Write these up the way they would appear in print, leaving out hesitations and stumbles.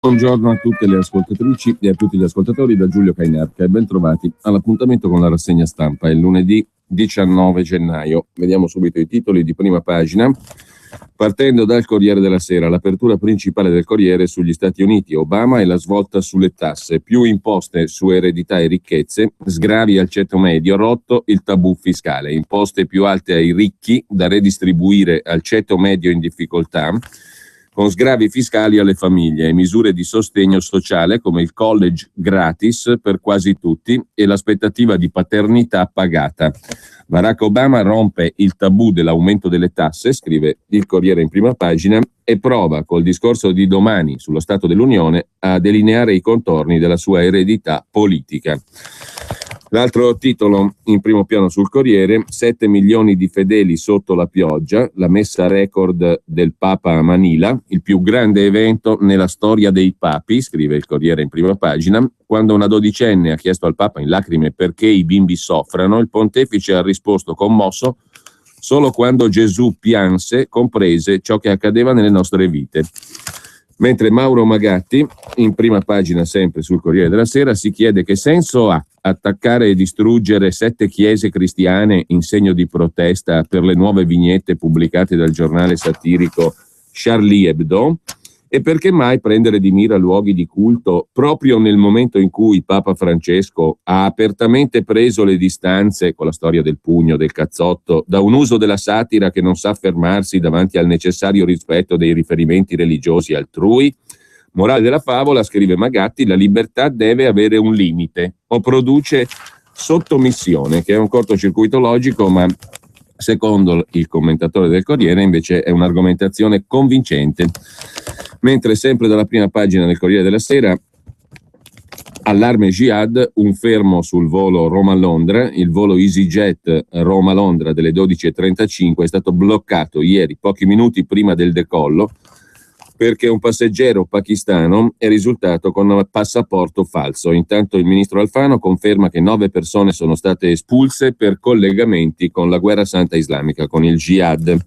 Buongiorno a tutte le ascoltatrici e a tutti gli ascoltatori da Giulio Cainarca e ben trovati all'appuntamento con la rassegna stampa. È lunedì 19 gennaio. Vediamo subito i titoli di prima pagina. Partendo dal Corriere della Sera, l'apertura principale del Corriere sugli Stati Uniti, Obama e la svolta sulle tasse, più imposte su eredità e ricchezze, sgravi al ceto medio, rotto il tabù fiscale, imposte più alte ai ricchi da redistribuire al ceto medio in difficoltà, con sgravi fiscali alle famiglie e misure di sostegno sociale come il college gratis per quasi tutti e l'aspettativa di paternità pagata. Barack Obama rompe il tabù dell'aumento delle tasse, scrive il Corriere in prima pagina, e prova col discorso di domani sullo Stato dell'Unione a delineare i contorni della sua eredità politica. L'altro titolo in primo piano sul Corriere: 7 milioni di fedeli sotto la pioggia, la messa record del Papa a Manila, il più grande evento nella storia dei papi, scrive il Corriere in prima pagina. Quando una dodicenne ha chiesto al Papa in lacrime perché i bimbi soffrano, il pontefice ha risposto commosso: solo quando Gesù pianse comprese ciò che accadeva nelle nostre vite. Mentre Mauro Magatti, in prima pagina sempre sul Corriere della Sera, si chiede che senso ha attaccare e distruggere 7 chiese cristiane in segno di protesta per le nuove vignette pubblicate dal giornale satirico Charlie Hebdo, e perché mai prendere di mira luoghi di culto proprio nel momento in cui Papa Francesco ha apertamente preso le distanze, con la storia del pugno, del cazzotto, da un uso della satira che non sa fermarsi davanti al necessario rispetto dei riferimenti religiosi altrui? Morale della favola, scrive Magatti, la libertà deve avere un limite o produce sottomissione, che è un cortocircuito logico, ma secondo il commentatore del Corriere invece è un'argomentazione convincente. Mentre sempre dalla prima pagina del Corriere della Sera, allarme jihad, un fermo sul volo Roma-Londra, il volo EasyJet Roma-Londra delle 12.35 è stato bloccato ieri, pochi minuti prima del decollo, perché un passeggero pakistano è risultato con un passaporto falso. Intanto il ministro Alfano conferma che 9 persone sono state espulse per collegamenti con la guerra santa islamica, con il jihad.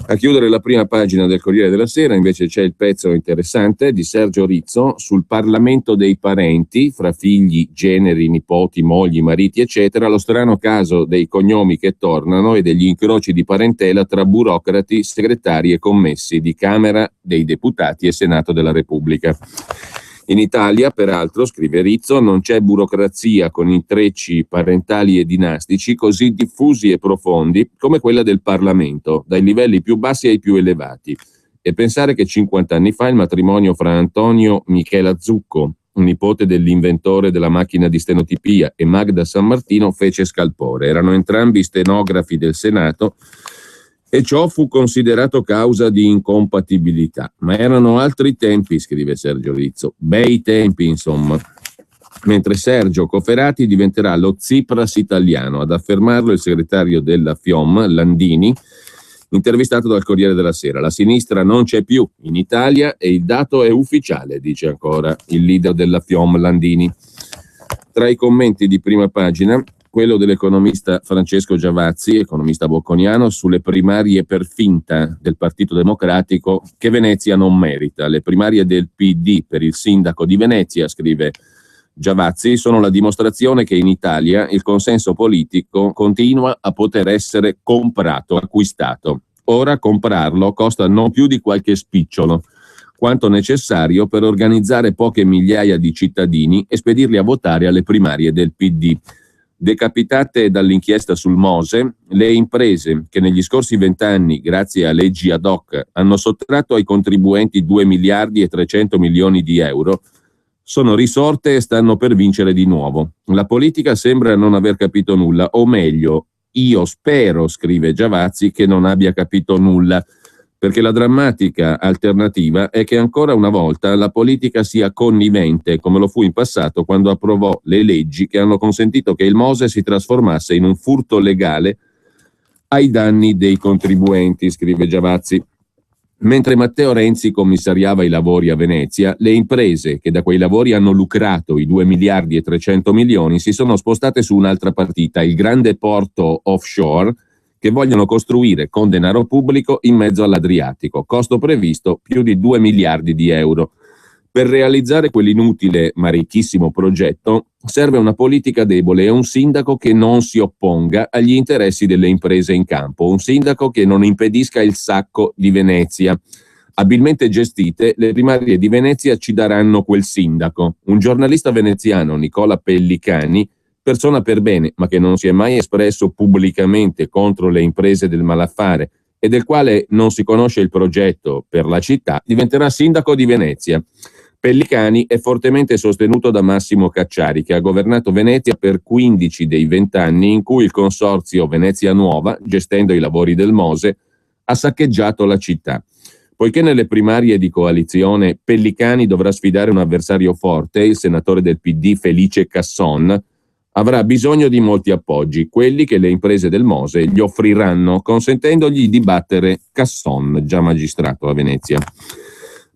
A chiudere la prima pagina del Corriere della Sera invece c'è il pezzo interessante di Sergio Rizzo sul Parlamento dei parenti, fra figli, generi, nipoti, mogli, mariti eccetera, lo strano caso dei cognomi che tornano e degli incroci di parentela tra burocrati, segretari e commessi di Camera dei Deputati e Senato della Repubblica. In Italia, peraltro, scrive Rizzo, non c'è burocrazia con intrecci parentali e dinastici così diffusi e profondi come quella del Parlamento, dai livelli più bassi ai più elevati. E pensare che 50 anni fa il matrimonio fra Antonio Michela Zucco, un nipote dell'inventore della macchina di stenotipia, e Magda San Martino fece scalpore. Erano entrambi stenografi del Senato e ciò fu considerato causa di incompatibilità. Ma erano altri tempi, scrive Sergio Rizzo. Bei tempi, insomma. Mentre Sergio Coferati diventerà lo Tsipras italiano, ad affermarlo il segretario della FIOM, Landini, intervistato dal Corriere della Sera. La sinistra non c'è più in Italia e il dato è ufficiale, dice ancora il leader della FIOM, Landini. Tra i commenti di prima pagina, quello dell'economista Francesco Giavazzi, economista bocconiano, sulle primarie per finta del Partito Democratico che Venezia non merita. Le primarie del PD per il sindaco di Venezia, scrive Giavazzi, sono la dimostrazione che in Italia il consenso politico continua a poter essere comprato, acquistato. Ora comprarlo costa non più di qualche spicciolo, quanto necessario per organizzare poche migliaia di cittadini e spedirli a votare alle primarie del PD. Decapitate dall'inchiesta sul Mose, le imprese che negli scorsi 20 anni, grazie a leggi ad hoc, hanno sottratto ai contribuenti 2 miliardi e 300 milioni di euro, sono risorte e stanno per vincere di nuovo. La politica sembra non aver capito nulla, o meglio, io spero, scrive Giavazzi, che non abbia capito nulla, perché la drammatica alternativa è che ancora una volta la politica sia connivente, come lo fu in passato quando approvò le leggi che hanno consentito che il Mose si trasformasse in un furto legale ai danni dei contribuenti, scrive Giavazzi. Mentre Matteo Renzi commissariava i lavori a Venezia, le imprese che da quei lavori hanno lucrato i 2 miliardi e 300 milioni si sono spostate su un'altra partita, il grande porto offshore, che vogliono costruire con denaro pubblico in mezzo all'Adriatico, costo previsto più di 2 miliardi di euro. Per realizzare quell'inutile ma ricchissimo progetto serve una politica debole e un sindaco che non si opponga agli interessi delle imprese in campo, un sindaco che non impedisca il sacco di Venezia. Abilmente gestite, le primarie di Venezia ci daranno quel sindaco. Un giornalista veneziano, Nicola Pellicani, persona per bene, ma che non si è mai espresso pubblicamente contro le imprese del malaffare e del quale non si conosce il progetto per la città, diventerà sindaco di Venezia. Pellicani è fortemente sostenuto da Massimo Cacciari, che ha governato Venezia per 15 dei 20 anni in cui il consorzio Venezia Nuova, gestendo i lavori del Mose, ha saccheggiato la città. Poiché nelle primarie di coalizione Pellicani dovrà sfidare un avversario forte, il senatore del PD Felice Casson, avrà bisogno di molti appoggi, quelli che le imprese del Mose gli offriranno, consentendogli di battere Casson, già magistrato a Venezia.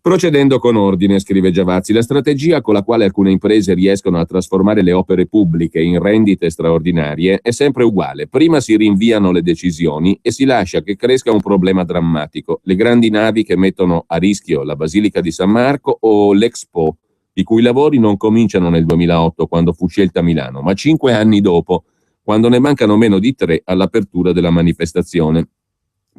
Procedendo con ordine, scrive Giavazzi, la strategia con la quale alcune imprese riescono a trasformare le opere pubbliche in rendite straordinarie è sempre uguale. Prima si rinviano le decisioni e si lascia che cresca un problema drammatico, le grandi navi che mettono a rischio la Basilica di San Marco o l'Expo, i cui lavori non cominciano nel 2008, quando fu scelta Milano, ma 5 anni dopo, quando ne mancano meno di 3 all'apertura della manifestazione.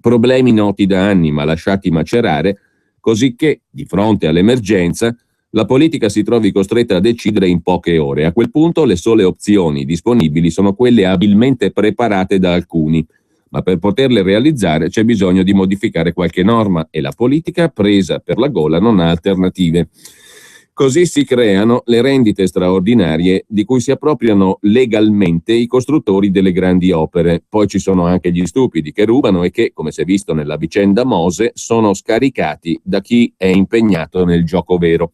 Problemi noti da anni ma lasciati macerare, cosicché, di fronte all'emergenza, la politica si trovi costretta a decidere in poche ore. A quel punto le sole opzioni disponibili sono quelle abilmente preparate da alcuni, ma per poterle realizzare c'è bisogno di modificare qualche norma e la politica, presa per la gola, non ha alternative. Così si creano le rendite straordinarie di cui si appropriano legalmente i costruttori delle grandi opere. Poi ci sono anche gli stupidi che rubano e che, come si è visto nella vicenda Mose, sono scaricati da chi è impegnato nel gioco vero.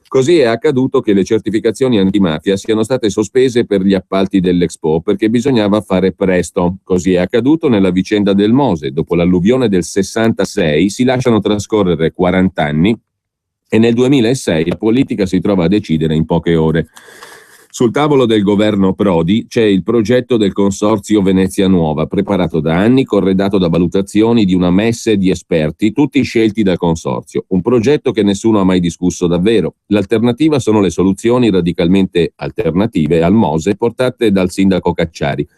Così è accaduto che le certificazioni antimafia siano state sospese per gli appalti dell'Expo perché bisognava fare presto. Così è accaduto nella vicenda del Mose. Dopo l'alluvione del 66 si lasciano trascorrere 40 anni e nel 2006 la politica si trova a decidere in poche ore. Sul tavolo del governo Prodi c'è il progetto del consorzio Venezia Nuova, preparato da anni, corredato da valutazioni di una messe di esperti, tutti scelti dal consorzio. Un progetto che nessuno ha mai discusso davvero. L'alternativa sono le soluzioni radicalmente alternative al Mose portate dal sindaco Cacciari.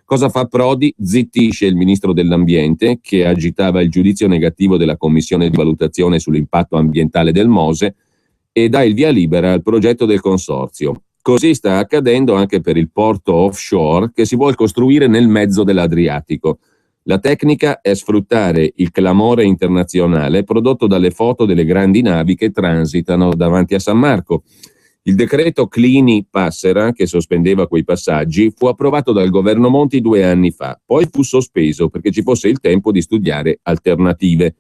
Cosa fa Prodi? Zittisce il ministro dell'Ambiente, che agitava il giudizio negativo della commissione di valutazione sull'impatto ambientale del Mose, e dà il via libera al progetto del consorzio. Così sta accadendo anche per il porto offshore che si vuol costruire nel mezzo dell'Adriatico. La tecnica è sfruttare il clamore internazionale prodotto dalle foto delle grandi navi che transitano davanti a San Marco. Il decreto Clini-Passera, che sospendeva quei passaggi, fu approvato dal governo Monti 2 anni fa, poi fu sospeso perché ci fosse il tempo di studiare alternative.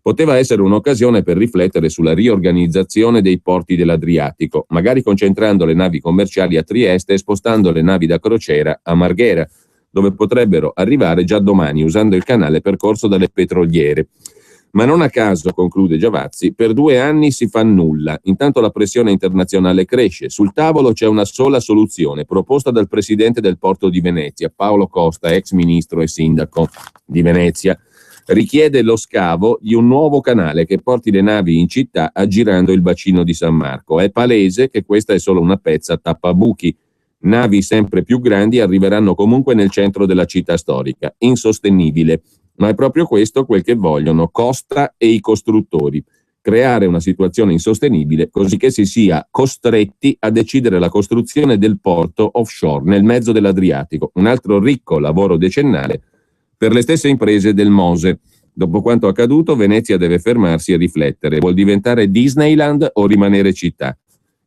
Poteva essere un'occasione per riflettere sulla riorganizzazione dei porti dell'Adriatico, magari concentrando le navi commerciali a Trieste e spostando le navi da crociera a Marghera, dove potrebbero arrivare già domani usando il canale percorso dalle petroliere. Ma non a caso, conclude Giavazzi, per 2 anni si fa nulla. Intanto la pressione internazionale cresce. Sul tavolo c'è una sola soluzione, proposta dal presidente del porto di Venezia, Paolo Costa, ex ministro e sindaco di Venezia. Richiede lo scavo di un nuovo canale che porti le navi in città aggirando il bacino di San Marco. È palese che questa è solo una pezza tappabuchi. Navi sempre più grandi arriveranno comunque nel centro della città storica. Insostenibile. Ma è proprio questo quel che vogliono Costa e i costruttori. Creare una situazione insostenibile così che si sia costretti a decidere la costruzione del porto offshore nel mezzo dell'Adriatico. Un altro ricco lavoro decennale per le stesse imprese del Mose. Dopo quanto accaduto, Venezia deve fermarsi e riflettere. Vuol diventare Disneyland o rimanere città?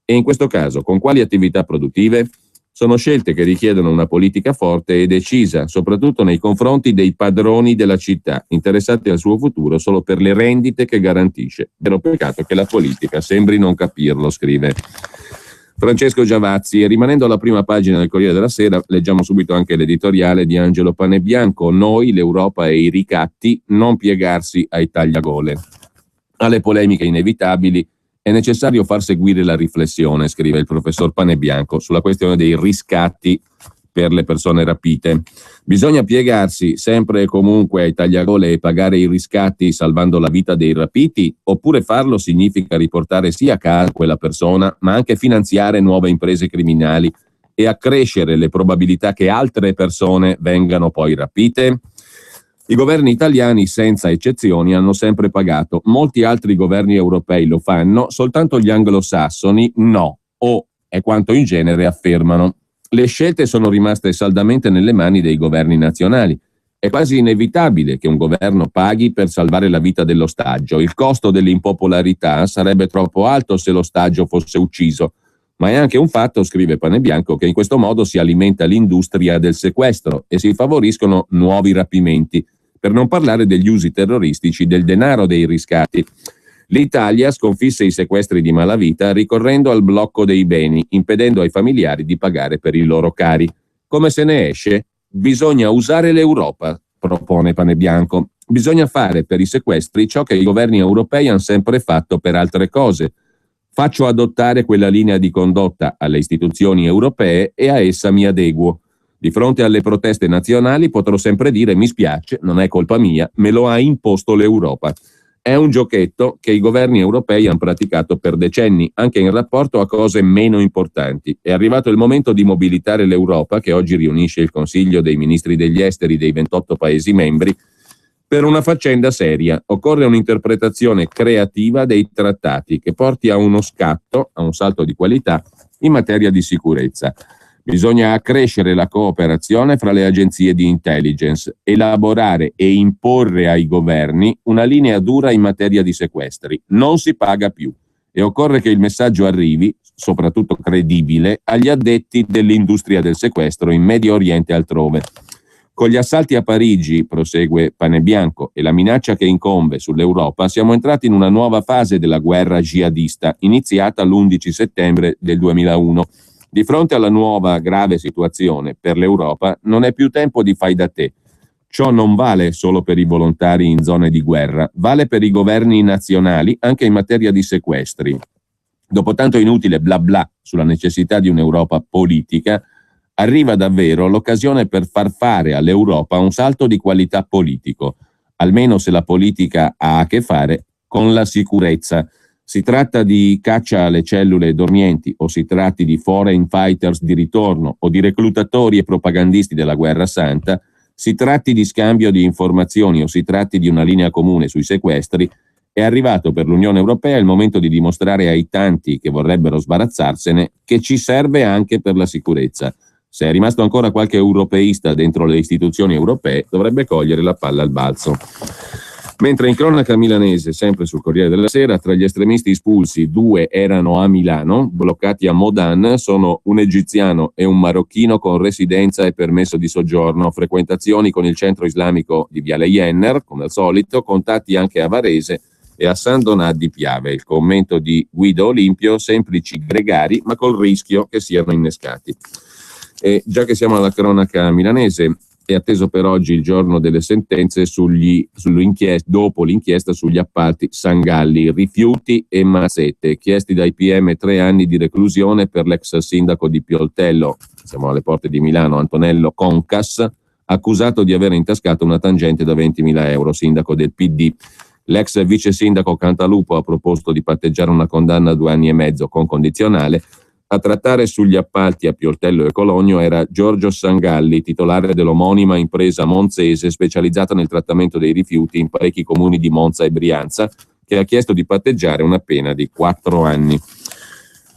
E in questo caso, con quali attività produttive? Sono scelte che richiedono una politica forte e decisa, soprattutto nei confronti dei padroni della città, interessati al suo futuro solo per le rendite che garantisce. Vero peccato che la politica sembri non capirlo, scrive Francesco Giavazzi. E rimanendo alla prima pagina del Corriere della Sera, leggiamo subito anche l'editoriale di Angelo Panebianco: Noi, l'Europa e i ricatti, non piegarsi ai tagliagole. Alle polemiche inevitabili è necessario far seguire la riflessione, scrive il professor Panebianco, sulla questione dei riscatti per le persone rapite. Bisogna piegarsi sempre e comunque ai tagliagole e pagare i riscatti salvando la vita dei rapiti, oppure farlo significa riportare sì a casa quella persona, ma anche finanziare nuove imprese criminali e accrescere le probabilità che altre persone vengano poi rapite? I governi italiani, senza eccezioni, hanno sempre pagato. Molti altri governi europei lo fanno, soltanto gli anglosassoni no, o è quanto in genere affermano. Le scelte sono rimaste saldamente nelle mani dei governi nazionali. È quasi inevitabile che un governo paghi per salvare la vita dell'ostaggio. Il costo dell'impopolarità sarebbe troppo alto se l'ostaggio fosse ucciso. Ma è anche un fatto, scrive Panebianco, che in questo modo si alimenta l'industria del sequestro e si favoriscono nuovi rapimenti, per non parlare degli usi terroristici del denaro dei riscatti. L'Italia sconfisse i sequestri di malavita ricorrendo al blocco dei beni, impedendo ai familiari di pagare per i loro cari. Come se ne esce? Bisogna usare l'Europa, propone Panebianco. Bisogna fare per i sequestri ciò che i governi europei hanno sempre fatto per altre cose. Faccio adottare quella linea di condotta alle istituzioni europee e a essa mi adeguo. Di fronte alle proteste nazionali potrò sempre dire mi spiace, non è colpa mia, me lo ha imposto l'Europa. È un giochetto che i governi europei hanno praticato per decenni, anche in rapporto a cose meno importanti. È arrivato il momento di mobilitare l'Europa, che oggi riunisce il Consiglio dei Ministri degli Esteri dei 28 Paesi membri, per una faccenda seria. Occorre un'interpretazione creativa dei trattati che porti a uno scatto, a un salto di qualità in materia di sicurezza. Bisogna accrescere la cooperazione fra le agenzie di intelligence, elaborare e imporre ai governi una linea dura in materia di sequestri. Non si paga più e occorre che il messaggio arrivi, soprattutto credibile, agli addetti dell'industria del sequestro in Medio Oriente e altrove. Con gli assalti a Parigi, prosegue Panebianco, e la minaccia che incombe sull'Europa, siamo entrati in una nuova fase della guerra jihadista, iniziata l'11 settembre del 2001. Di fronte alla nuova grave situazione per l'Europa non è più tempo di fai da te. Ciò non vale solo per i volontari in zone di guerra, vale per i governi nazionali anche in materia di sequestri. Dopo tanto inutile bla bla sulla necessità di un'Europa politica, arriva davvero l'occasione per far fare all'Europa un salto di qualità politico, almeno se la politica ha a che fare con la sicurezza. Si tratta di caccia alle cellule dormienti o si tratti di foreign fighters di ritorno o di reclutatori e propagandisti della guerra santa, si tratti di scambio di informazioni o si tratti di una linea comune sui sequestri, è arrivato per l'Unione Europea il momento di dimostrare ai tanti che vorrebbero sbarazzarsene che ci serve anche per la sicurezza. Se è rimasto ancora qualche europeista dentro le istituzioni europee, dovrebbe cogliere la palla al balzo. Mentre in cronaca milanese, sempre sul Corriere della Sera, tra gli estremisti espulsi 2 erano a Milano, bloccati a Modan, sono un egiziano e un marocchino con residenza e permesso di soggiorno, frequentazioni con il centro islamico di Viale Jenner, come al solito, contatti anche a Varese e a San Donà di Piave. Il commento di Guido Olimpio, semplici gregari, ma col rischio che siano innescati. E già che siamo alla cronaca milanese, è atteso per oggi il giorno delle sentenze dopo l'inchiesta sugli appalti Sangalli, rifiuti e mazzette, chiesti dai PM 3 anni di reclusione per l'ex sindaco di Pioltello, siamo alle porte di Milano, Antonello Concas, accusato di aver intascato una tangente da 20.000 euro, sindaco del PD. L'ex vice sindaco Cantalupo ha proposto di patteggiare una condanna a 2 anni e mezzo con condizionale. A trattare sugli appalti a Pioltello e Cologno era Giorgio Sangalli, titolare dell'omonima impresa monzese specializzata nel trattamento dei rifiuti in parecchi comuni di Monza e Brianza, che ha chiesto di patteggiare una pena di 4 anni.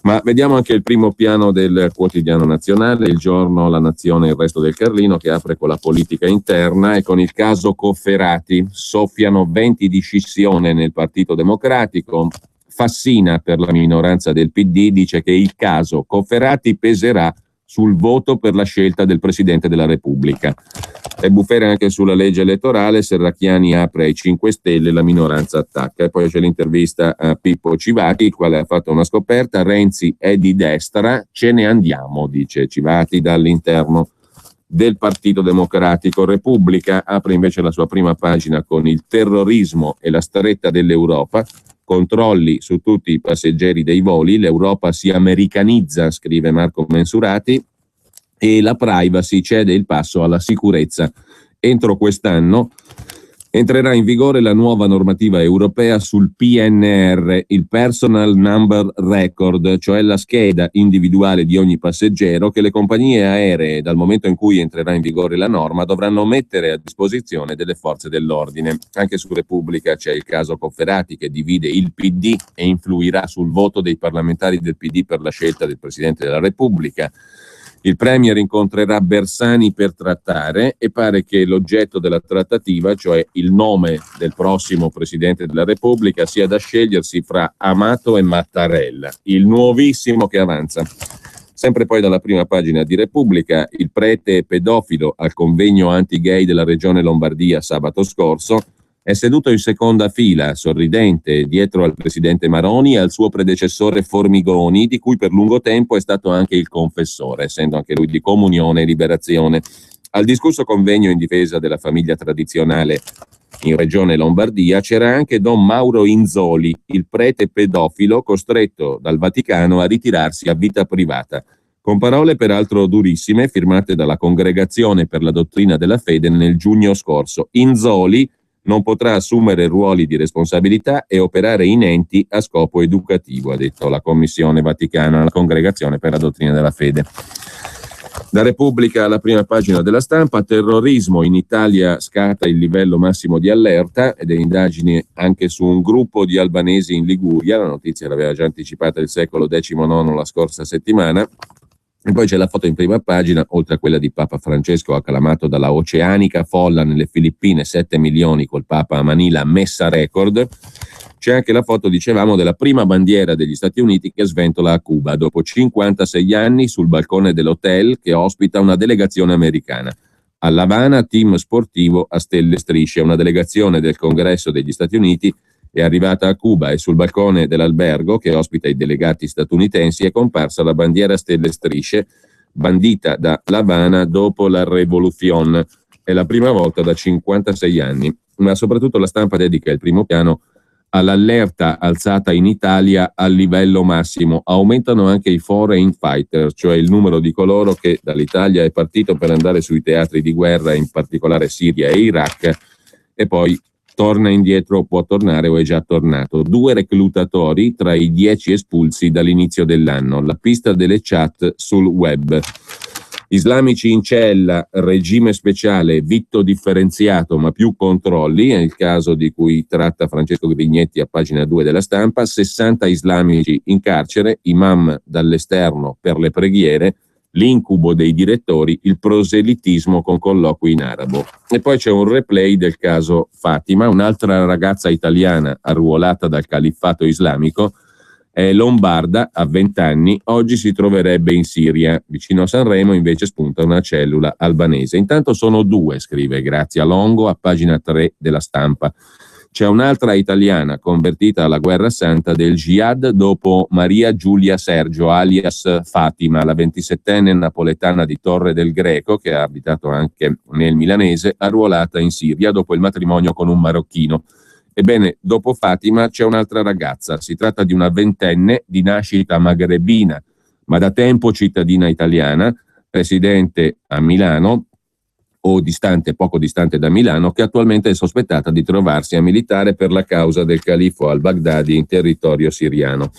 Ma vediamo anche il primo piano del quotidiano nazionale, Il Giorno, La Nazione e il Resto del Carlino, che apre con la politica interna e con il caso Cofferati. Soffiano venti di scissione nel Partito Democratico. Fassina, per la minoranza del PD, dice che il caso Cofferati peserà sul voto per la scelta del Presidente della Repubblica. E bufere anche sulla legge elettorale, Serracchiani apre ai 5 Stelle, la minoranza attacca. E poi c'è l'intervista a Pippo Civati, il quale ha fatto una scoperta: Renzi è di destra, ce ne andiamo, dice Civati dall'interno del Partito Democratico. Repubblica apre invece la sua prima pagina con il terrorismo e la stretta dell'Europa. Controlli su tutti i passeggeri dei voli, l'Europa si americanizza, scrive Marco Mensurati. e la privacy cede il passo alla sicurezza. Entro quest'anno entrerà in vigore la nuova normativa europea sul PNR, il Personal Number Record, cioè la scheda individuale di ogni passeggero che le compagnie aeree, dal momento in cui entrerà in vigore la norma, dovranno mettere a disposizione delle forze dell'ordine. Anche su Repubblica c'è il caso Cofferati, che divide il PD e influirà sul voto dei parlamentari del PD per la scelta del Presidente della Repubblica. Il Premier incontrerà Bersani per trattare e pare che l'oggetto della trattativa, cioè il nome del prossimo Presidente della Repubblica, sia da scegliersi fra Amato e Mattarella, il nuovissimo che avanza. Sempre poi dalla prima pagina di Repubblica, il prete pedofilo al convegno anti-gay della Regione Lombardia sabato scorso è seduto in seconda fila, sorridente, dietro al presidente Maroni e al suo predecessore Formigoni, di cui per lungo tempo è stato anche il confessore, essendo anche lui di Comunione e Liberazione. Al discusso convegno in difesa della famiglia tradizionale in Regione Lombardia c'era anche Don Mauro Inzoli, il prete pedofilo costretto dal Vaticano a ritirarsi a vita privata, con parole peraltro durissime firmate dalla Congregazione per la Dottrina della Fede nel giugno scorso. Inzoli non potrà assumere ruoli di responsabilità e operare in enti a scopo educativo, ha detto la Commissione Vaticana, la Congregazione per la Dottrina della Fede. Da Repubblica alla prima pagina della Stampa, terrorismo, in Italia scatta il livello massimo di allerta ed è indagini anche su un gruppo di albanesi in Liguria, la notizia l'aveva già anticipata il Secolo XIX la scorsa settimana. E poi c'è la foto in prima pagina, oltre a quella di Papa Francesco acclamato dalla oceanica folla nelle Filippine, 7 milioni col Papa a Manila, messa record. C'è anche la foto, dicevamo, della prima bandiera degli Stati Uniti che sventola a Cuba, dopo 56 anni sul balcone dell'hotel che ospita una delegazione americana. A La Habana, team sportivo a stelle e strisce, una delegazione del Congresso degli Stati Uniti è arrivata a Cuba e sul balcone dell'albergo che ospita i delegati statunitensi è comparsa la bandiera a stelle e strisce bandita da La Habana dopo la Revolución. È la prima volta da 56 anni, ma soprattutto la Stampa dedica il primo piano all'allerta alzata in Italia al livello massimo. Aumentano anche i foreign fighter, cioè il numero di coloro che dall'Italia è partito per andare sui teatri di guerra, in particolare Siria e Iraq, e poi torna indietro, può tornare o è già tornato. 2 reclutatori tra i 10 espulsi dall'inizio dell'anno. La pista delle chat sul web. Islamici in cella, regime speciale, vitto differenziato ma più controlli, è il caso di cui tratta Francesco Grignetti a pagina 2 della Stampa. 60 islamici in carcere, imam dall'esterno per le preghiere, l'incubo dei direttori, il proselitismo con colloqui in arabo. E poi c'è un replay del caso Fatima, un'altra ragazza italiana arruolata dal califfato islamico, è lombarda, ha 20 anni, oggi si troverebbe in Siria. Vicino a Sanremo invece spunta una cellula albanese. Intanto sono 2, scrive Grazia Longo a pagina 3 della Stampa. C'è un'altra italiana convertita alla guerra santa del jihad dopo Maria Giulia Sergio, alias Fatima, la 27enne napoletana di Torre del Greco, che ha abitato anche nel milanese, arruolata in Siria dopo il matrimonio con un marocchino. Ebbene, dopo Fatima c'è un'altra ragazza, si tratta di una 20enne di nascita magrebina, ma da tempo cittadina italiana, residente a Milano, o distante, poco distante da Milano, che attualmente è sospettata di trovarsi a militare per la causa del califfo al-Baghdadi in territorio siriano.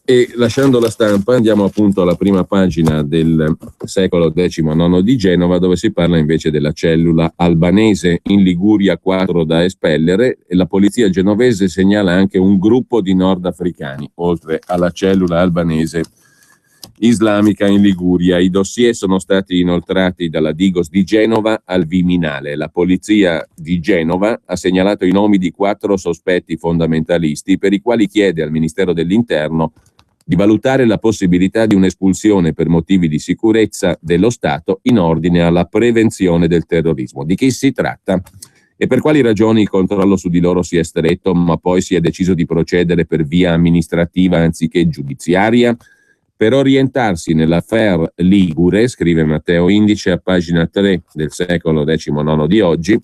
E lasciando la Stampa andiamo appunto alla prima pagina del Secolo XIX di Genova, dove si parla invece della cellula albanese in Liguria, 4 da espellere, e la polizia genovese segnala anche un gruppo di nordafricani, oltre alla cellula albanese islamica in Liguria. I dossier sono stati inoltrati dalla Digos di Genova al Viminale. La polizia di Genova ha segnalato i nomi di 4 sospetti fondamentalisti per i quali chiede al Ministero dell'Interno di valutare la possibilità di un'espulsione per motivi di sicurezza dello Stato in ordine alla prevenzione del terrorismo. Di chi si tratta? E per quali ragioni il controllo su di loro si è stretto, ma poi si è deciso di procedere per via amministrativa anziché giudiziaria? Per orientarsi nell'affaire Ligure, scrive Matteo Indice a pagina 3 del Secolo XIX di oggi,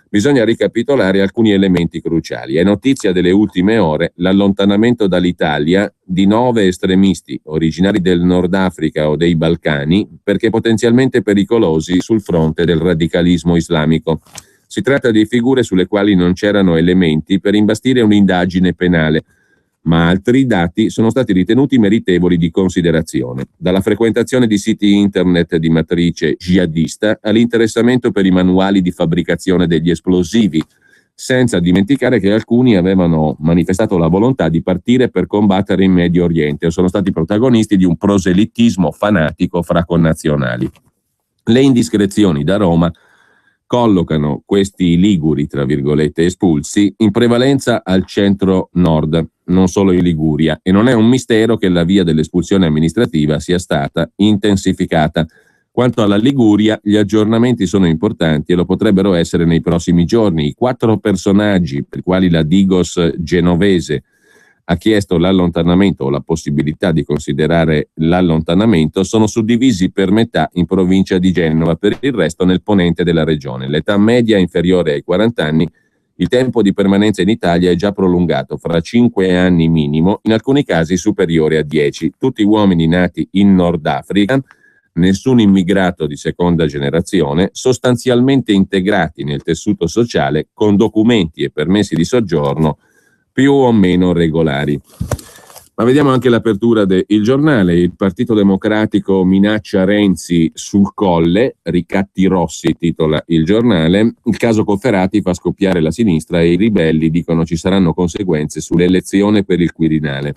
Bisogna ricapitolare alcuni elementi cruciali. È notizia delle ultime ore l'allontanamento dall'Italia di 9 estremisti originari del Nord Africa o dei Balcani perché potenzialmente pericolosi sul fronte del radicalismo islamico. Si tratta di figure sulle quali non c'erano elementi per imbastire un'indagine penale, ma altri dati sono stati ritenuti meritevoli di considerazione, dalla frequentazione di siti internet di matrice jihadista all'interessamento per i manuali di fabbricazione degli esplosivi, senza dimenticare che alcuni avevano manifestato la volontà di partire per combattere in Medio Oriente o sono stati protagonisti di un proselitismo fanatico fra connazionali. Le indiscrezioni da Roma collocano questi liguri, tra virgolette, espulsi in prevalenza al centro-nord, non solo in Liguria, e non è un mistero che la via dell'espulsione amministrativa sia stata intensificata. Quanto alla Liguria, gli aggiornamenti sono importanti e lo potrebbero essere nei prossimi giorni. I 4 personaggi per i quali la Digos genovese ha chiesto l'allontanamento o la possibilità di considerare l'allontanamento sono suddivisi per metà in provincia di Genova, per il resto nel ponente della regione. L'età media è inferiore ai 40 anni, il tempo di permanenza in Italia è già prolungato fra 5 anni minimo, in alcuni casi superiore a 10. Tutti uomini nati in Nord Africa, nessun immigrato di seconda generazione, sostanzialmente integrati nel tessuto sociale con documenti e permessi di soggiorno più o meno regolari. Ma vediamo anche l'apertura del Giornale. Il Partito Democratico minaccia Renzi sul Colle, ricatti rossi, titola il Giornale. Il caso Cofferati fa scoppiare la sinistra e i ribelli dicono ci saranno conseguenze sull'elezione per il Quirinale.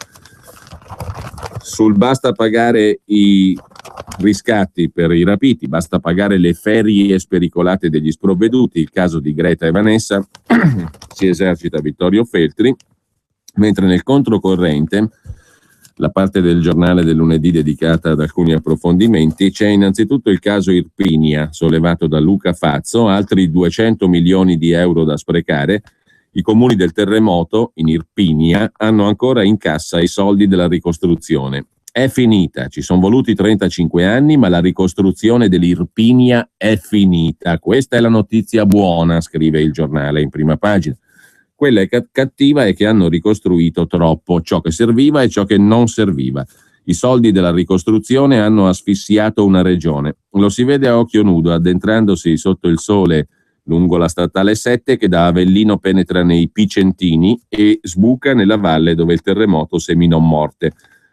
Sul basta pagare i riscatti per i rapiti, basta pagare le ferie spericolate degli sprovveduti, il caso di Greta e Vanessa, si esercita Vittorio Feltri, mentre nel controcorrente, la parte del Giornale del lunedì dedicata ad alcuni approfondimenti, c'è innanzitutto il caso Irpinia, sollevato da Luca Fazzo, altri 200 milioni di euro da sprecare. I comuni del terremoto in Irpinia hanno ancora in cassa i soldi della ricostruzione. È finita, ci sono voluti 35 anni, ma la ricostruzione dell'Irpinia è finita. Questa è la notizia buona, scrive il Giornale in prima pagina. Quella cattiva è che hanno ricostruito troppo, ciò che serviva e ciò che non serviva. I soldi della ricostruzione hanno asfissiato una regione. Lo si vede a occhio nudo addentrandosi sotto il sole lungo la statale 7 che da Avellino penetra nei Picentini e sbuca nella valle dove il terremoto seminò morte.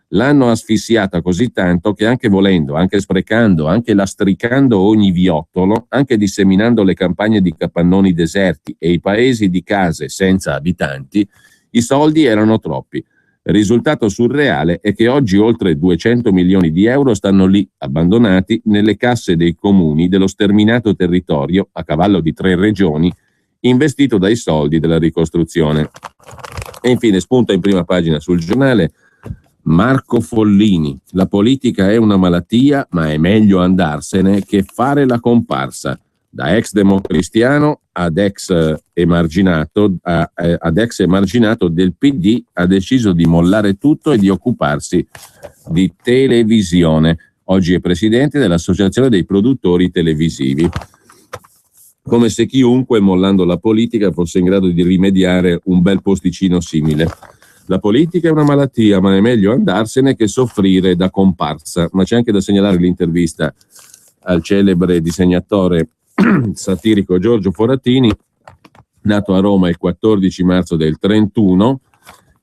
L'hanno asfissiata così tanto che anche volendo, anche sprecando, anche lastricando ogni viottolo, anche disseminando le campagne di capannoni deserti e i paesi di case senza abitanti, i soldi erano troppi. Il risultato surreale è che oggi oltre 200 milioni di euro stanno lì, abbandonati, nelle casse dei comuni dello sterminato territorio, a cavallo di 3 regioni, investito dai soldi della ricostruzione. E infine spunta in prima pagina sul Giornale Marco Follini: la politica è una malattia, ma è meglio andarsene che fare la comparsa. Da ex democristiano ad ex emarginato del PD ha deciso di mollare tutto e di occuparsi di televisione. Oggi è presidente dell'Associazione dei produttori televisivi. Come se chiunque, mollando la politica, fosse in grado di rimediare un bel posticino simile. La politica è una malattia, ma è meglio andarsene che soffrire da comparsa. Ma c'è anche da segnalare l'intervista al celebre disegnatore satirico Giorgio Forattini, nato a Roma il 14 marzo del 31,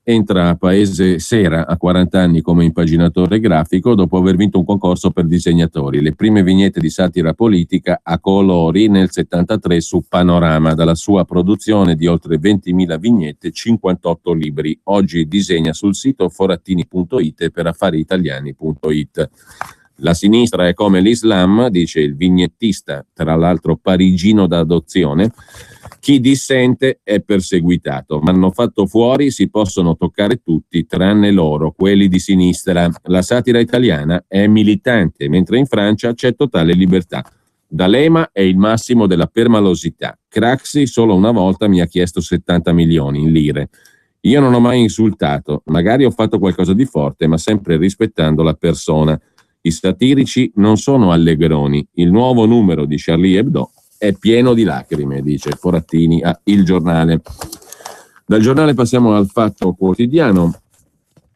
entra a Paese Sera a 40 anni come impaginatore grafico dopo aver vinto un concorso per disegnatori. Le prime vignette di satira politica a colori nel 73 su Panorama. Dalla sua produzione di oltre 20.000 vignette, 58 libri. Oggi disegna sul sito forattini.it e per affariitaliani.it. La sinistra è come l'Islam, dice il vignettista, tra l'altro parigino d'adozione. Chi dissente è perseguitato. Mi hanno fatto fuori, si possono toccare tutti, tranne loro, quelli di sinistra. La satira italiana è militante, mentre in Francia c'è totale libertà. D'Alema è il massimo della permalosità. Craxi solo una volta mi ha chiesto 70 milioni in lire. Io non ho mai insultato, magari ho fatto qualcosa di forte, ma sempre rispettando la persona. I satirici non sono allegroni. Il nuovo numero di Charlie Hebdo è pieno di lacrime, dice Forattini a Il Giornale. Dal Giornale passiamo al Fatto Quotidiano.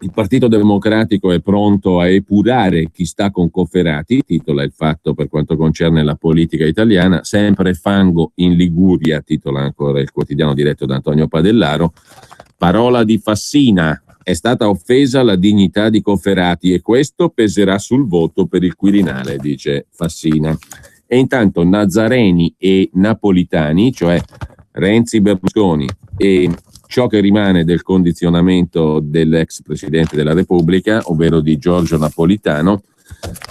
Il Partito Democratico è pronto a epurare chi sta con Cofferati, titola il Fatto per quanto concerne la politica italiana. Sempre fango in Liguria, titola ancora il quotidiano diretto da Antonio Padellaro. Parola di Fassina, è stata offesa la dignità di Cofferati e questo peserà sul voto per il Quirinale, dice Fassina. E intanto Nazareni e Napolitani, cioè Renzi, Berlusconi e ciò che rimane del condizionamento dell'ex Presidente della Repubblica, ovvero di Giorgio Napolitano,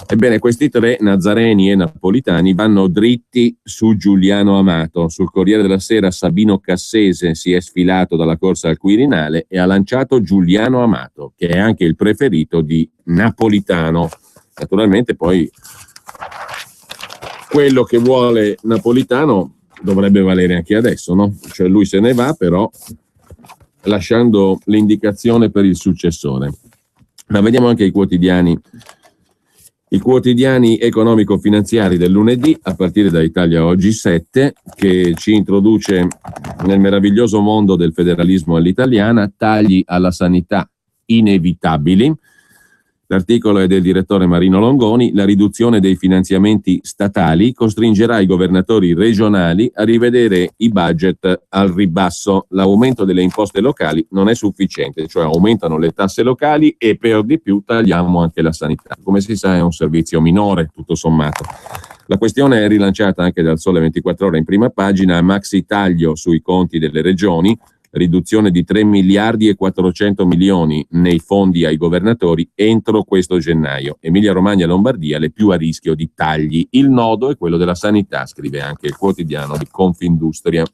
ebbene questi tre, Nazareni e Napolitani, vanno dritti su Giuliano Amato. Sul Corriere della Sera Sabino Cassese si è sfilato dalla corsa al Quirinale e ha lanciato Giuliano Amato, che è anche il preferito di Napolitano. Naturalmente poi quello che vuole Napolitano dovrebbe valere anche adesso, no? Cioè lui se ne va, però lasciando l'indicazione per il successore. Ma vediamo anche i quotidiani economico-finanziari del lunedì, a partire da Italia Oggi 7, che ci introduce nel meraviglioso mondo del federalismo all'italiana, tagli alla sanità inevitabili. L'articolo è del direttore Marino Longoni. La riduzione dei finanziamenti statali costringerà i governatori regionali a rivedere i budget al ribasso. L'aumento delle imposte locali non è sufficiente, cioè aumentano le tasse locali e per di più tagliamo anche la sanità. Come si sa è un servizio minore, tutto sommato. La questione è rilanciata anche dal Sole 24 Ore in prima pagina. Maxi taglio sui conti delle regioni, riduzione di 3 miliardi e 400 milioni nei fondi ai governatori entro questo gennaio. Emilia Romagna e Lombardia le più a rischio di tagli. Il nodo è quello della sanità, scrive anche il quotidiano di Confindustria.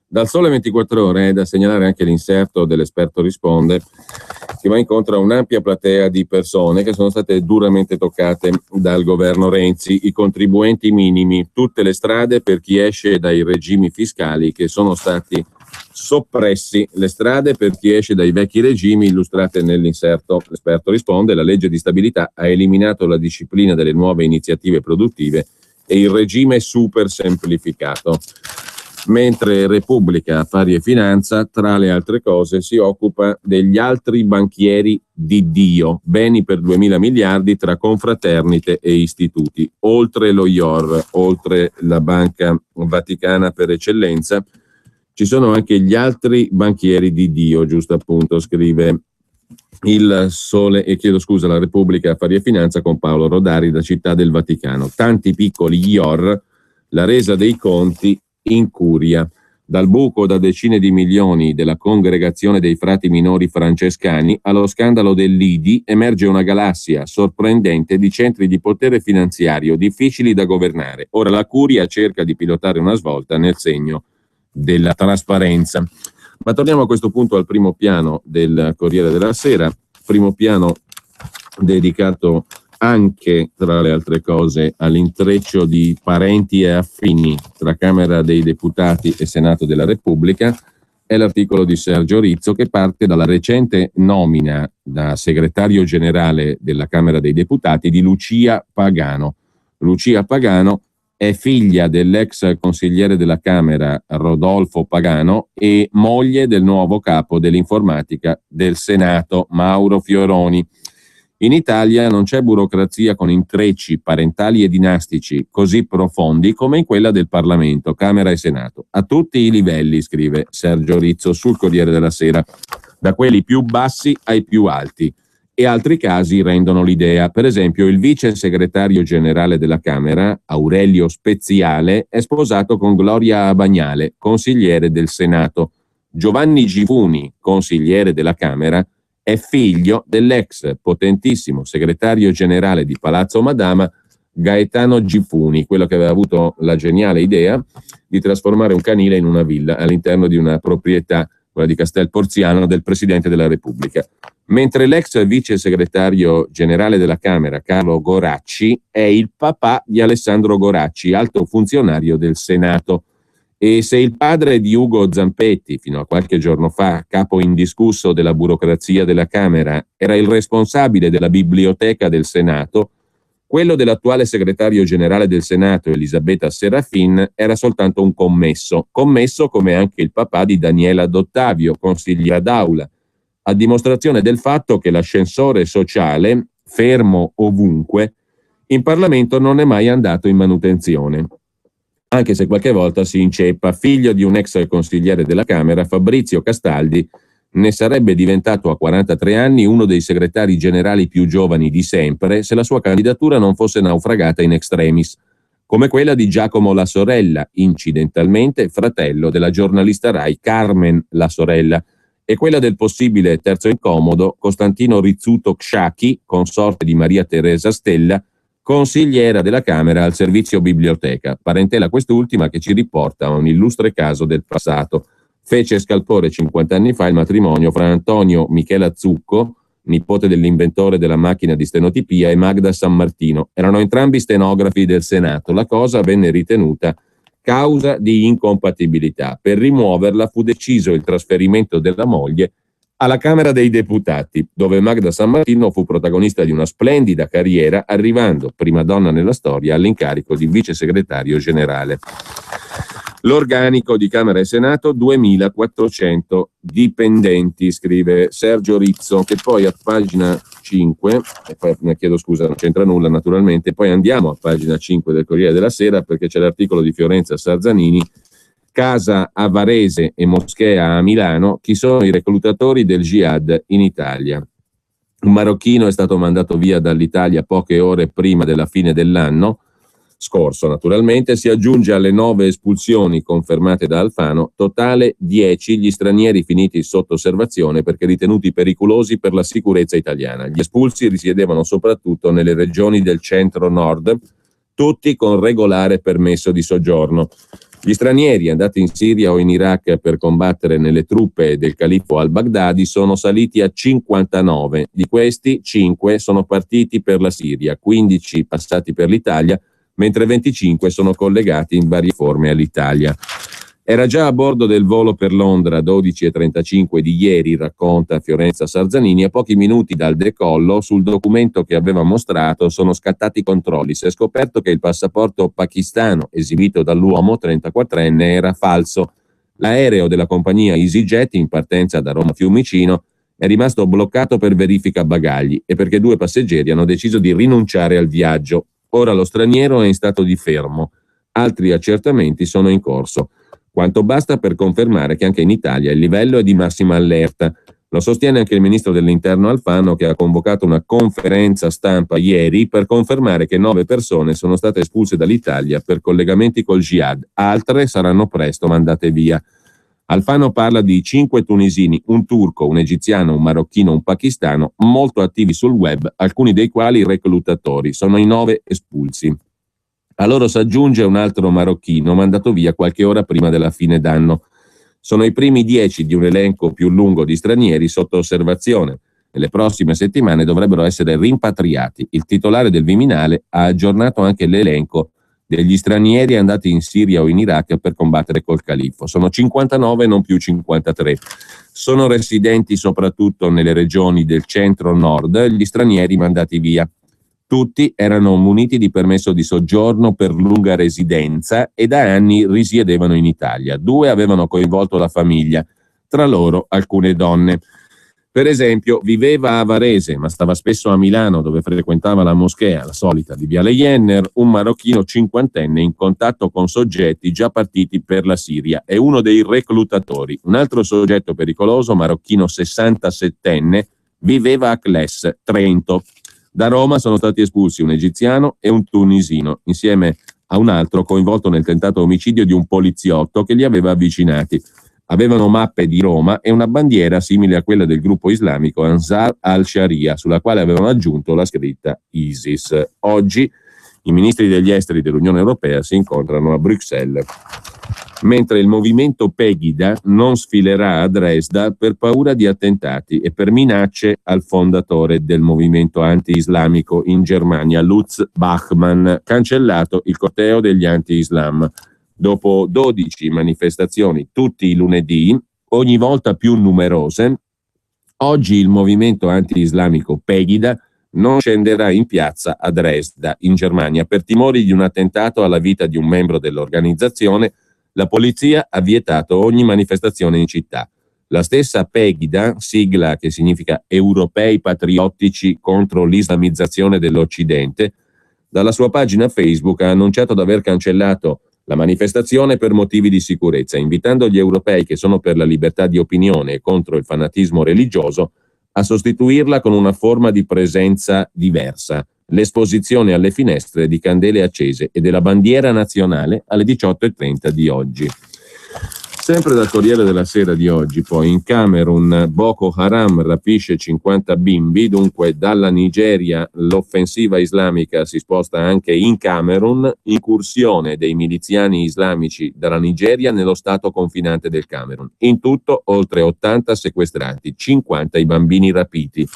Dal Sole 24 Ore è da segnalare anche l'inserto dell'Esperto risponde, che va incontro a un'ampia platea di persone che sono state duramente toccate dal governo Renzi. I contribuenti minimi, tutte le strade per chi esce dai regimi fiscali che sono stati soppressi, le strade per chi esce dai vecchi regimi illustrate nell'inserto. L'Esperto risponde: la legge di stabilità ha eliminato la disciplina delle nuove iniziative produttive e il regime super semplificato. Mentre Repubblica, Affari e Finanza, tra le altre cose, si occupa degli altri banchieri di Dio, beni per 2.000 miliardi tra confraternite e istituti, oltre lo IOR, oltre la Banca Vaticana per eccellenza, ci sono anche gli altri banchieri di Dio, giusto appunto, scrive il Sole, la Repubblica, Affari e Finanza con Paolo Rodari da Città del Vaticano. Tanti piccoli IOR, la resa dei conti in curia. Dal buco da decine di milioni della congregazione dei frati minori francescani allo scandalo dell'IDI emerge una galassia sorprendente di centri di potere finanziario difficili da governare. Ora la Curia cerca di pilotare una svolta nel segno della trasparenza. Ma torniamo a questo punto al primo piano del Corriere della Sera, primo piano dedicato anche, tra le altre cose, all'intreccio di parenti e affini tra Camera dei Deputati e Senato della Repubblica. È l'articolo di Sergio Rizzo che parte dalla recente nomina da segretario generale della Camera dei Deputati di Lucia Pagano. Lucia Pagano è figlia dell'ex consigliere della Camera Rodolfo Pagano e moglie del nuovo capo dell'informatica del Senato, Mauro Fioroni. In Italia non c'è burocrazia con intrecci parentali e dinastici così profondi come in quella del Parlamento, Camera e Senato. A tutti i livelli, scrive Sergio Rizzo sul Corriere della Sera, da quelli più bassi ai più alti. E altri casi rendono l'idea. Per esempio, il vice segretario generale della Camera, Aurelio Speziale, è sposato con Gloria Abagnale, consigliere del Senato. Giovanni Gifuni, consigliere della Camera, è figlio dell'ex potentissimo segretario generale di Palazzo Madama, Gaetano Gifuni, quello che aveva avuto la geniale idea di trasformare un canile in una villa all'interno di una proprietà, quella di Castel Porziano, del Presidente della Repubblica. Mentre l'ex vice segretario generale della Camera, Carlo Goracci, è il papà di Alessandro Goracci, alto funzionario del Senato. E se il padre di Ugo Zampetti, fino a qualche giorno fa, capo indiscusso della burocrazia della Camera, era il responsabile della biblioteca del Senato, quello dell'attuale segretario generale del Senato, Elisabetta Serafin, era soltanto un commesso come anche il papà di Daniela D'Ottavio, consigliera d'aula, a dimostrazione del fatto che l'ascensore sociale, fermo ovunque, in Parlamento non è mai andato in manutenzione. Anche se qualche volta si inceppa. Figlio di un ex consigliere della Camera, Fabrizio Castaldi ne sarebbe diventato a 43 anni uno dei segretari generali più giovani di sempre se la sua candidatura non fosse naufragata in extremis, come quella di Giacomo La Sorella, incidentalmente fratello della giornalista Rai Carmen La Sorella, e quella del possibile terzo incomodo Costantino Rizzuto Ksciacchi, consorte di Maria Teresa Stella, consigliera della Camera al servizio biblioteca, parentela quest'ultima che ci riporta a un illustre caso del passato. Fece scalpore 50 anni fa il matrimonio fra Antonio Michela Zucco, nipote dell'inventore della macchina di stenotipia, e Magda San Martino. Erano entrambi stenografi del Senato. La cosa venne ritenuta causa di incompatibilità. Per rimuoverla fu deciso il trasferimento della moglie alla Camera dei Deputati, dove Magda San Martino fu protagonista di una splendida carriera, arrivando, prima donna nella storia, all'incarico di vice segretario generale. L'organico di Camera e Senato, 2400 dipendenti, scrive Sergio Rizzo, che poi a pagina 5, e poi ne chiedo scusa, non c'entra nulla naturalmente, poi andiamo a pagina 5 del Corriere della Sera perché c'è l'articolo di Fiorenza Sarzanini, Casa a Varese e moschea a Milano, chi sono i reclutatori del jihad in Italia. Un marocchino è stato mandato via dall'Italia poche ore prima della fine dell'anno scorso, naturalmente. Si aggiunge alle 9 espulsioni confermate da Alfano, totale 10 gli stranieri finiti sotto osservazione perché ritenuti pericolosi per la sicurezza italiana. Gli espulsi risiedevano soprattutto nelle regioni del centro-nord, tutti con regolare permesso di soggiorno. Gli stranieri andati in Siria o in Iraq per combattere nelle truppe del califfo al-Baghdadi sono saliti a 59. Di questi, 5 sono partiti per la Siria, 15 passati per l'Italia, mentre 25 sono collegati in varie forme all'Italia. Era già a bordo del volo per Londra 12:35 di ieri, racconta Fiorenza Sarzanini. A pochi minuti dal decollo, sul documento che aveva mostrato sono scattati i controlli. Si è scoperto che il passaporto pakistano esibito dall'uomo 34enne era falso. L'aereo della compagnia EasyJet in partenza da Roma Fiumicino è rimasto bloccato per verifica bagagli e perché 2 passeggeri hanno deciso di rinunciare al viaggio. Ora lo straniero è in stato di fermo. Altri accertamenti sono in corso. Quanto basta per confermare che anche in Italia il livello è di massima allerta. Lo sostiene anche il ministro dell'Interno Alfano, che ha convocato una conferenza stampa ieri per confermare che 9 persone sono state espulse dall'Italia per collegamenti col jihad. Altre saranno presto mandate via. Alfano parla di 5 tunisini, un turco, un egiziano, un marocchino, un pakistano, molto attivi sul web, alcuni dei quali reclutatori. Sono i 9 espulsi. A loro si aggiunge un altro marocchino mandato via qualche ora prima della fine d'anno. Sono i primi 10 di un elenco più lungo di stranieri sotto osservazione. Nelle prossime settimane dovrebbero essere rimpatriati. Il titolare del Viminale ha aggiornato anche l'elenco degli stranieri andati in Siria o in Iraq per combattere col califfo. Sono 59, non più 53. Sono residenti soprattutto nelle regioni del centro-nord gli stranieri mandati via. Tutti erano muniti di permesso di soggiorno per lunga residenza e da anni risiedevano in Italia. 2 avevano coinvolto la famiglia, tra loro alcune donne. Per esempio, viveva a Varese, ma stava spesso a Milano, dove frequentava la moschea, la solita, di Viale Jenner, un marocchino cinquantenne in contatto con soggetti già partiti per la Siria. È uno dei reclutatori. Un altro soggetto pericoloso, marocchino 67enne, viveva a Cles, Trento. Da Roma sono stati espulsi un egiziano e un tunisino, insieme a un altro coinvolto nel tentato omicidio di un poliziotto che li aveva avvicinati. Avevano mappe di Roma e una bandiera simile a quella del gruppo islamico Ansar al-Sharia, sulla quale avevano aggiunto la scritta ISIS. Oggi i ministri degli esteri dell'Unione Europea si incontrano a Bruxelles, mentre il movimento Pegida non sfilerà a Dresda per paura di attentati e per minacce al fondatore del movimento anti-islamico in Germania, Lutz Bachmann, cancellato il corteo degli anti-islam. Dopo 12 manifestazioni tutti i lunedì, ogni volta più numerose, oggi il movimento anti-islamico Pegida non scenderà in piazza a Dresda, in Germania, per timori di un attentato alla vita di un membro dell'organizzazione. La polizia ha vietato ogni manifestazione in città. La stessa Pegida, sigla che significa Europei Patriottici contro l'Islamizzazione dell'Occidente, dalla sua pagina Facebook ha annunciato di aver cancellato la manifestazione per motivi di sicurezza, invitando gli europei che sono per la libertà di opinione e contro il fanatismo religioso a sostituirla con una forma di presenza diversa, l'esposizione alle finestre di candele accese e della bandiera nazionale alle 18:30 di oggi. Sempre dal Corriere della Sera di oggi, poi, in Camerun Boko Haram rapisce 50 bimbi, dunque dalla Nigeria l'offensiva islamica si sposta anche in Camerun, incursione dei miliziani islamici dalla Nigeria nello stato confinante del Camerun. In tutto oltre 80 sequestrati, 50 i bambini rapiti.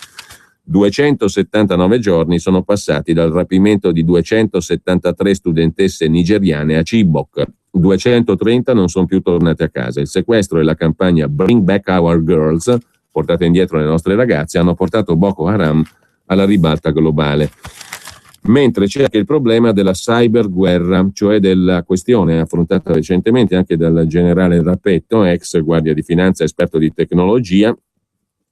279 giorni sono passati dal rapimento di 273 studentesse nigeriane a Chibok. 230 non sono più tornate a casa. Il sequestro e la campagna Bring Back Our Girls, portate indietro le nostre ragazze, hanno portato Boko Haram alla ribalta globale. Mentre c'è anche il problema della cyberguerra, cioè della questione affrontata recentemente anche dal generale Rapetto, ex guardia di finanza, esperto di tecnologia,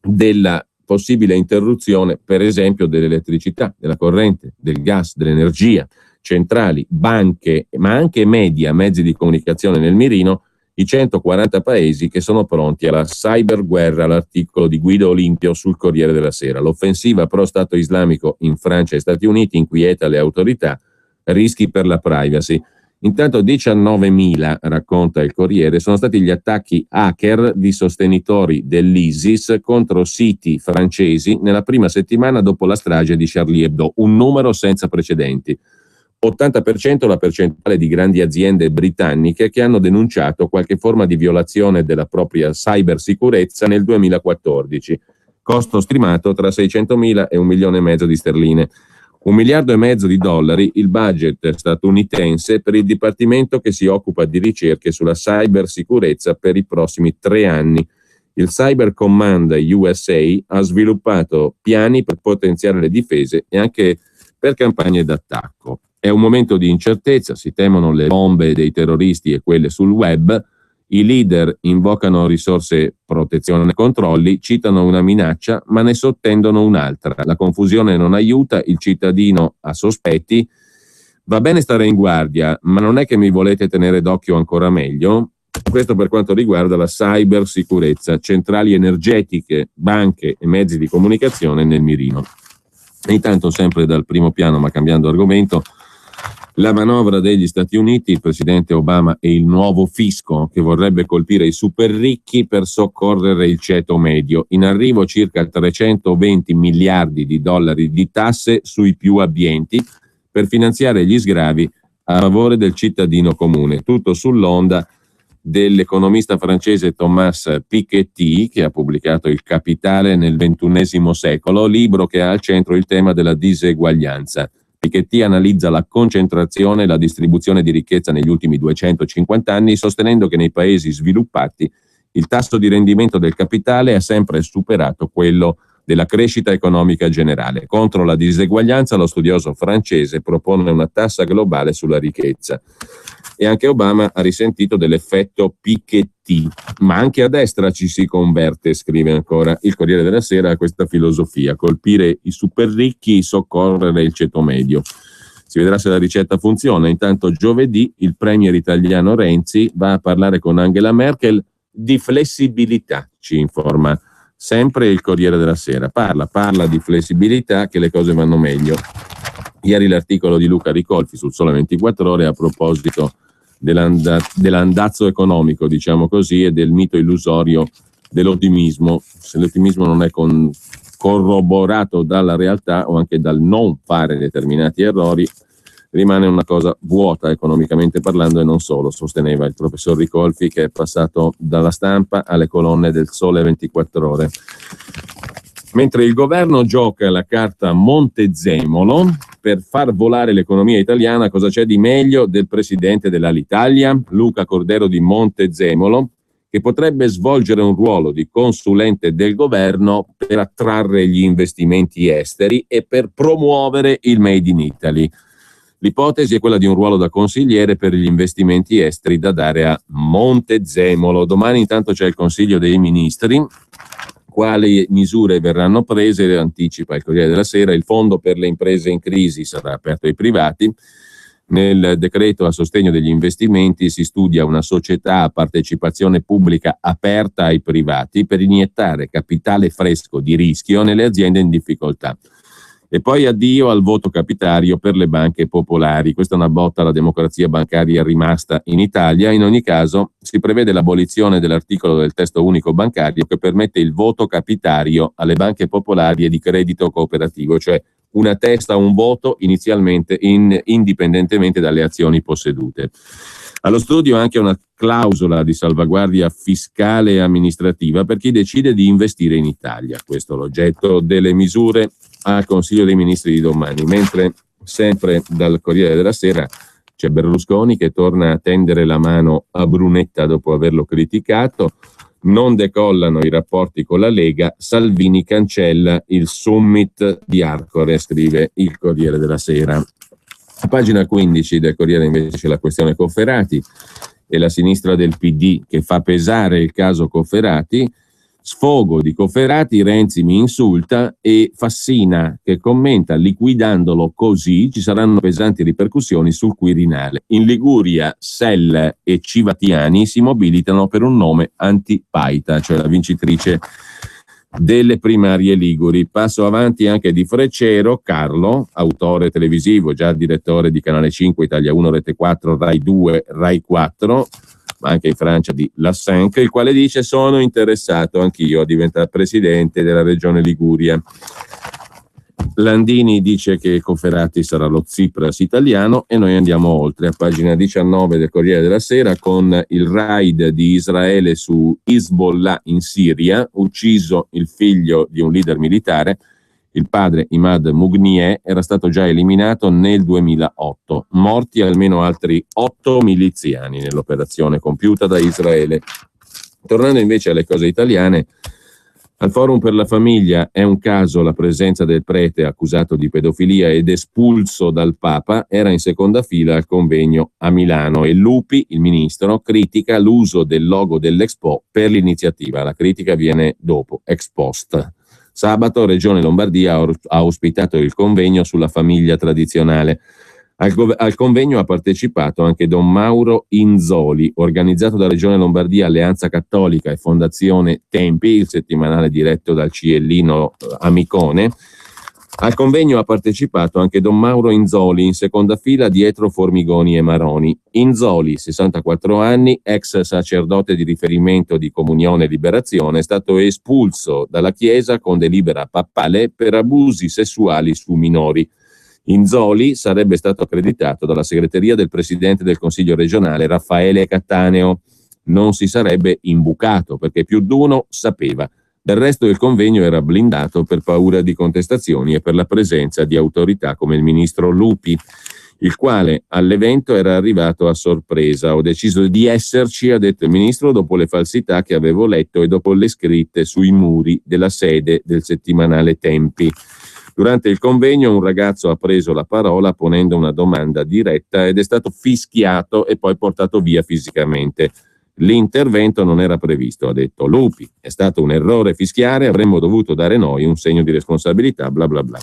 della possibile interruzione, per esempio, dell'elettricità, della corrente, del gas, dell'energia, centrali, banche, ma anche media, mezzi di comunicazione nel mirino, i 140 paesi che sono pronti alla cyberguerra, l'articolo di Guido Olimpio sul Corriere della Sera. L'offensiva pro-Stato islamico in Francia e Stati Uniti inquieta le autorità, rischi per la privacy. Intanto 19.000, racconta il Corriere, sono stati gli attacchi hacker di sostenitori dell'ISIS contro siti francesi nella prima settimana dopo la strage di Charlie Hebdo, un numero senza precedenti. 80% la percentuale di grandi aziende britanniche che hanno denunciato qualche forma di violazione della propria cybersicurezza nel 2014. Costo stimato tra 600.000 e 1,5 milioni di sterline. 1,5 miliardi di dollari il budget statunitense per il dipartimento che si occupa di ricerche sulla cybersicurezza per i prossimi 3 anni. Il Cyber Command USA ha sviluppato piani per potenziare le difese e anche per campagne d'attacco. È un momento di incertezza, si temono le bombe dei terroristi e quelle sul web, i leader invocano risorse, protezione e controlli, citano una minaccia ma ne sottendono un'altra. La confusione non aiuta, il cittadino ha sospetti, va bene stare in guardia, ma non è che mi volete tenere d'occhio ancora meglio? Questo per quanto riguarda la cybersicurezza, centrali energetiche, banche e mezzi di comunicazione nel mirino. E intanto, sempre dal primo piano, ma cambiando argomento, La manovra degli Stati Uniti, il presidente Obama e il nuovo fisco che vorrebbe colpire i super ricchi per soccorrere il ceto medio. In arrivo circa 320 miliardi di dollari di tasse sui più abbienti per finanziare gli sgravi a favore del cittadino comune. Tutto sull'onda dell'economista francese Thomas Piketty, che ha pubblicato Il Capitale nel XXI secolo, libro che ha al centro il tema della diseguaglianza. Piketty analizza la concentrazione e la distribuzione di ricchezza negli ultimi 250 anni, sostenendo che nei paesi sviluppati il tasso di rendimento del capitale ha sempre superato quello della crescita economica generale. Contro la diseguaglianza, lo studioso francese propone una tassa globale sulla ricchezza. E anche Obama ha risentito dell'effetto Piketty, ma anche a destra ci si converte, scrive ancora il Corriere della Sera, a questa filosofia: colpire i super ricchi, soccorrere il ceto medio. Si vedrà se la ricetta funziona. Intanto giovedì il premier italiano Renzi va a parlare con Angela Merkel di flessibilità, ci informa sempre il Corriere della Sera. Parla di flessibilità, che le cose vanno meglio. Ieri l'articolo di Luca Ricolfi sul Sole 24 Ore a proposito dell'andazzo economico, diciamo così, e del mito illusorio dell'ottimismo. Se l'ottimismo non è corroborato dalla realtà o anche dal non fare determinati errori, rimane una cosa vuota economicamente parlando, e non solo, sosteneva il professor Ricolfi, che è passato dalla Stampa alle colonne del Sole 24 Ore. Mentre il governo gioca la carta Montezemolo per far volare l'economia italiana, cosa c'è di meglio del presidente dell'Alitalia, Luca Cordero di Montezemolo, che potrebbe svolgere un ruolo di consulente del governo per attrarre gli investimenti esteri e per promuovere il Made in Italy. L'ipotesi è quella di un ruolo da consigliere per gli investimenti esteri da dare a Montezemolo. Domani intanto c'è il Consiglio dei Ministri. Quali misure verranno prese? Anticipa il Corriere della Sera: il fondo per le imprese in crisi sarà aperto ai privati. Nel decreto a sostegno degli investimenti si studia una società a partecipazione pubblica aperta ai privati per iniettare capitale fresco di rischio nelle aziende in difficoltà. E poi addio al voto capitario per le banche popolari. Questa è una botta alla democrazia bancaria rimasta in Italia. In ogni caso si prevede l'abolizione dell'articolo del testo unico bancario che permette il voto capitario alle banche popolari e di credito cooperativo, cioè una testa, un voto inizialmente indipendentemente dalle azioni possedute. Allo studio anche una clausola di salvaguardia fiscale e amministrativa per chi decide di investire in Italia. Questo è l'oggetto delle misure al Consiglio dei Ministri di domani. Mentre sempre dal Corriere della Sera c'è Berlusconi che torna a tendere la mano a Brunetta dopo averlo criticato. Non decollano i rapporti con la Lega, Salvini cancella il summit di Arcore, scrive il Corriere della Sera. A pagina 15 del Corriere invece c'è la questione Cofferati e la sinistra del PD che fa pesare il caso Cofferati. Sfogo di Cofferati, Renzi mi insulta, e Fassina che commenta: liquidandolo così ci saranno pesanti ripercussioni sul Quirinale. In Liguria Sell e Civatiani si mobilitano per un nome anti-Paita, cioè la vincitrice delle primarie liguri. Passo avanti anche di Freccero, Carlo, autore televisivo, già direttore di Canale 5, Italia 1, Rete 4, Rai 2, Rai 4, ma anche in Francia di La 5, il quale dice: sono interessato anch'io a diventare presidente della regione Liguria. Landini dice che Cofferati sarà lo Tsipras italiano, e noi andiamo oltre a pagina 19 del Corriere della Sera con il raid di Israele su Hezbollah in Siria, ucciso il figlio di un leader militare. Il padre, Imad Mugnieh, era stato già eliminato nel 2008. Morti almeno altri 8 miliziani nell'operazione compiuta da Israele. Tornando invece alle cose italiane, al Forum per la Famiglia è un caso la presenza del prete accusato di pedofilia ed espulso dal Papa. Era in seconda fila al convegno a Milano, e Lupi, il ministro, critica l'uso del logo dell'Expo per l'iniziativa. La critica viene dopo, ex post. Sabato Regione Lombardia ha ospitato il convegno sulla famiglia tradizionale. Al convegno ha partecipato anche Don Mauro Inzoli, organizzato da Regione Lombardia, Alleanza Cattolica e Fondazione Tempi, il settimanale diretto dal Ciellino Amicone. Al convegno ha partecipato anche Don Mauro Inzoli, in seconda fila dietro Formigoni e Maroni. Inzoli, 64 anni, ex sacerdote di riferimento di Comunione e Liberazione, è stato espulso dalla Chiesa con delibera papale per abusi sessuali su minori. Inzoli sarebbe stato accreditato dalla segreteria del presidente del Consiglio regionale Raffaele Cattaneo. Non si sarebbe imbucato perché più d'uno sapeva. Del resto il convegno era blindato per paura di contestazioni e per la presenza di autorità come il ministro Lupi, il quale all'evento era arrivato a sorpresa. Ho deciso di esserci, ha detto il ministro, dopo le falsità che avevo letto e dopo le scritte sui muri della sede del settimanale Tempi. Durante il convegno un ragazzo ha preso la parola ponendo una domanda diretta ed è stato fischiato e poi portato via fisicamente. L'intervento non era previsto, ha detto Lupi. È stato un errore fischiare, avremmo dovuto dare noi un segno di responsabilità, bla bla bla.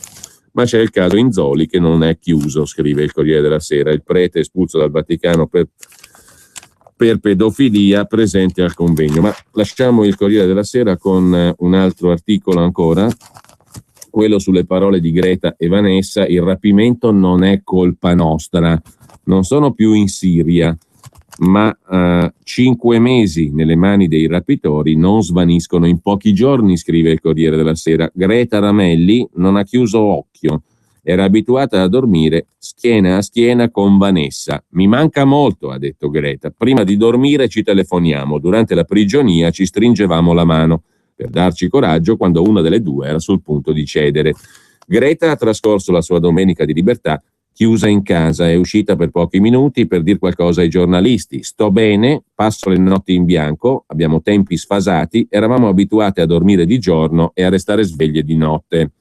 Ma c'è il caso Inzoli che non è chiuso, scrive il Corriere della Sera. Il prete espulso dal Vaticano per pedofilia presente al convegno. Ma lasciamo il Corriere della Sera con un altro articolo ancora, quello sulle parole di Greta e Vanessa. Il rapimento non è colpa nostra, non sono più in Siria, ma 5 mesi nelle mani dei rapitori non svaniscono in pochi giorni, scrive il Corriere della Sera. Greta Ramelli non ha chiuso occhio, era abituata a dormire schiena a schiena con Vanessa. Mi manca molto, ha detto Greta. Prima di dormire ci telefoniamo, durante la prigionia ci stringevamo la mano per darci coraggio quando una delle due era sul punto di cedere. Greta ha trascorso la sua domenica di libertà chiusa in casa, è uscita per pochi minuti per dire qualcosa ai giornalisti. Sto bene, passo le notti in bianco, abbiamo tempi sfasati, eravamo abituati a dormire di giorno e a restare sveglie di notte.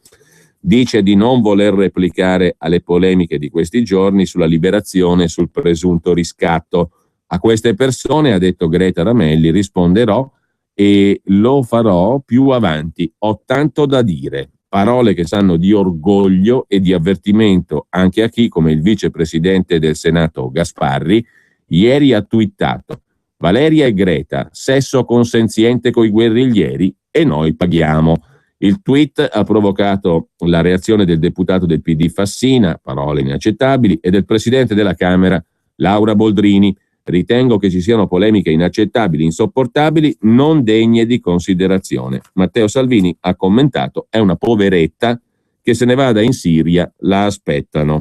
Dice di non voler replicare alle polemiche di questi giorni sulla liberazione e sul presunto riscatto. A queste persone, ha detto Greta Ramelli, risponderò e lo farò più avanti. Ho tanto da dire. Parole che sanno di orgoglio e di avvertimento anche a chi, come il vicepresidente del Senato Gasparri, ieri ha twittato: Valeria e Greta, sesso consenziente coi guerriglieri e noi paghiamo. Il tweet ha provocato la reazione del deputato del PD Fassina, parole inaccettabili, e del presidente della Camera Laura Boldrini. Ritengo che ci siano polemiche inaccettabili, insopportabili, non degne di considerazione. Matteo Salvini ha commentato: è una poveretta, che se ne vada in Siria, la aspettano.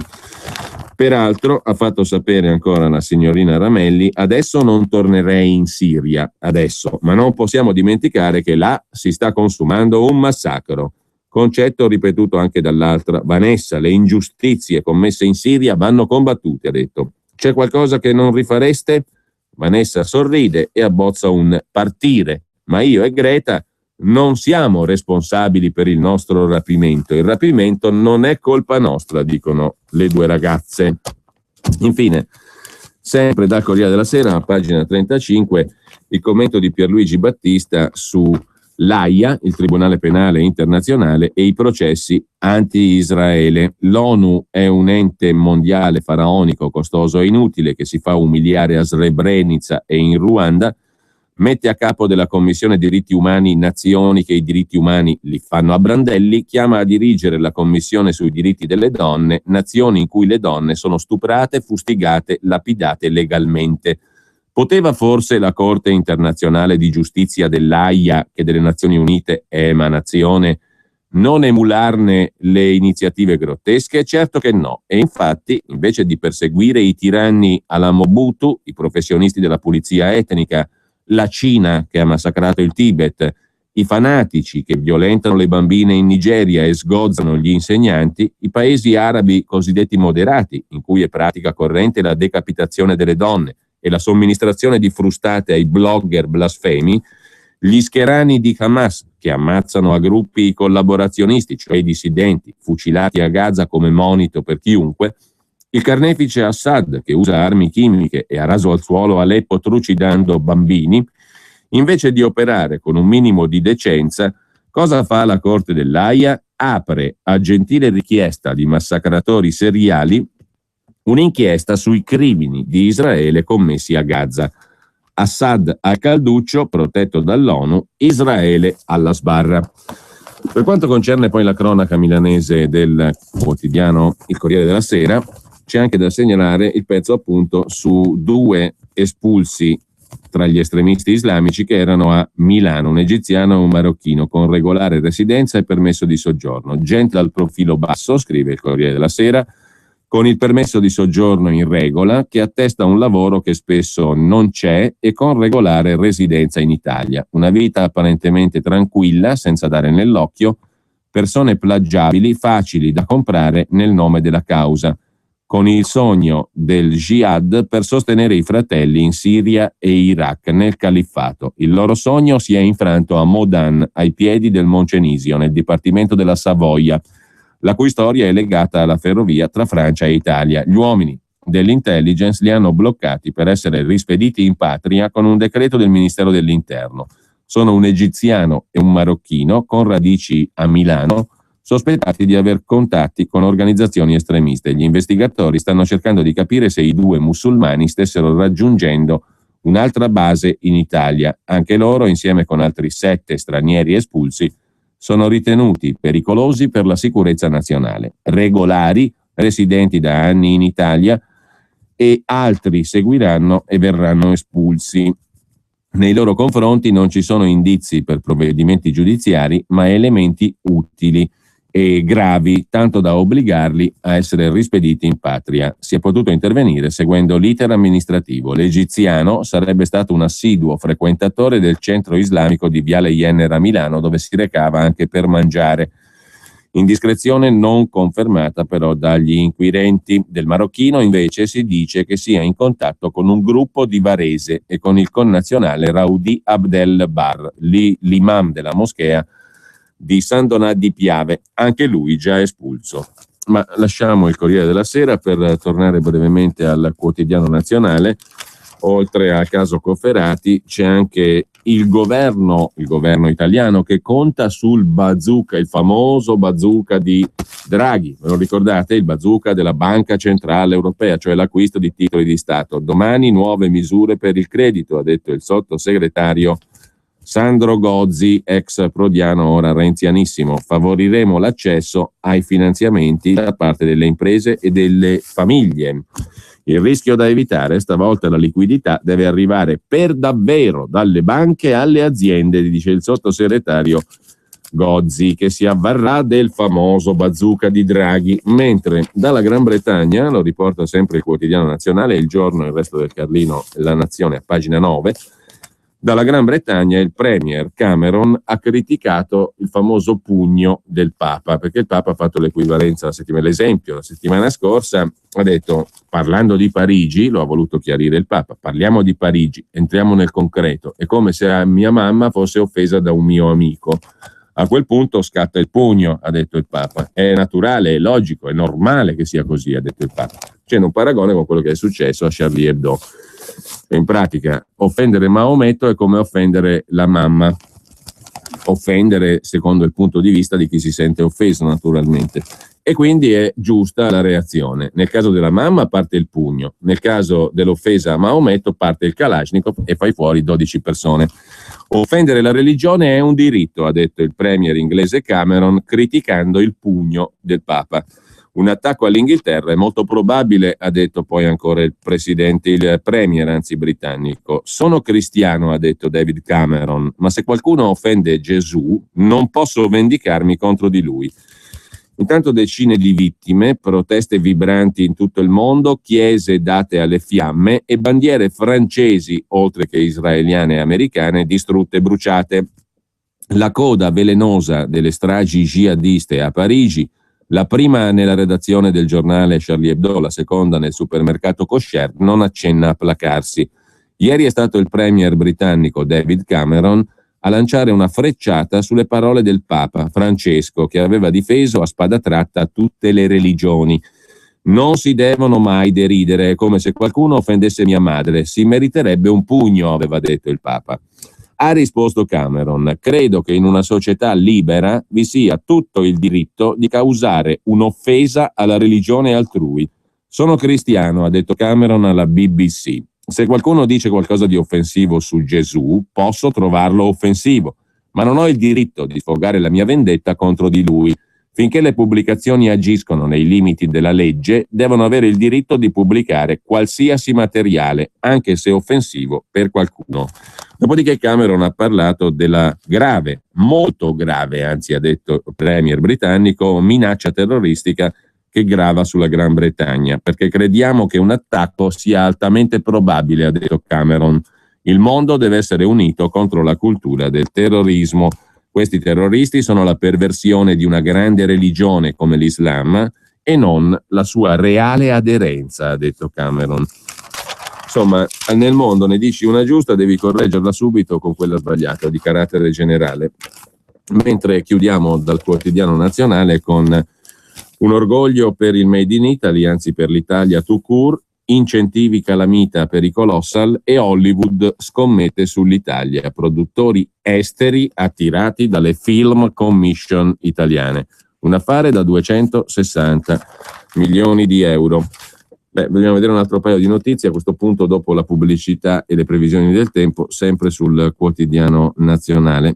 Peraltro ha fatto sapere ancora la signorina Ramelli: adesso non tornerei in Siria, adesso, ma non possiamo dimenticare che là si sta consumando un massacro. Concetto ripetuto anche dall'altra Vanessa: le ingiustizie commesse in Siria vanno combattute, ha detto. C'è qualcosa che non rifareste? Vanessa sorride e abbozza un partire, ma io e Greta non siamo responsabili per il nostro rapimento. Il rapimento non è colpa nostra, dicono le due ragazze. Infine, sempre dal Corriere della Sera, a pagina 35, il commento di Pierluigi Battista su l'AIA, il Tribunale Penale Internazionale, e i processi anti-Israele. L'ONU è un ente mondiale faraonico, costoso e inutile, che si fa umiliare a Srebrenica e in Ruanda, mette a capo della Commissione diritti umani nazioni che i diritti umani li fanno a brandelli, chiama a dirigere la Commissione sui diritti delle donne nazioni in cui le donne sono stuprate, fustigate, lapidate legalmente. Poteva forse la Corte internazionale di giustizia dell'AIA, che delle Nazioni Unite è emanazione, non emularne le iniziative grottesche? Certo che no. E infatti, invece di perseguire i tiranni alla Mobutu, i professionisti della pulizia etnica, la Cina che ha massacrato il Tibet, i fanatici che violentano le bambine in Nigeria e sgozzano gli insegnanti, i paesi arabi cosiddetti moderati, in cui è pratica corrente la decapitazione delle donne e la somministrazione di frustate ai blogger blasfemi, gli scherani di Hamas che ammazzano a gruppi collaborazionisti, cioè i dissidenti, fucilati a Gaza come monito per chiunque, il carnefice Assad che usa armi chimiche e ha raso al suolo Aleppo trucidando bambini, invece di operare con un minimo di decenza, cosa fa la Corte dell'AIA? Apre, a gentile richiesta di massacratori seriali, un'inchiesta sui crimini di Israele commessi a Gaza. Assad al calduccio, protetto dall'ONU, Israele alla sbarra. Per quanto concerne poi la cronaca milanese del quotidiano Il Corriere della Sera, c'è anche da segnalare il pezzo appunto su 2 espulsi tra gli estremisti islamici che erano a Milano, un egiziano e un marocchino con regolare residenza e permesso di soggiorno. Gente dal profilo basso, scrive il Corriere della Sera, con il permesso di soggiorno in regola, che attesta un lavoro che spesso non c'è e con regolare residenza in Italia. Una vita apparentemente tranquilla, senza dare nell'occhio, persone plagiabili, facili da comprare nel nome della causa, con il sogno del jihad per sostenere i fratelli in Siria e Iraq nel califfato. Il loro sogno si è infranto a Modan, ai piedi del Moncenisio, nel dipartimento della Savoia, la cui storia è legata alla ferrovia tra Francia e Italia. Gli uomini dell'intelligence li hanno bloccati per essere rispediti in patria con un decreto del Ministero dell'Interno. Sono un egiziano e un marocchino con radici a Milano, sospettati di aver contatti con organizzazioni estremiste. Gli investigatori stanno cercando di capire se i 2 musulmani stessero raggiungendo un'altra base in Italia. Anche loro, insieme con altri 7 stranieri espulsi, sono ritenuti pericolosi per la sicurezza nazionale, regolari, residenti da anni in Italia, e altri seguiranno e verranno espulsi. Nei loro confronti non ci sono indizi per provvedimenti giudiziari, ma elementi utili e gravi, tanto da obbligarli a essere rispediti in patria. Si è potuto intervenire seguendo l'iter amministrativo. L'egiziano sarebbe stato un assiduo frequentatore del centro islamico di Viale Jenner a Milano, dove si recava anche per mangiare. Indiscrezione non confermata però dagli inquirenti. Del marocchino invece si dice che sia in contatto con un gruppo di Varese e con il connazionale Raudi Abdel Bar, l'imam della moschea di San Donà di Piave, anche lui già espulso. Ma lasciamo il Corriere della Sera per tornare brevemente al quotidiano nazionale. Oltre al caso Cofferati c'è anche il governo italiano che conta sul bazooka, il famoso bazooka di Draghi. Ve lo ricordate? Il bazooka della Banca Centrale Europea, cioè l'acquisto di titoli di Stato. Domani nuove misure per il credito, ha detto il sottosegretario Sandro Gozzi, ex prodiano, ora renzianissimo. Favoriremo l'accesso ai finanziamenti da parte delle imprese e delle famiglie. Il rischio da evitare, stavolta la liquidità deve arrivare per davvero dalle banche alle aziende, dice il sottosegretario Gozzi, che si avvarrà del famoso bazooka di Draghi, mentre dalla Gran Bretagna, lo riporta sempre il quotidiano nazionale, Il Giorno, il Resto del Carlino e La Nazione a pagina 9, dalla Gran Bretagna il premier Cameron ha criticato il famoso pugno del Papa, perché il Papa ha fatto l'equivalenza l'esempio, la settimana scorsa ha detto, parlando di Parigi, lo ha voluto chiarire il Papa, parliamo di Parigi, entriamo nel concreto, è come se mia mamma fosse offesa da un mio amico. A quel punto scatta il pugno, ha detto il Papa. È naturale, è logico, è normale che sia così, ha detto il Papa. C'è un paragone con quello che è successo a Charlie Hebdo. In pratica, offendere Maometto è come offendere la mamma. Offendere secondo il punto di vista di chi si sente offeso, naturalmente. E quindi è giusta la reazione. Nel caso della mamma parte il pugno, nel caso dell'offesa a Maometto parte il Kalashnikov e fai fuori 12 persone. Offendere la religione è un diritto, ha detto il premier inglese Cameron, criticando il pugno del Papa. Un attacco all'Inghilterra è molto probabile, ha detto poi ancora il premier britannico. Sono cristiano, ha detto David Cameron, ma se qualcuno offende Gesù non posso vendicarmi contro di lui. Intanto decine di vittime, proteste vibranti in tutto il mondo, chiese date alle fiamme e bandiere francesi, oltre che israeliane e americane, distrutte e bruciate. La coda velenosa delle stragi jihadiste a Parigi, la prima nella redazione del giornale Charlie Hebdo, la seconda nel supermercato Kosher, non accenna a placarsi. Ieri è stato il premier britannico David Cameron a lanciare una frecciata sulle parole del Papa Francesco, che aveva difeso a spada tratta tutte le religioni. Non si devono mai deridere, è come se qualcuno offendesse mia madre, si meriterebbe un pugno, aveva detto il Papa. Ha risposto Cameron, credo che in una società libera vi sia tutto il diritto di causare un'offesa alla religione altrui. Sono cristiano, ha detto Cameron alla BBC. Se qualcuno dice qualcosa di offensivo su Gesù, posso trovarlo offensivo, ma non ho il diritto di sfogare la mia vendetta contro di lui. Finché le pubblicazioni agiscono nei limiti della legge, devono avere il diritto di pubblicare qualsiasi materiale, anche se offensivo per qualcuno. Dopodiché Cameron ha parlato della grave, molto grave, anzi ha detto il premier britannico, minaccia terroristica che grava sulla Gran Bretagna, perché crediamo che un attacco sia altamente probabile, ha detto Cameron. Il mondo deve essere unito contro la cultura del terrorismo. Questi terroristi sono la perversione di una grande religione come l'Islam e non la sua reale aderenza, ha detto Cameron. Insomma, nel mondo ne dici una giusta, devi correggerla subito con quella sbagliata, di carattere generale. Mentre chiudiamo dal quotidiano nazionale con un orgoglio per il Made in Italy, anzi per l'Italia tout court, incentivi calamita per i colossal e Hollywood scommette sull'Italia, produttori esteri attirati dalle film commission italiane, un affare da 260 milioni di euro. Vogliamo vedere un altro paio di notizie a questo punto dopo la pubblicità e le previsioni del tempo, sempre sul quotidiano nazionale.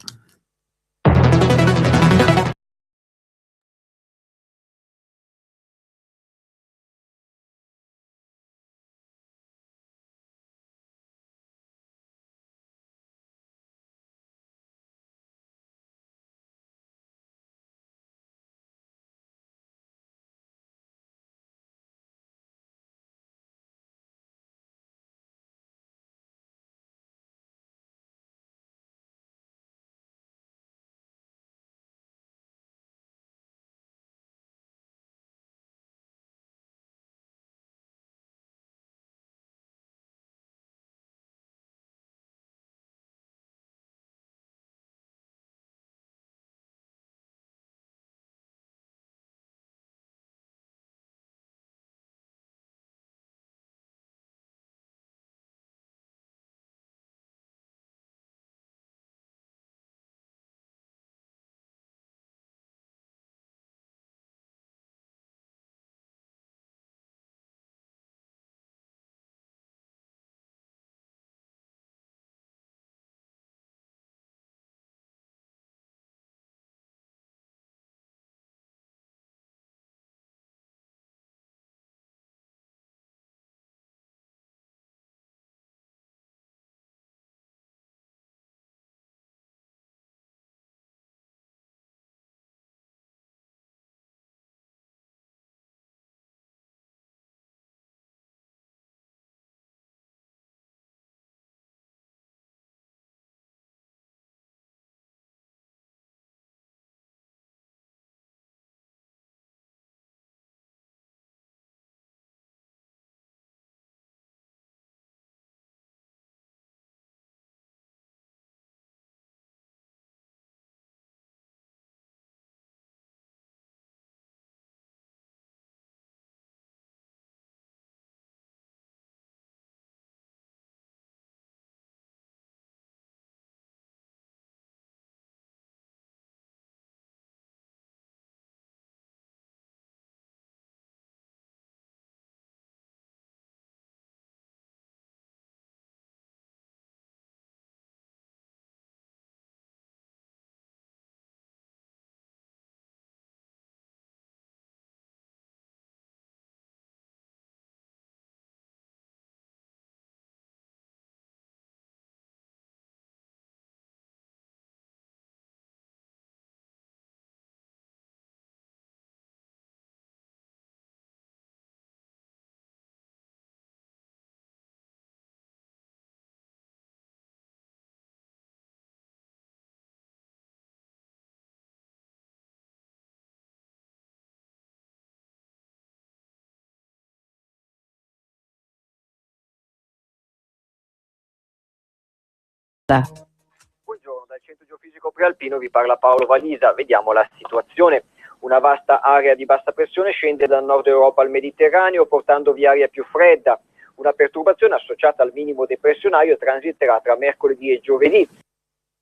Buongiorno, dal Centro Geofisico Prealpino vi parla Paolo Valisa. Vediamo la situazione. Una vasta area di bassa pressione scende dal nord Europa al Mediterraneo portando via aria più fredda. Una perturbazione associata al minimo depressionario transiterà tra mercoledì e giovedì.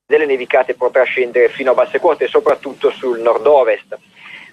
Delle nevicate potrà scendere fino a basse quote, soprattutto sul nord-ovest.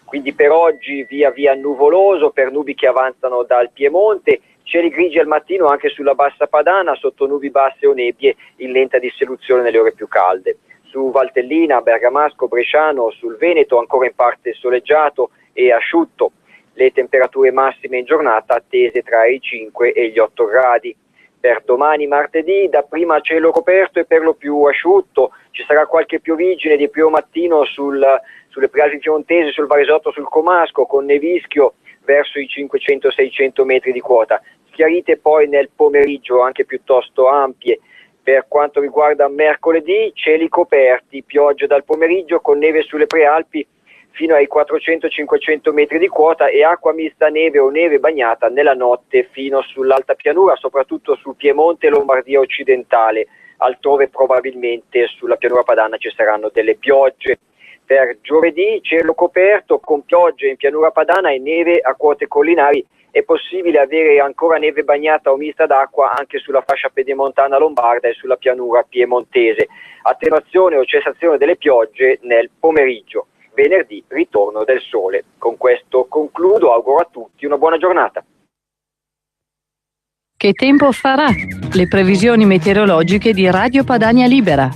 Quindi per oggi via via nuvoloso, per nubi che avanzano dal Piemonte, cieli grigi al mattino anche sulla bassa padana, sotto nubi basse o nebbie in lenta dissoluzione nelle ore più calde. su Valtellina, Bergamasco, Bresciano, sul Veneto ancora in parte soleggiato e asciutto. Le temperature massime in giornata attese tra i 5 e gli 8 gradi. Per domani martedì dapprima cielo coperto e per lo più asciutto, ci sarà qualche piovigine di primo mattino sulle prealpi piemontesi, sul Varesotto, sul Comasco, con nevischio verso i 500-600 metri di quota. Schiarite poi nel pomeriggio anche piuttosto ampie. Per quanto riguarda mercoledì, cieli coperti, piogge dal pomeriggio con neve sulle prealpi fino ai 400-500 metri di quota e acqua mista neve o neve bagnata nella notte fino sull'alta pianura, soprattutto sul Piemonte e Lombardia occidentale. Altrove probabilmente sulla pianura padana ci saranno delle piogge. Per giovedì cielo coperto con piogge in pianura padana e neve a quote collinari. È possibile avere ancora neve bagnata o mista d'acqua anche sulla fascia pedemontana lombarda e sulla pianura piemontese. Attenuazione o cessazione delle piogge nel pomeriggio. Venerdì ritorno del sole. Con questo concludo, auguro a tutti una buona giornata. Che tempo farà? Le previsioni meteorologiche di Radio Padania Libera.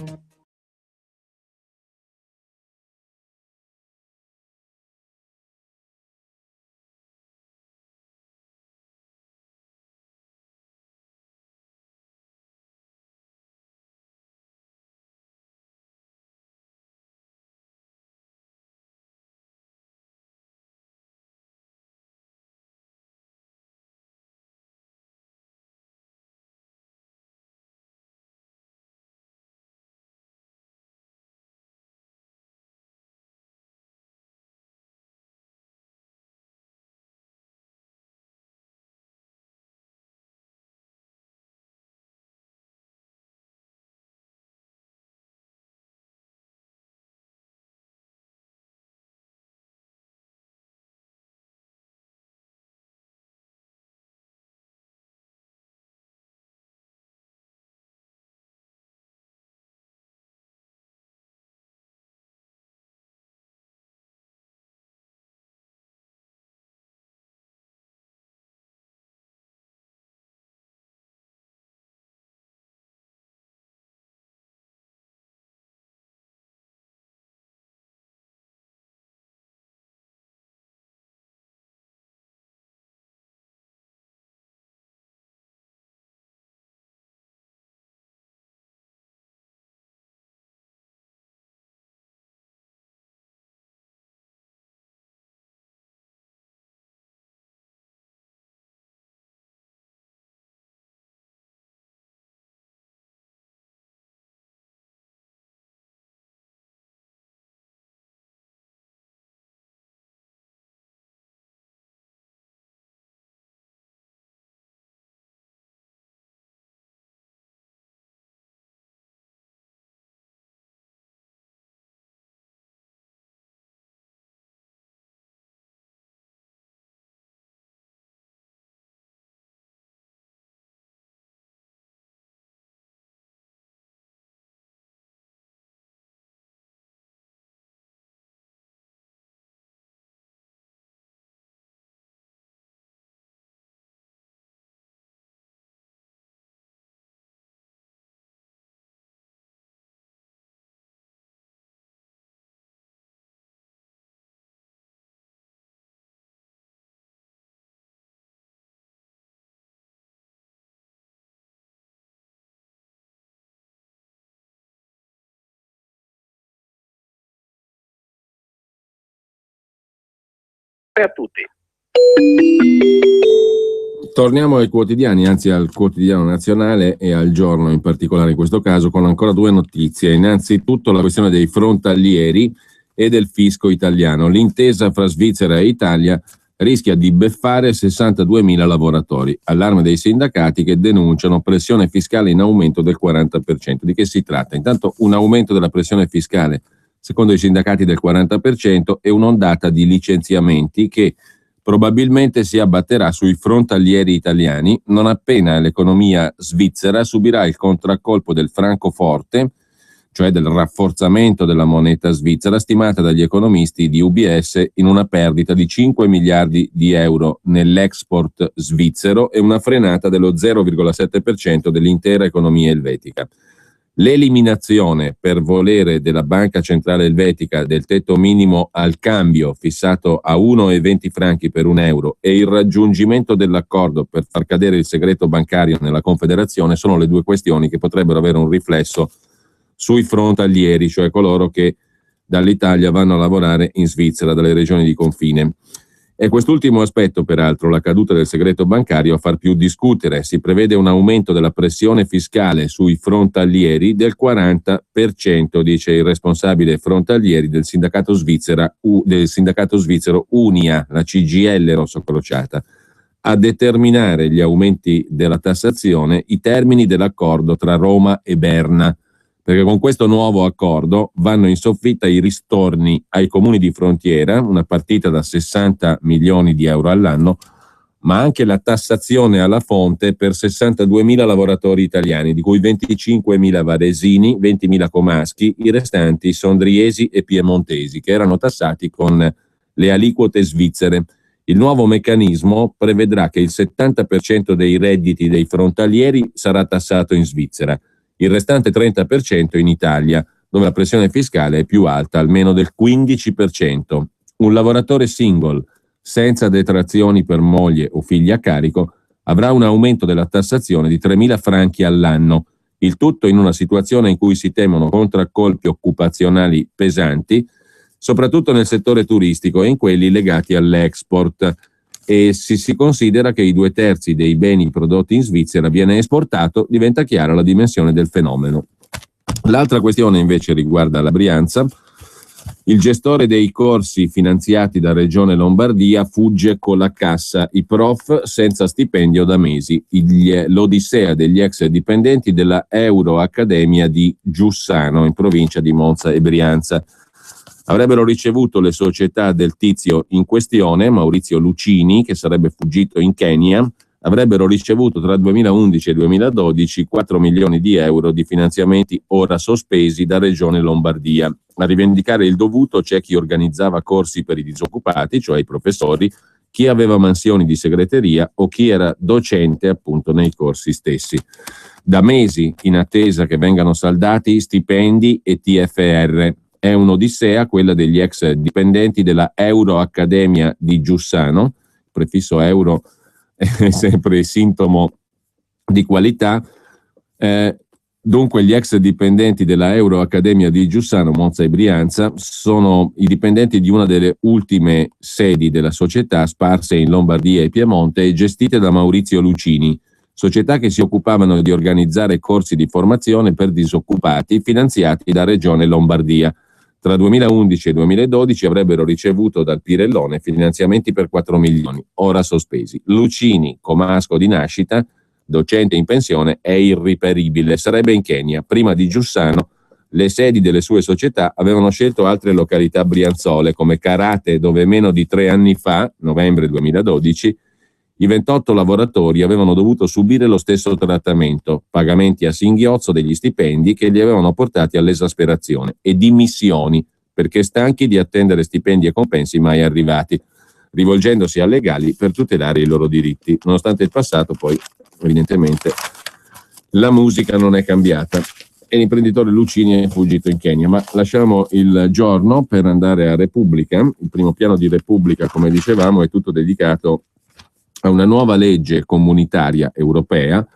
A tutti. Torniamo ai quotidiani, anzi al quotidiano nazionale e al Giorno in particolare in questo caso, con ancora due notizie. Innanzitutto la questione dei frontalieri e del fisco italiano. L'intesa fra Svizzera e Italia rischia di beffare 62.000 lavoratori. Allarme dei sindacati che denunciano pressione fiscale in aumento del 40%. Di che si tratta? Intanto un aumento della pressione fiscale, secondo i sindacati, del 40% e un'ondata di licenziamenti che probabilmente si abbatterà sui frontalieri italiani non appena l'economia svizzera subirà il contraccolpo del francoforte, cioè del rafforzamento della moneta svizzera, stimata dagli economisti di UBS in una perdita di 5 miliardi di euro nell'export svizzero e una frenata dello 0,7% dell'intera economia elvetica. l'eliminazione per volere della Banca Centrale Elvetica del tetto minimo al cambio fissato a 1,20 franchi per €1 e il raggiungimento dell'accordo per far cadere il segreto bancario nella Confederazione sono le due questioni che potrebbero avere un riflesso sui frontalieri, cioè coloro che dall'Italia vanno a lavorare in Svizzera, dalle regioni di confine. È quest'ultimo aspetto, peraltro, la caduta del segreto bancario, a far più discutere. Si prevede un aumento della pressione fiscale sui frontalieri del 40%, dice il responsabile frontalieri del sindacato svizzero Unia, la CGIL rosso crociata. A determinare gli aumenti della tassazione i termini dell'accordo tra Roma e Berna, perché con questo nuovo accordo vanno in soffitta i ristorni ai comuni di frontiera, una partita da 60 milioni di euro all'anno, ma anche la tassazione alla fonte per 62.000 lavoratori italiani, di cui 25.000 varesini, 20.000 comaschi, i restanti sondriesi e piemontesi, che erano tassati con le aliquote svizzere. Il nuovo meccanismo prevedrà che il 70% dei redditi dei frontalieri sarà tassato in Svizzera, il restante 30% in Italia, dove la pressione fiscale è più alta, almeno del 15%. Un lavoratore single, senza detrazioni per moglie o figli a carico, avrà un aumento della tassazione di 3.000 franchi all'anno, il tutto in una situazione in cui si temono contraccolpi occupazionali pesanti, soprattutto nel settore turistico e in quelli legati all'export. E se si considera che i 2/3 dei beni prodotti in Svizzera viene esportato, diventa chiara la dimensione del fenomeno. L'altra questione invece riguarda la Brianza. Il gestore dei corsi finanziati da Regione Lombardia fugge con la cassa, i prof senza stipendio da mesi, l'odissea degli ex dipendenti della Euroaccademia di Giussano in provincia di Monza e Brianza. Avrebbero ricevuto le società del tizio in questione, Maurizio Lucini, che sarebbe fuggito in Kenya, avrebbero ricevuto tra 2011 e 2012 4 milioni di euro di finanziamenti ora sospesi da Regione Lombardia. A rivendicare il dovuto c'è chi organizzava corsi per i disoccupati, cioè i professori, chi aveva mansioni di segreteria o chi era docente appunto nei corsi stessi. Da mesi in attesa che vengano saldati stipendi e TFR. È un'odissea quella degli ex dipendenti della Euroaccademia di Giussano, il prefisso euro è sempre sintomo di qualità. Dunque gli ex dipendenti della Euroaccademia di Giussano, Monza e Brianza, sono i dipendenti di una delle ultime sedi della società sparse in Lombardia e Piemonte e gestite da Maurizio Lucini, società che si occupavano di organizzare corsi di formazione per disoccupati finanziati da Regione Lombardia. Tra 2011 e 2012 avrebbero ricevuto dal Pirellone finanziamenti per 4 milioni, ora sospesi. Lucini, comasco di nascita, docente in pensione, è irriperibile, sarebbe in Kenya. Prima di Giussano, le sedi delle sue società avevano scelto altre località brianzole, come Carate, dove meno di 3 anni fa, novembre 2012, i 28 lavoratori avevano dovuto subire lo stesso trattamento, pagamenti a singhiozzo degli stipendi che li avevano portati all'esasperazione e dimissioni, perché stanchi di attendere stipendi e compensi mai arrivati, rivolgendosi ai legali per tutelare i loro diritti. Nonostante il passato, poi, evidentemente, la musica non è cambiata e l'imprenditore Lucini è fuggito in Kenya. Ma lasciamo il giorno per andare a Repubblica. Il primo piano di Repubblica, come dicevamo, è tutto dedicato a una nuova legge comunitaria europea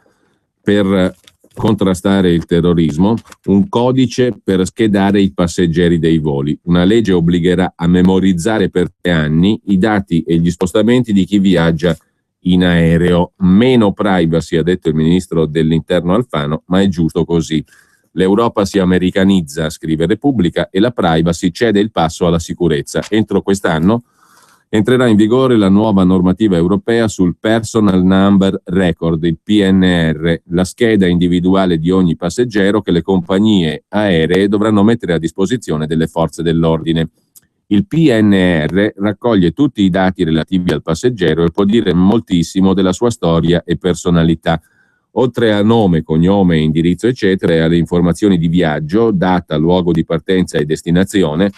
per contrastare il terrorismo, un codice per schedare i passeggeri dei voli. Una legge obbligherà a memorizzare per 3 anni i dati e gli spostamenti di chi viaggia in aereo. Meno privacy, ha detto il ministro dell'Interno Alfano, ma è giusto così. L'Europa si americanizza, scrive Repubblica, e la privacy cede il passo alla sicurezza. Entro quest'anno entrerà in vigore la nuova normativa europea sul Personal Number Record, il PNR, la scheda individuale di ogni passeggero che le compagnie aeree dovranno mettere a disposizione delle forze dell'ordine. Il PNR raccoglie tutti i dati relativi al passeggero e può dire moltissimo della sua storia e personalità. Oltre a nome, cognome, indirizzo, eccetera, e alle informazioni di viaggio, data, luogo di partenza e destinazione,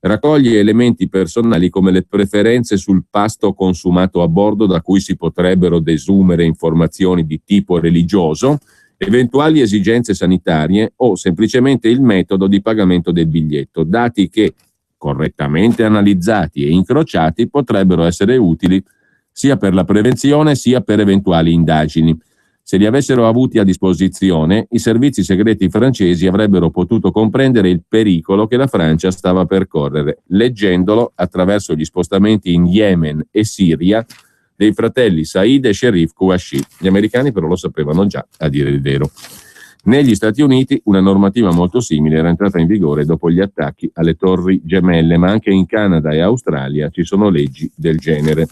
raccoglie elementi personali come le preferenze sul pasto consumato a bordo, da cui si potrebbero desumere informazioni di tipo religioso, eventuali esigenze sanitarie o semplicemente il metodo di pagamento del biglietto, dati che, correttamente analizzati e incrociati, potrebbero essere utili sia per la prevenzione sia per eventuali indagini. Se li avessero avuti a disposizione, i servizi segreti francesi avrebbero potuto comprendere il pericolo che la Francia stava per correre, leggendolo attraverso gli spostamenti in Yemen e Siria dei fratelli Said e Sherif Kouachi. Gli americani però lo sapevano già, a dire il vero. Negli Stati Uniti una normativa molto simile era entrata in vigore dopo gli attacchi alle Torri Gemelle, ma anche in Canada e Australia ci sono leggi del genere.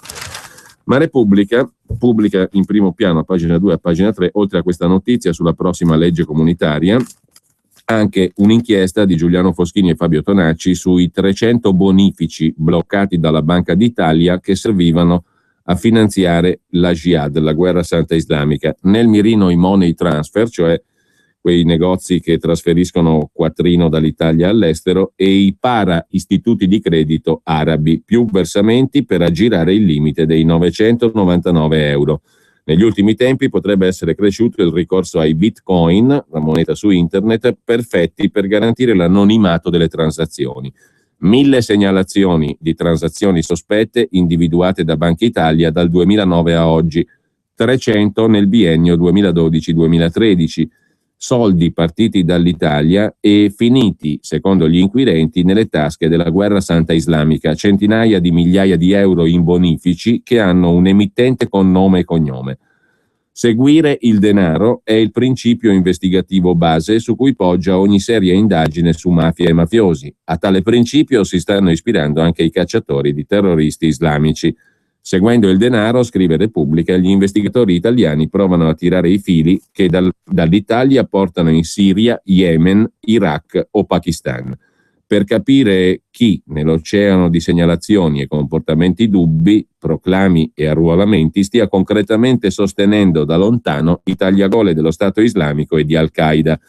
Ma Repubblica pubblica in primo piano, a pagina 2 e a pagina 3, oltre a questa notizia sulla prossima legge comunitaria, anche un'inchiesta di Giuliano Foschini e Fabio Tonacci sui 300 bonifici bloccati dalla Banca d'Italia che servivano a finanziare la Jihad, la guerra santa islamica. Nel mirino i money transfer, cioè quei negozi che trasferiscono quattrino dall'Italia all'estero, e i para istituti di credito arabi, più versamenti per aggirare il limite dei 999 euro. Negli ultimi tempi potrebbe essere cresciuto il ricorso ai bitcoin, la moneta su internet, perfetti per garantire l'anonimato delle transazioni. 1000 segnalazioni di transazioni sospette individuate da Banca Italia dal 2009 a oggi, 300 nel biennio 2012-2013. Soldi partiti dall'Italia e finiti, secondo gli inquirenti, nelle tasche della guerra santa islamica, centinaia di migliaia di euro in bonifici che hanno un emittente con nome e cognome. Seguire il denaro è il principio investigativo base su cui poggia ogni seria indagine su mafia e mafiosi. A tale principio si stanno ispirando anche i cacciatori di terroristi islamici. Seguendo il denaro, scrive Repubblica, gli investigatori italiani provano a tirare i fili che dall'Italia portano in Siria, Yemen, Iraq o Pakistan. Per capire chi, nell'oceano di segnalazioni e comportamenti dubbi, proclami e arruolamenti, stia concretamente sostenendo da lontano i tagliagole dello Stato islamico e di Al-Qaeda.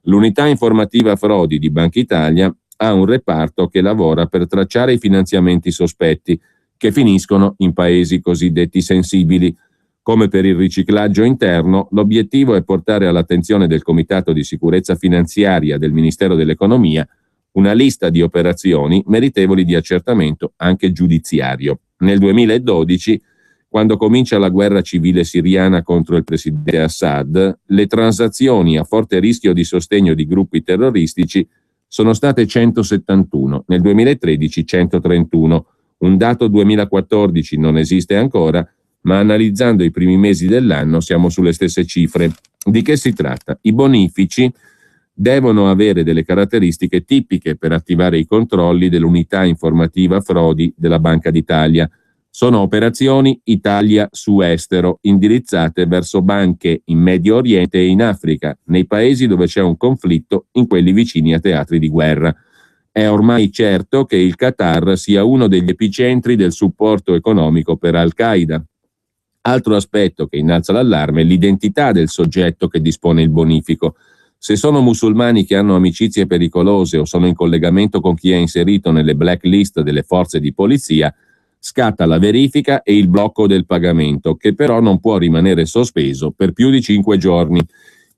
L'unità informativa frodi di Banca Italia ha un reparto che lavora per tracciare i finanziamenti sospetti che finiscono in paesi cosiddetti sensibili. Come per il riciclaggio interno, l'obiettivo è portare all'attenzione del Comitato di Sicurezza Finanziaria del Ministero dell'Economia una lista di operazioni meritevoli di accertamento anche giudiziario. Nel 2012, quando comincia la guerra civile siriana contro il presidente Assad, le transazioni a forte rischio di sostegno di gruppi terroristici sono state 171, nel 2013 131. Un dato 2014 non esiste ancora, ma analizzando i primi mesi dell'anno siamo sulle stesse cifre. Di che si tratta? I bonifici devono avere delle caratteristiche tipiche per attivare i controlli dell'unità informativa frodi della Banca d'Italia. Sono operazioni Italia su estero, indirizzate verso banche in Medio Oriente e in Africa, nei paesi dove c'è un conflitto, in quelli vicini a teatri di guerra. È ormai certo che il Qatar sia uno degli epicentri del supporto economico per Al-Qaeda. Altro aspetto che innalza l'allarme è l'identità del soggetto che dispone il bonifico. Se sono musulmani che hanno amicizie pericolose o sono in collegamento con chi è inserito nelle blacklist delle forze di polizia, scatta la verifica e il blocco del pagamento, che però non può rimanere sospeso per più di 5 giorni.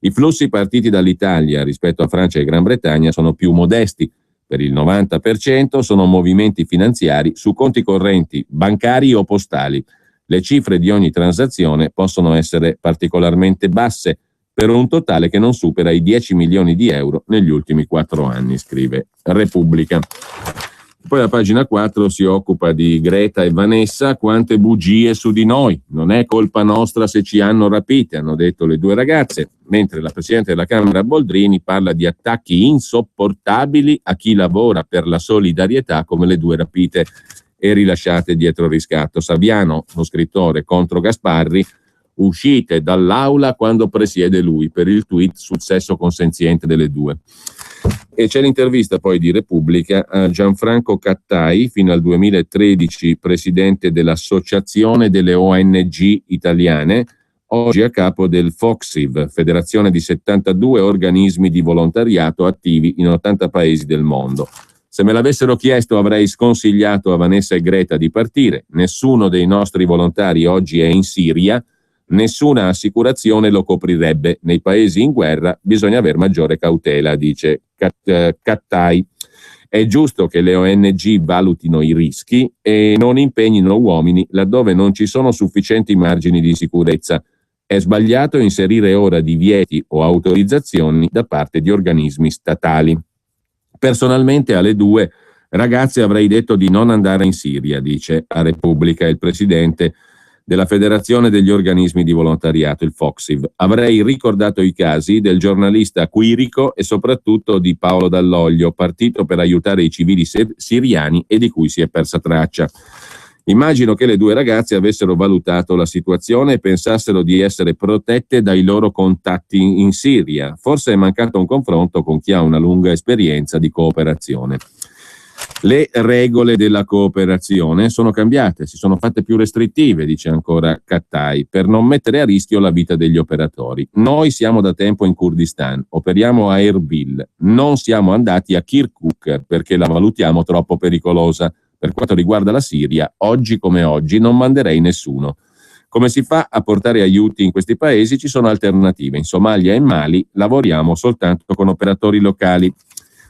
I flussi partiti dall'Italia rispetto a Francia e Gran Bretagna sono più modesti. Per il 90% sono movimenti finanziari su conti correnti, bancari o postali. Le cifre di ogni transazione possono essere particolarmente basse, per un totale che non supera i 10 milioni di euro negli ultimi 4 anni, scrive Repubblica. Poi a pagina 4 si occupa di Greta e Vanessa. Quante bugie su di noi, non è colpa nostra se ci hanno rapite, hanno detto le due ragazze, mentre la Presidente della Camera Boldrini parla di attacchi insopportabili a chi lavora per la solidarietà come le due rapite e rilasciate dietro riscatto. Saviano, lo scrittore, contro Gasparri: uscite dall'aula quando presiede lui, per il tweet sul sesso consenziente delle due. E c'è l'intervista poi di Repubblica a Gianfranco Cattai, fino al 2013 presidente dell'Associazione delle ONG italiane, oggi a capo del FOXIV, federazione di 72 organismi di volontariato attivi in 80 paesi del mondo. Se me l'avessero chiesto avrei sconsigliato a Vanessa e Greta di partire. Nessuno dei nostri volontari oggi è in Siria. Nessuna assicurazione lo coprirebbe. Nei paesi in guerra bisogna aver maggiore cautela, dice Cattai. È giusto che le ONG valutino i rischi e non impegnino uomini laddove non ci sono sufficienti margini di sicurezza. È sbagliato inserire ora divieti o autorizzazioni da parte di organismi statali. Personalmente alle 2 ragazze avrei detto di non andare in Siria, dice a Repubblica il presidente della Federazione degli Organismi di Volontariato, il FOXIV. Avrei ricordato i casi del giornalista Quirico e soprattutto di Paolo Dall'Oglio, partito per aiutare i civili siriani e di cui si è persa traccia. Immagino che le 2 ragazze avessero valutato la situazione e pensassero di essere protette dai loro contatti in Siria. Forse è mancato un confronto con chi ha una lunga esperienza di cooperazione. Le regole della cooperazione sono cambiate, si sono fatte più restrittive, dice ancora Cattai, per non mettere a rischio la vita degli operatori. Noi siamo da tempo in Kurdistan, operiamo a Erbil, non siamo andati a Kirkuk perché la valutiamo troppo pericolosa. Per quanto riguarda la Siria, oggi come oggi non manderei nessuno. Come si fa a portare aiuti in questi paesi? Ci sono alternative. In Somalia e Mali lavoriamo soltanto con operatori locali.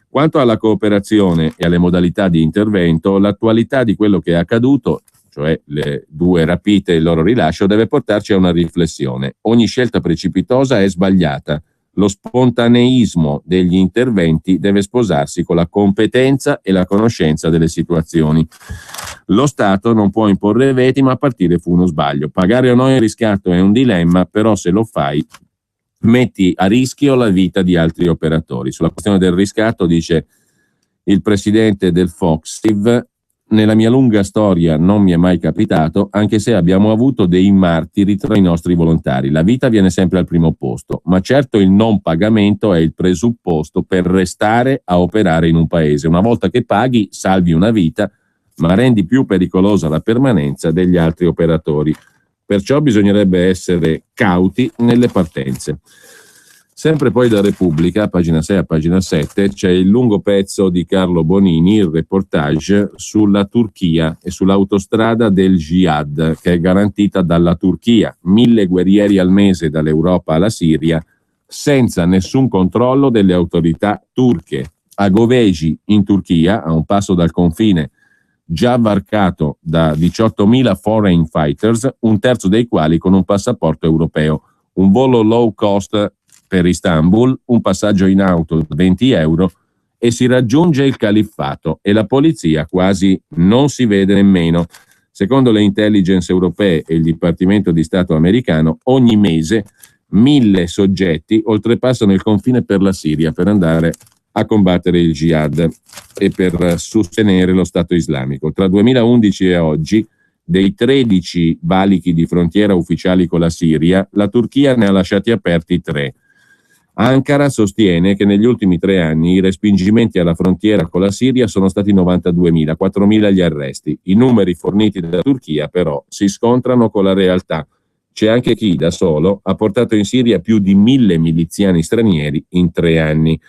Quanto alla cooperazione e alle modalità di intervento, l'attualità di quello che è accaduto, cioè le 2 rapite e il loro rilascio, deve portarci a una riflessione. Ogni scelta precipitosa è sbagliata. Lo spontaneismo degli interventi deve sposarsi con la competenza e la conoscenza delle situazioni. Lo Stato non può imporre veti, ma partire fu uno sbaglio. Pagare o no il riscatto è un dilemma, però se lo fai metti a rischio la vita di altri operatori. Sulla questione del riscatto dice il presidente del FOXIV: nella mia lunga storia non mi è mai capitato, anche se abbiamo avuto dei martiri tra i nostri volontari. La vita viene sempre al primo posto, ma certo il non pagamento è il presupposto per restare a operare in un paese. Una volta che paghi, salvi una vita, ma rendi più pericolosa la permanenza degli altri operatori. Perciò bisognerebbe essere cauti nelle partenze. Sempre poi da Repubblica, pagina 6 a pagina 7, c'è il lungo pezzo di Carlo Bonini, il reportage sulla Turchia e sull'autostrada del Jihad, che è garantita dalla Turchia. 1000 guerrieri al mese dall'Europa alla Siria, senza nessun controllo delle autorità turche. A Goveci, in Turchia, a un passo dal confine, già varcato da 18.000 foreign fighters, un terzo dei quali con un passaporto europeo. Un volo low cost per Istanbul, un passaggio in auto da 20 euro e si raggiunge il califfato e la polizia quasi non si vede nemmeno. Secondo le intelligence europee e il Dipartimento di Stato americano, ogni mese 1000 soggetti oltrepassano il confine per la Siria per andare a combattere il jihad e per sostenere lo Stato islamico. Tra 2011 e oggi, dei 13 valichi di frontiera ufficiali con la Siria, la Turchia ne ha lasciati aperti 3. Ankara sostiene che negli ultimi 3 anni i respingimenti alla frontiera con la Siria sono stati 92.000, 4.000 gli arresti. I numeri forniti dalla Turchia però si scontrano con la realtà. C'è anche chi da solo ha portato in Siria più di 1.000 miliziani stranieri in 3 anni.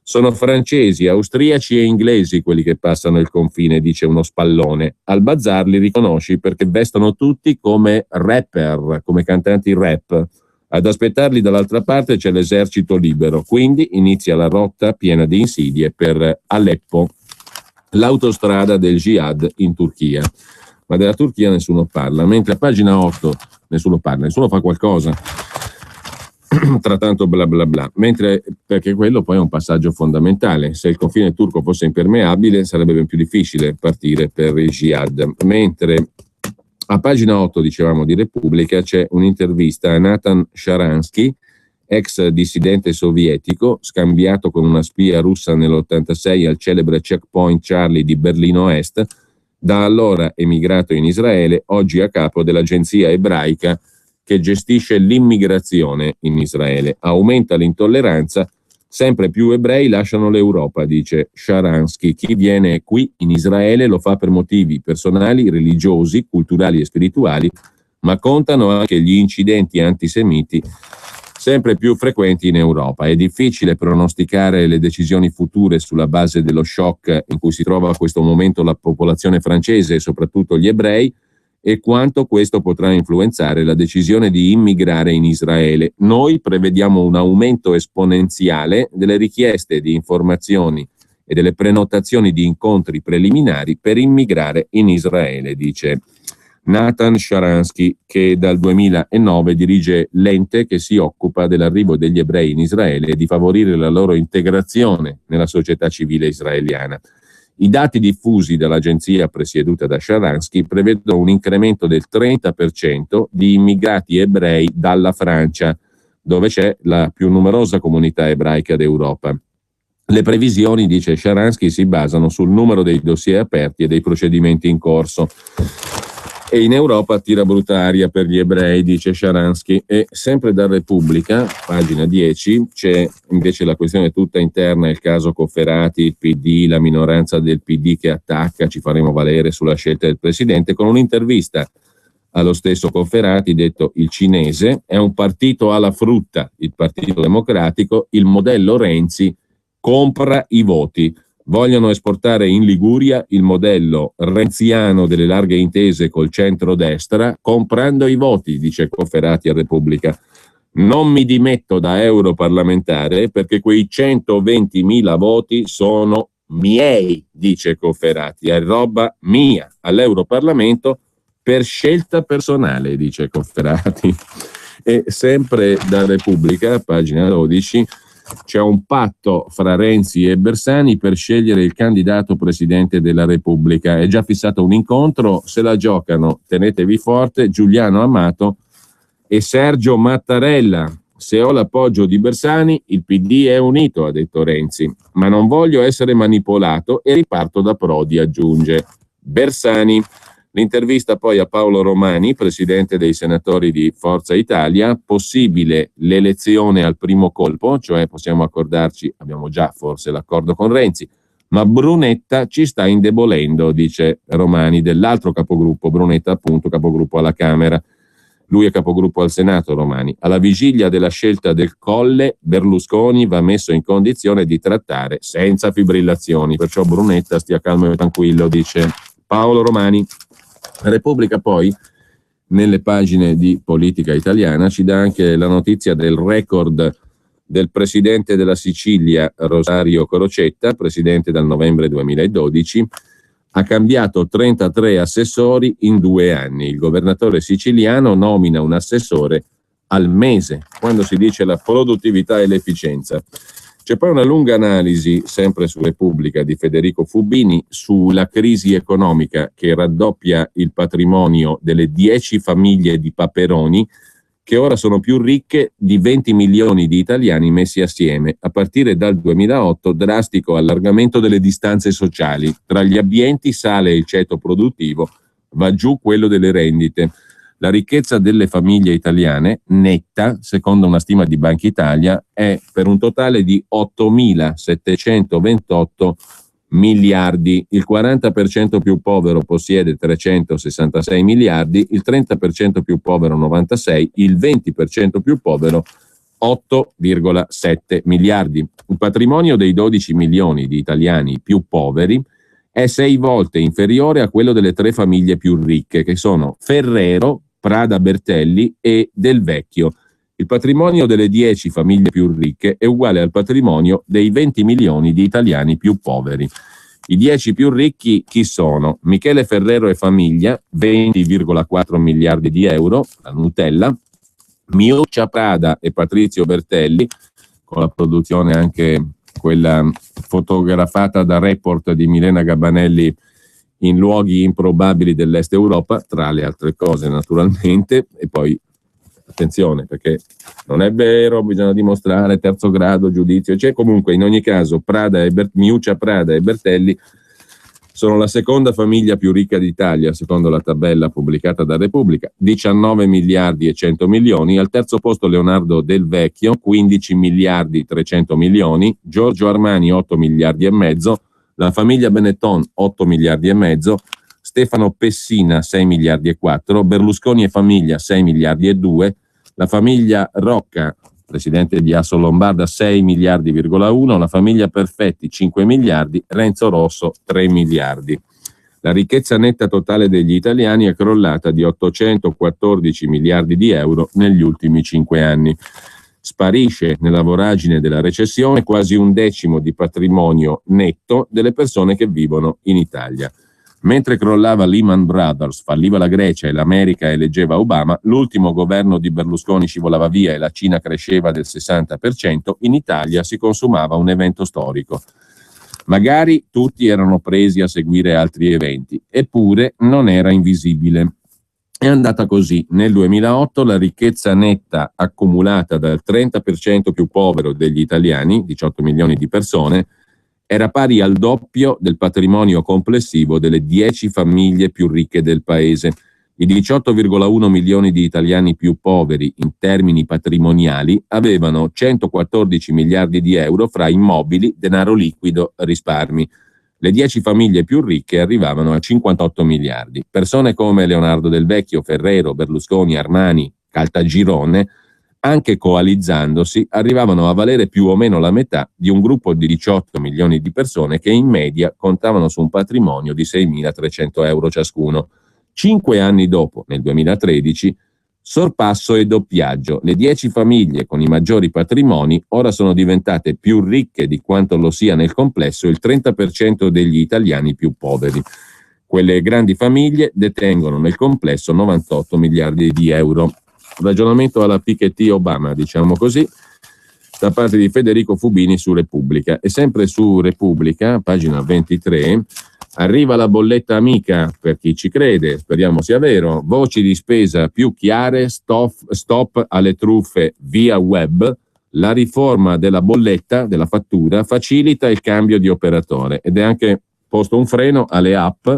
Sono francesi, austriaci e inglesi quelli che passano il confine, dice uno spallone. Al bazar li riconosci perché vestono tutti come rapper, come cantanti rap. Ad aspettarli dall'altra parte c'è l'esercito libero, quindi inizia la rotta piena di insidie per Aleppo, l'autostrada del jihad in Turchia. Ma della Turchia nessuno parla, mentre a pagina 8 nessuno parla, nessuno fa qualcosa. Tra tanto bla bla bla, mentre perché quello poi è un passaggio fondamentale. Se il confine turco fosse impermeabile sarebbe ben più difficile partire per il jihad. Mentre a pagina 8, dicevamo, di Repubblica c'è un'intervista a Nathan Sharansky, ex dissidente sovietico, scambiato con una spia russa nell'86 al celebre checkpoint Charlie di Berlino Est, da allora emigrato in Israele, oggi a capo dell'agenzia ebraica che gestisce l'immigrazione in Israele. Aumenta l'intolleranza, sempre più ebrei lasciano l'Europa, dice Sharansky. Chi viene qui in Israele lo fa per motivi personali, religiosi, culturali e spirituali, ma contano anche gli incidenti antisemiti sempre più frequenti in Europa. È difficile pronosticare le decisioni future sulla base dello shock in cui si trova a questo momento la popolazione francese e soprattutto gli ebrei, e quanto questo potrà influenzare la decisione di immigrare in Israele. Noi prevediamo un aumento esponenziale delle richieste di informazioni e delle prenotazioni di incontri preliminari per immigrare in Israele, dice Nathan Sharansky, che dal 2009 dirige l'ente che si occupa dell'arrivo degli ebrei in Israele e di favorire la loro integrazione nella società civile israeliana. I dati diffusi dall'agenzia presieduta da Sharansky prevedono un incremento del 30% di immigrati ebrei dalla Francia, dove c'è la più numerosa comunità ebraica d'Europa. Le previsioni, dice Sharansky, si basano sul numero dei dossier aperti e dei procedimenti in corso. E in Europa tira brutta aria per gli ebrei, dice Sharansky. E sempre da Repubblica, pagina 10, c'è invece la questione tutta interna, il caso Cofferati, il PD, la minoranza del PD che attacca, ci faremo valere sulla scelta del presidente, con un'intervista allo stesso Cofferati, detto il cinese, è un partito alla frutta, il Partito Democratico, il modello Renzi compra i voti. Vogliono esportare in Liguria il modello renziano delle larghe intese col centrodestra, comprando i voti, dice Cofferati a Repubblica. Non mi dimetto da europarlamentare perché quei 120.000 voti sono miei, dice Cofferati, è roba mia. All'Europarlamento per scelta personale, dice Cofferati. E sempre da Repubblica, pagina 12, c'è un patto fra Renzi e Bersani per scegliere il candidato presidente della Repubblica. È già fissato un incontro, se la giocano, tenetevi forte, Giuliano Amato e Sergio Mattarella. Se ho l'appoggio di Bersani, il PD è unito, ha detto Renzi, ma non voglio essere manipolato e riparto da Prodi, aggiunge Bersani. L'intervista poi a Paolo Romani, presidente dei senatori di Forza Italia, possibile l'elezione al primo colpo, cioè possiamo accordarci, abbiamo già forse l'accordo con Renzi, ma Brunetta ci sta indebolendo, dice Romani, dell'altro capogruppo, Brunetta appunto capogruppo alla Camera. Lui è capogruppo al Senato, Romani. Alla vigilia della scelta del Colle, Berlusconi va messo in condizione di trattare senza fibrillazioni, perciò Brunetta stia calmo e tranquillo, dice Paolo Romani. Repubblica poi, nelle pagine di politica italiana, ci dà anche la notizia del record del presidente della Sicilia, Rosario Crocetta, presidente dal novembre 2012, ha cambiato 33 assessori in 2 anni. Il governatore siciliano nomina un assessore al mese, quando si dice la produttività e l'efficienza. C'è poi una lunga analisi, sempre su Repubblica, di Federico Fubini sulla crisi economica che raddoppia il patrimonio delle 10 famiglie di Paperoni, che ora sono più ricche di 20 milioni di italiani messi assieme. A partire dal 2008, drastico allargamento delle distanze sociali. Tra gli abbienti sale il ceto produttivo, va giù quello delle rendite. La ricchezza delle famiglie italiane, netta, secondo una stima di Banca Italia, è per un totale di 8.728 miliardi. Il 40% più povero possiede 366 miliardi, il 30% più povero 96, il 20% più povero 8,7 miliardi. Il patrimonio dei 12 milioni di italiani più poveri è 6 volte inferiore a quello delle 3 famiglie più ricche, che sono Ferrero, Prada Bertelli e Del Vecchio. Il patrimonio delle 10 famiglie più ricche è uguale al patrimonio dei 20 milioni di italiani più poveri. I 10 più ricchi chi sono? Michele Ferrero e famiglia, 20,4 miliardi di euro, la Nutella, Miuccia Prada e Patrizio Bertelli, con la produzione anche quella fotografata da Report di Milena Gabanelli in luoghi improbabili dell'Est Europa, tra le altre cose naturalmente, e poi attenzione perché non è vero, bisogna dimostrare terzo grado, giudizio, cioè comunque in ogni caso Miuccia Prada e Bertelli sono la seconda famiglia più ricca d'Italia, secondo la tabella pubblicata da Repubblica, 19 miliardi e 100 milioni, al terzo posto Leonardo Del Vecchio, 15 miliardi 300 milioni, Giorgio Armani 8 miliardi e mezzo, la famiglia Benetton 8 miliardi e mezzo, Stefano Pessina 6 miliardi e 4, Berlusconi e famiglia 6 miliardi e 2, la famiglia Rocca, presidente di Assolombarda 6 miliardi,1, la famiglia Perfetti 5 miliardi, Renzo Rosso 3 miliardi. La ricchezza netta totale degli italiani è crollata di 814 miliardi di euro negli ultimi 5 anni. Sparisce nella voragine della recessione quasi un decimo di patrimonio netto delle persone che vivono in Italia. Mentre crollava Lehman Brothers, falliva la Grecia e l'America eleggeva Obama, l'ultimo governo di Berlusconi scivolava via e la Cina cresceva del 60%, in Italia si consumava un evento storico. Magari tutti erano presi a seguire altri eventi, eppure non era invisibile. È andata così. Nel 2008 la ricchezza netta accumulata dal 30% più povero degli italiani, 18 milioni di persone, era pari al doppio del patrimonio complessivo delle 10 famiglie più ricche del paese. I 18,1 milioni di italiani più poveri in termini patrimoniali avevano 114 miliardi di euro fra immobili, denaro liquido, risparmi. Le 10 famiglie più ricche arrivavano a 58 miliardi. Persone come Leonardo Del Vecchio, Ferrero, Berlusconi, Armani, Caltagirone, anche coalizzandosi, arrivavano a valere più o meno la metà di un gruppo di 18 milioni di persone che in media contavano su un patrimonio di 6.300 euro ciascuno. 5 anni dopo, nel 2013, sorpasso e doppiaggio. Le 10 famiglie con i maggiori patrimoni ora sono diventate più ricche di quanto lo sia nel complesso il 30% degli italiani più poveri. Quelle grandi famiglie detengono nel complesso 98 miliardi di euro. Ragionamento alla Piketty Obama, diciamo così, da parte di Federico Fubini su Repubblica. E sempre su Repubblica, pagina 23, arriva la bolletta amica per chi ci crede, speriamo sia vero, voci di spesa più chiare, stop alle truffe via web, la riforma della bolletta, della fattura, facilita il cambio di operatore ed è anche posto un freno alle app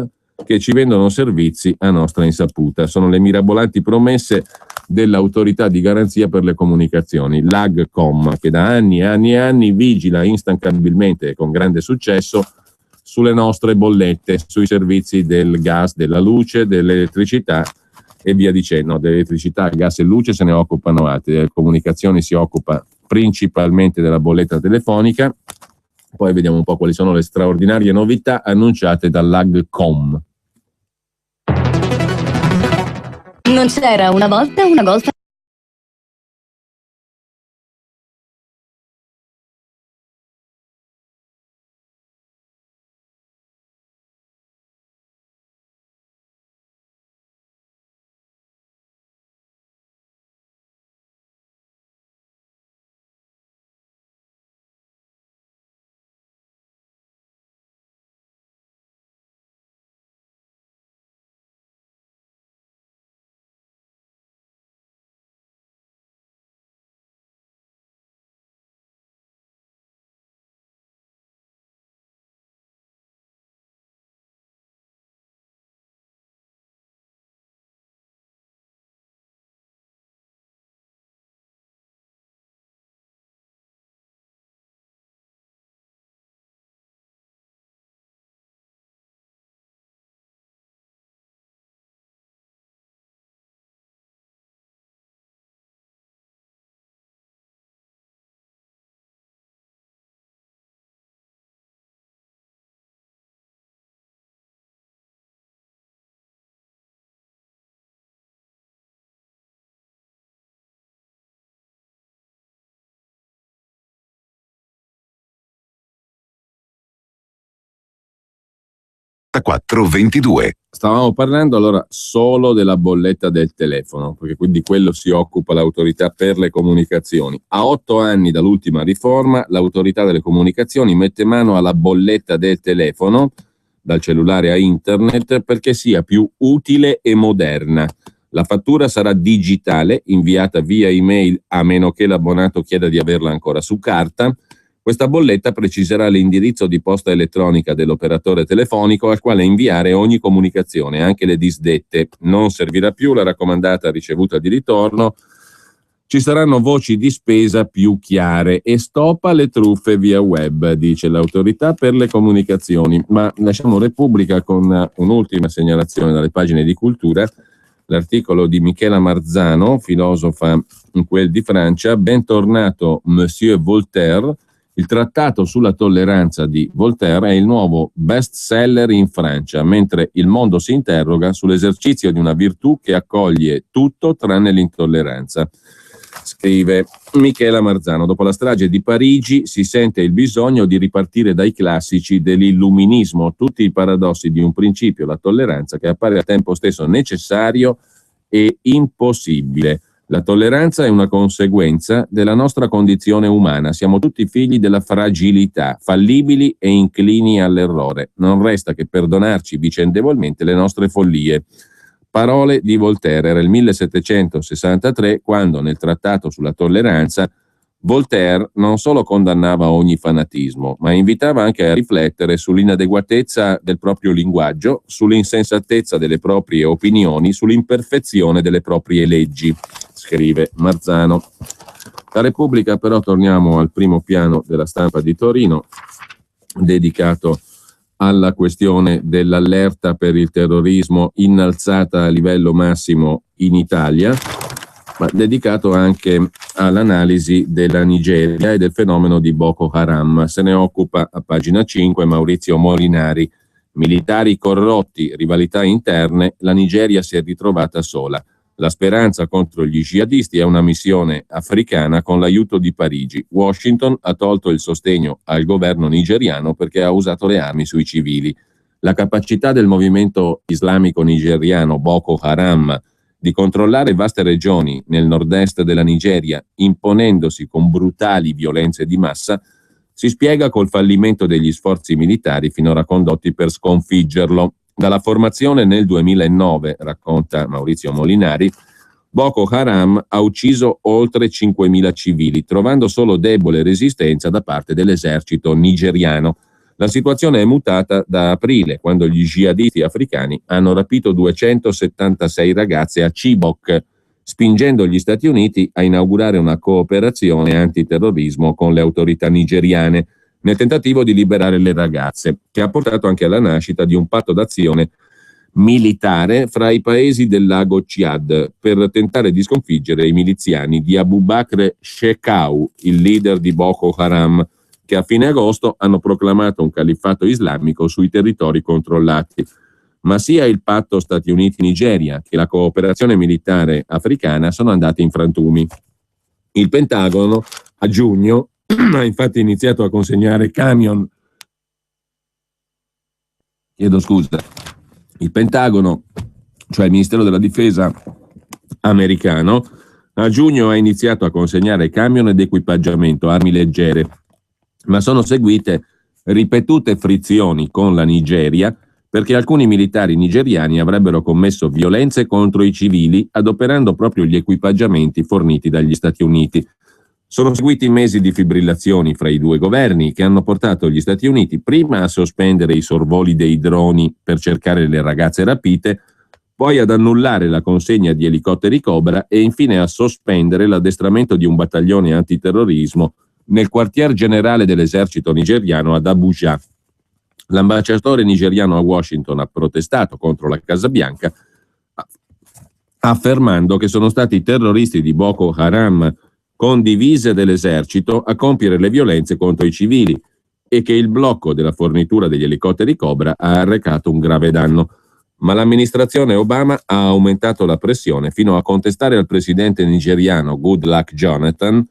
che ci vendono servizi a nostra insaputa. Sono le mirabolanti promesse dell'autorità di garanzia per le comunicazioni, l'Agcom, che da anni e anni e anni vigila instancabilmente e con grande successo sulle nostre bollette, sui servizi del gas, della luce, dell'elettricità e via dicendo. Dell'elettricità, gas e luce se ne occupano altri, delle comunicazioni si occupa principalmente della bolletta telefonica. Poi vediamo un po' quali sono le straordinarie novità annunciate dall'Agcom. Non c'era una volta una golfa. Stavamo parlando allora solo della bolletta del telefono, perché quindi quello si occupa l'autorità per le comunicazioni. A 8 anni dall'ultima riforma, l'autorità delle comunicazioni mette mano alla bolletta del telefono, dal cellulare a internet, perché sia più utile e moderna. La fattura sarà digitale, inviata via email a meno che l'abbonato chieda di averla ancora su carta. Questa bolletta preciserà l'indirizzo di posta elettronica dell'operatore telefonico al quale inviare ogni comunicazione, anche le disdette. Non servirà più la raccomandata ricevuta di ritorno. Ci saranno voci di spesa più chiare e stop alle truffe via web, dice l'autorità per le comunicazioni. Ma lasciamo Repubblica con un'ultima segnalazione dalle pagine di cultura. L'articolo di Michela Marzano, filosofa in quel di Francia, bentornato Monsieur Voltaire, Il trattato sulla tolleranza di Voltaire è il nuovo best seller in Francia, mentre il mondo si interroga sull'esercizio di una virtù che accoglie tutto tranne l'intolleranza. Scrive Michela Marzano: dopo la strage di Parigi si sente il bisogno di ripartire dai classici dell'illuminismo, tutti i paradossi di un principio, la tolleranza, che appare al tempo stesso necessario e impossibile. La tolleranza è una conseguenza della nostra condizione umana. Siamo tutti figli della fragilità, fallibili e inclini all'errore. Non resta che perdonarci vicendevolmente le nostre follie. Parole di Voltaire. Era il 1763 quando, nel trattato sulla tolleranza, Voltaire non solo condannava ogni fanatismo, ma invitava anche a riflettere sull'inadeguatezza del proprio linguaggio, sull'insensatezza delle proprie opinioni, sull'imperfezione delle proprie leggi, scrive Marzano. La Repubblica, però, torniamo al primo piano della stampa di Torino, dedicato alla questione dell'allerta per il terrorismo innalzata a livello massimo in Italia, ma dedicato anche all'analisi della Nigeria e del fenomeno di Boko Haram. Se ne occupa a pagina 5 Maurizio Molinari. Militari corrotti, rivalità interne, la Nigeria si è ritrovata sola. La speranza contro gli jihadisti è una missione africana con l'aiuto di Parigi. Washington ha tolto il sostegno al governo nigeriano perché ha usato le armi sui civili. La capacità del movimento islamico nigeriano Boko Haram di controllare vaste regioni nel nord-est della Nigeria, imponendosi con brutali violenze di massa, si spiega col fallimento degli sforzi militari finora condotti per sconfiggerlo. Dalla formazione nel 2009, racconta Maurizio Molinari, Boko Haram ha ucciso oltre 5.000 civili, trovando solo debole resistenza da parte dell'esercito nigeriano. La situazione è mutata da aprile, quando gli jihadisti africani hanno rapito 276 ragazze a Chibok, spingendo gli Stati Uniti a inaugurare una cooperazione antiterrorismo con le autorità nigeriane, nel tentativo di liberare le ragazze, che ha portato anche alla nascita di un patto d'azione militare fra i paesi del lago Chad per tentare di sconfiggere i miliziani di Abu Bakr Shekau, il leader di Boko Haram, che a fine agosto hanno proclamato un califfato islamico sui territori controllati. Ma sia il patto Stati Uniti-Nigeria che la cooperazione militare africana sono andati in frantumi. Il Pentagono a giugno ha infatti iniziato a consegnare camion. Il Pentagono, cioè il Ministero della Difesa americano, a giugno ha iniziato a consegnare camion ed equipaggiamento, armi leggere, ma sono seguite ripetute frizioni con la Nigeria perché alcuni militari nigeriani avrebbero commesso violenze contro i civili adoperando proprio gli equipaggiamenti forniti dagli Stati Uniti. Sono seguiti mesi di fibrillazioni fra i due governi che hanno portato gli Stati Uniti prima a sospendere i sorvoli dei droni per cercare le ragazze rapite, poi ad annullare la consegna di elicotteri Cobra e infine a sospendere l'addestramento di un battaglione antiterrorismo nel quartier generale dell'esercito nigeriano ad Abuja. L'ambasciatore nigeriano a Washington ha protestato contro la Casa Bianca, affermando che sono stati i terroristi di Boko Haram con divise dell'esercito a compiere le violenze contro i civili e che il blocco della fornitura degli elicotteri Cobra ha arrecato un grave danno. Ma l'amministrazione Obama ha aumentato la pressione fino a contestare al presidente nigeriano Goodluck Jonathan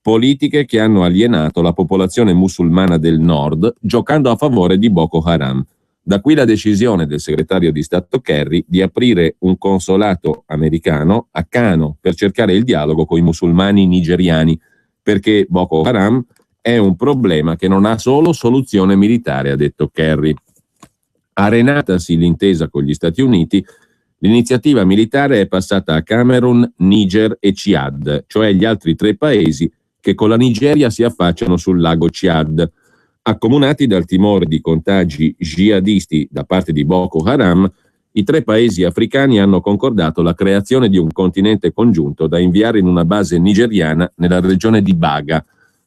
politiche che hanno alienato la popolazione musulmana del nord, giocando a favore di Boko Haram. Da qui la decisione del segretario di Stato Kerry di aprire un consolato americano a Kano per cercare il dialogo con i musulmani nigeriani, perché Boko Haram è un problema che non ha solo soluzione militare, ha detto Kerry. Arenatasi l'intesa con gli Stati Uniti, l'iniziativa militare è passata a Camerun, Niger e Ciad, cioè gli altri tre paesi che con la Nigeria si affacciano sul lago Ciad. Accomunati dal timore di contagi jihadisti da parte di Boko Haram, i tre paesi africani hanno concordato la creazione di un contingente congiunto da inviare in una base nigeriana nella regione di Baga,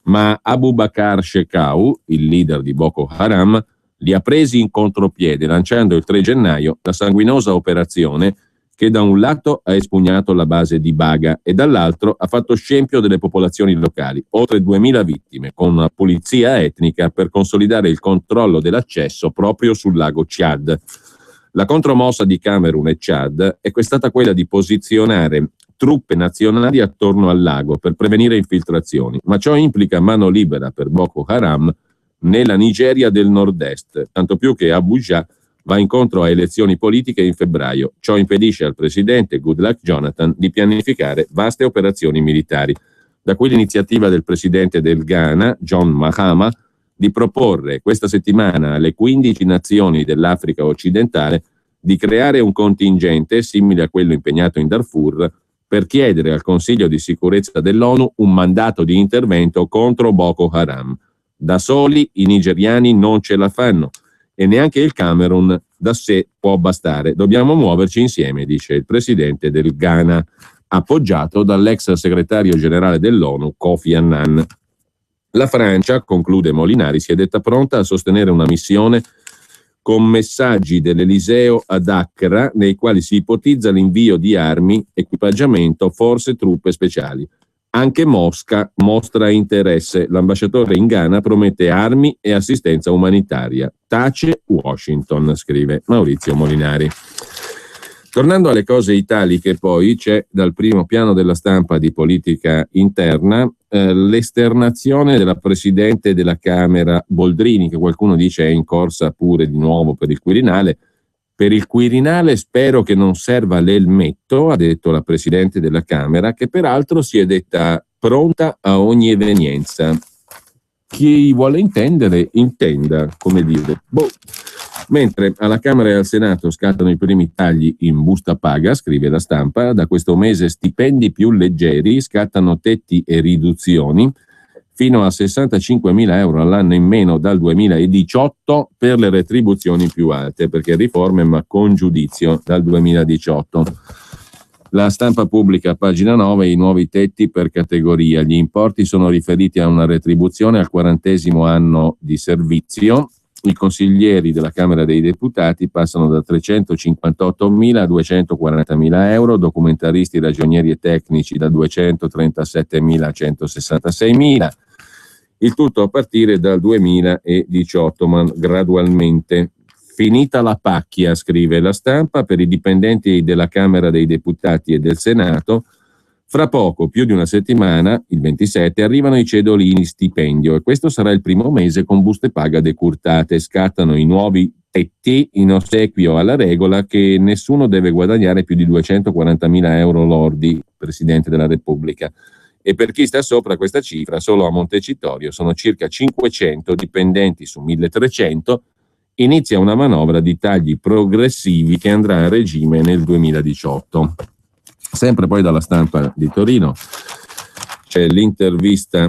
ma Abu Bakr Shekau, il leader di Boko Haram, li ha presi in contropiede, lanciando il 3 gennaio la sanguinosa operazione che da un lato ha espugnato la base di Baga e dall'altro ha fatto scempio delle popolazioni locali, oltre 2000 vittime, con una pulizia etnica per consolidare il controllo dell'accesso proprio sul lago Chad. La contromossa di Camerun e Chad è stata quella di posizionare truppe nazionali attorno al lago per prevenire infiltrazioni, ma ciò implica mano libera per Boko Haram nella Nigeria del nord-est, tanto più che Abuja va incontro a elezioni politiche in febbraio. Ciò impedisce al presidente Goodluck Jonathan di pianificare vaste operazioni militari. Da qui l'iniziativa del presidente del Ghana, John Mahama, di proporre questa settimana alle 15 nazioni dell'Africa occidentale di creare un contingente simile a quello impegnato in Darfur per chiedere al Consiglio di sicurezza dell'ONU un mandato di intervento contro Boko Haram. Da soli i nigeriani non ce la fanno e neanche il Camerun da sé può bastare. Dobbiamo muoverci insieme, dice il presidente del Ghana, appoggiato dall'ex segretario generale dell'ONU Kofi Annan. La Francia, conclude Molinari, si è detta pronta a sostenere una missione con messaggi dell'Eliseo ad Accra nei quali si ipotizza l'invio di armi, equipaggiamento, forse truppe speciali. Anche Mosca mostra interesse. L'ambasciatore in Ghana promette armi e assistenza umanitaria. Tace Washington, scrive Maurizio Molinari. Tornando alle cose italiche, poi c'è dal primo piano della stampa di politica interna l'esternazione della presidente della Camera Boldrini, che qualcuno dice è in corsa pure di nuovo per il Quirinale. Per il Quirinale spero che non serva l'elmetto, ha detto la presidente della Camera, che peraltro si è detta pronta a ogni evenienza. Chi vuole intendere, intenda, come dire. Mentre alla Camera e al Senato scattano i primi tagli in busta paga, scrive la stampa, da questo mese stipendi più leggeri, scattano tetti e riduzioni, fino a 65.000 euro all'anno in meno dal 2018 per le retribuzioni più alte, perché riforme ma con giudizio dal 2018. La stampa pubblica a pagina 9 i nuovi tetti per categoria. Gli importi sono riferiti a una retribuzione al 40° anno di servizio. I consiglieri della Camera dei Deputati passano da 358.000 a 240.000 euro, documentaristi, ragionieri e tecnici da 237.000 a 166.000, il tutto a partire dal 2018, ma gradualmente. Finita la pacchia, scrive la stampa, per i dipendenti della Camera dei Deputati e del Senato. Fra poco, più di una settimana, il 27, arrivano i cedolini stipendio e questo sarà il primo mese con buste paga decurtate. Scattano i nuovi tetti in ossequio alla regola che nessuno deve guadagnare più di 240.000 euro lordi, Presidente della Repubblica. E per chi sta sopra questa cifra, solo a Montecitorio sono circa 500 dipendenti su 1.300. Inizia una manovra di tagli progressivi che andrà a regime nel 2018. Sempre poi dalla stampa di Torino c'è l'intervista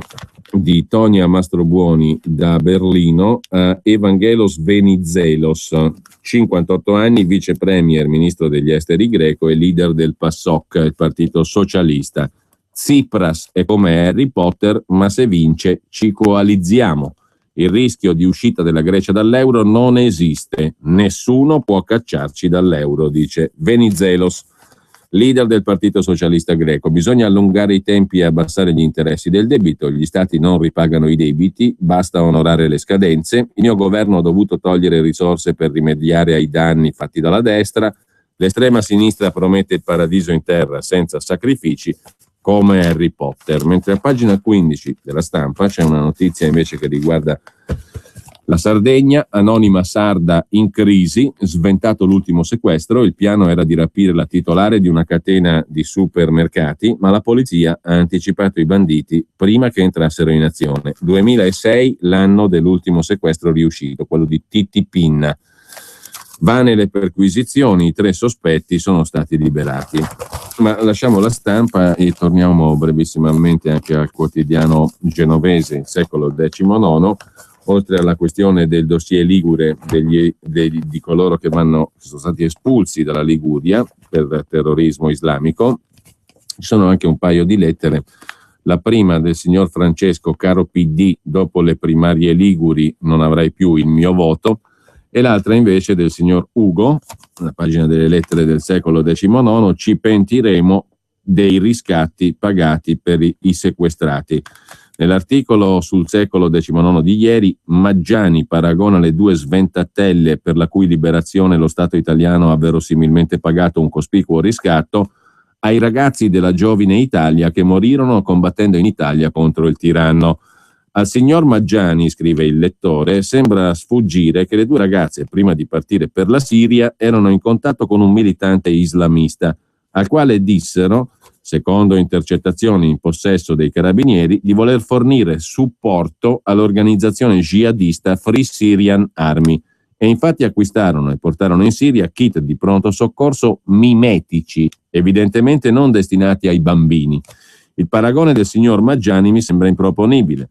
di Tonia Mastrobuoni da Berlino a Evangelos Venizelos, 58 anni, vice premier, ministro degli esteri greco e leader del PASOK, il partito socialista. Tsipras è come Harry Potter, ma se vince ci coalizziamo. Il rischio di uscita della Grecia dall'euro non esiste, nessuno può cacciarci dall'euro, dice Venizelos, leader del Partito Socialista Greco. Bisogna allungare i tempi e abbassare gli interessi del debito, gli stati non ripagano i debiti, basta onorare le scadenze. Il mio governo ha dovuto togliere risorse per rimediare ai danni fatti dalla destra, l'estrema sinistra promette il paradiso in terra senza sacrifici, come Harry Potter. Mentre a pagina 15 della stampa c'è una notizia invece che riguarda la Sardegna. Anonima sarda in crisi, sventato l'ultimo sequestro, il piano era di rapire la titolare di una catena di supermercati, ma la polizia ha anticipato i banditi prima che entrassero in azione. 2006 l'anno dell'ultimo sequestro riuscito, quello di Titti Pinna. Vane le perquisizioni, i 3 sospetti sono stati liberati. Ma lasciamo la stampa e torniamo brevissimamente anche al quotidiano genovese, il Secolo XIX. Oltre alla questione del dossier ligure di coloro che sono stati espulsi dalla Liguria per terrorismo islamico, ci sono anche un paio di lettere. La prima del signor Francesco: caro PD, dopo le primarie liguri non avrai più il mio voto. e l'altra invece del signor Ugo, la pagina delle lettere del secolo XIX, ci pentiremo dei riscatti pagati per i sequestrati. Nell'articolo sul secolo XIX di ieri, Maggiani paragona le due sventatelle per la cui liberazione lo Stato italiano ha verosimilmente pagato un cospicuo riscatto ai ragazzi della giovine Italia che morirono combattendo in Italia contro il tiranno. Al signor Maggiani, scrive il lettore, sembra sfuggire che le due ragazze, prima di partire per la Siria, erano in contatto con un militante islamista, al quale dissero, secondo intercettazioni in possesso dei carabinieri, di voler fornire supporto all'organizzazione jihadista Free Syrian Army, e infatti acquistarono e portarono in Siria kit di pronto soccorso mimetici, evidentemente non destinati ai bambini. Il paragone del signor Maggiani mi sembra improponibile.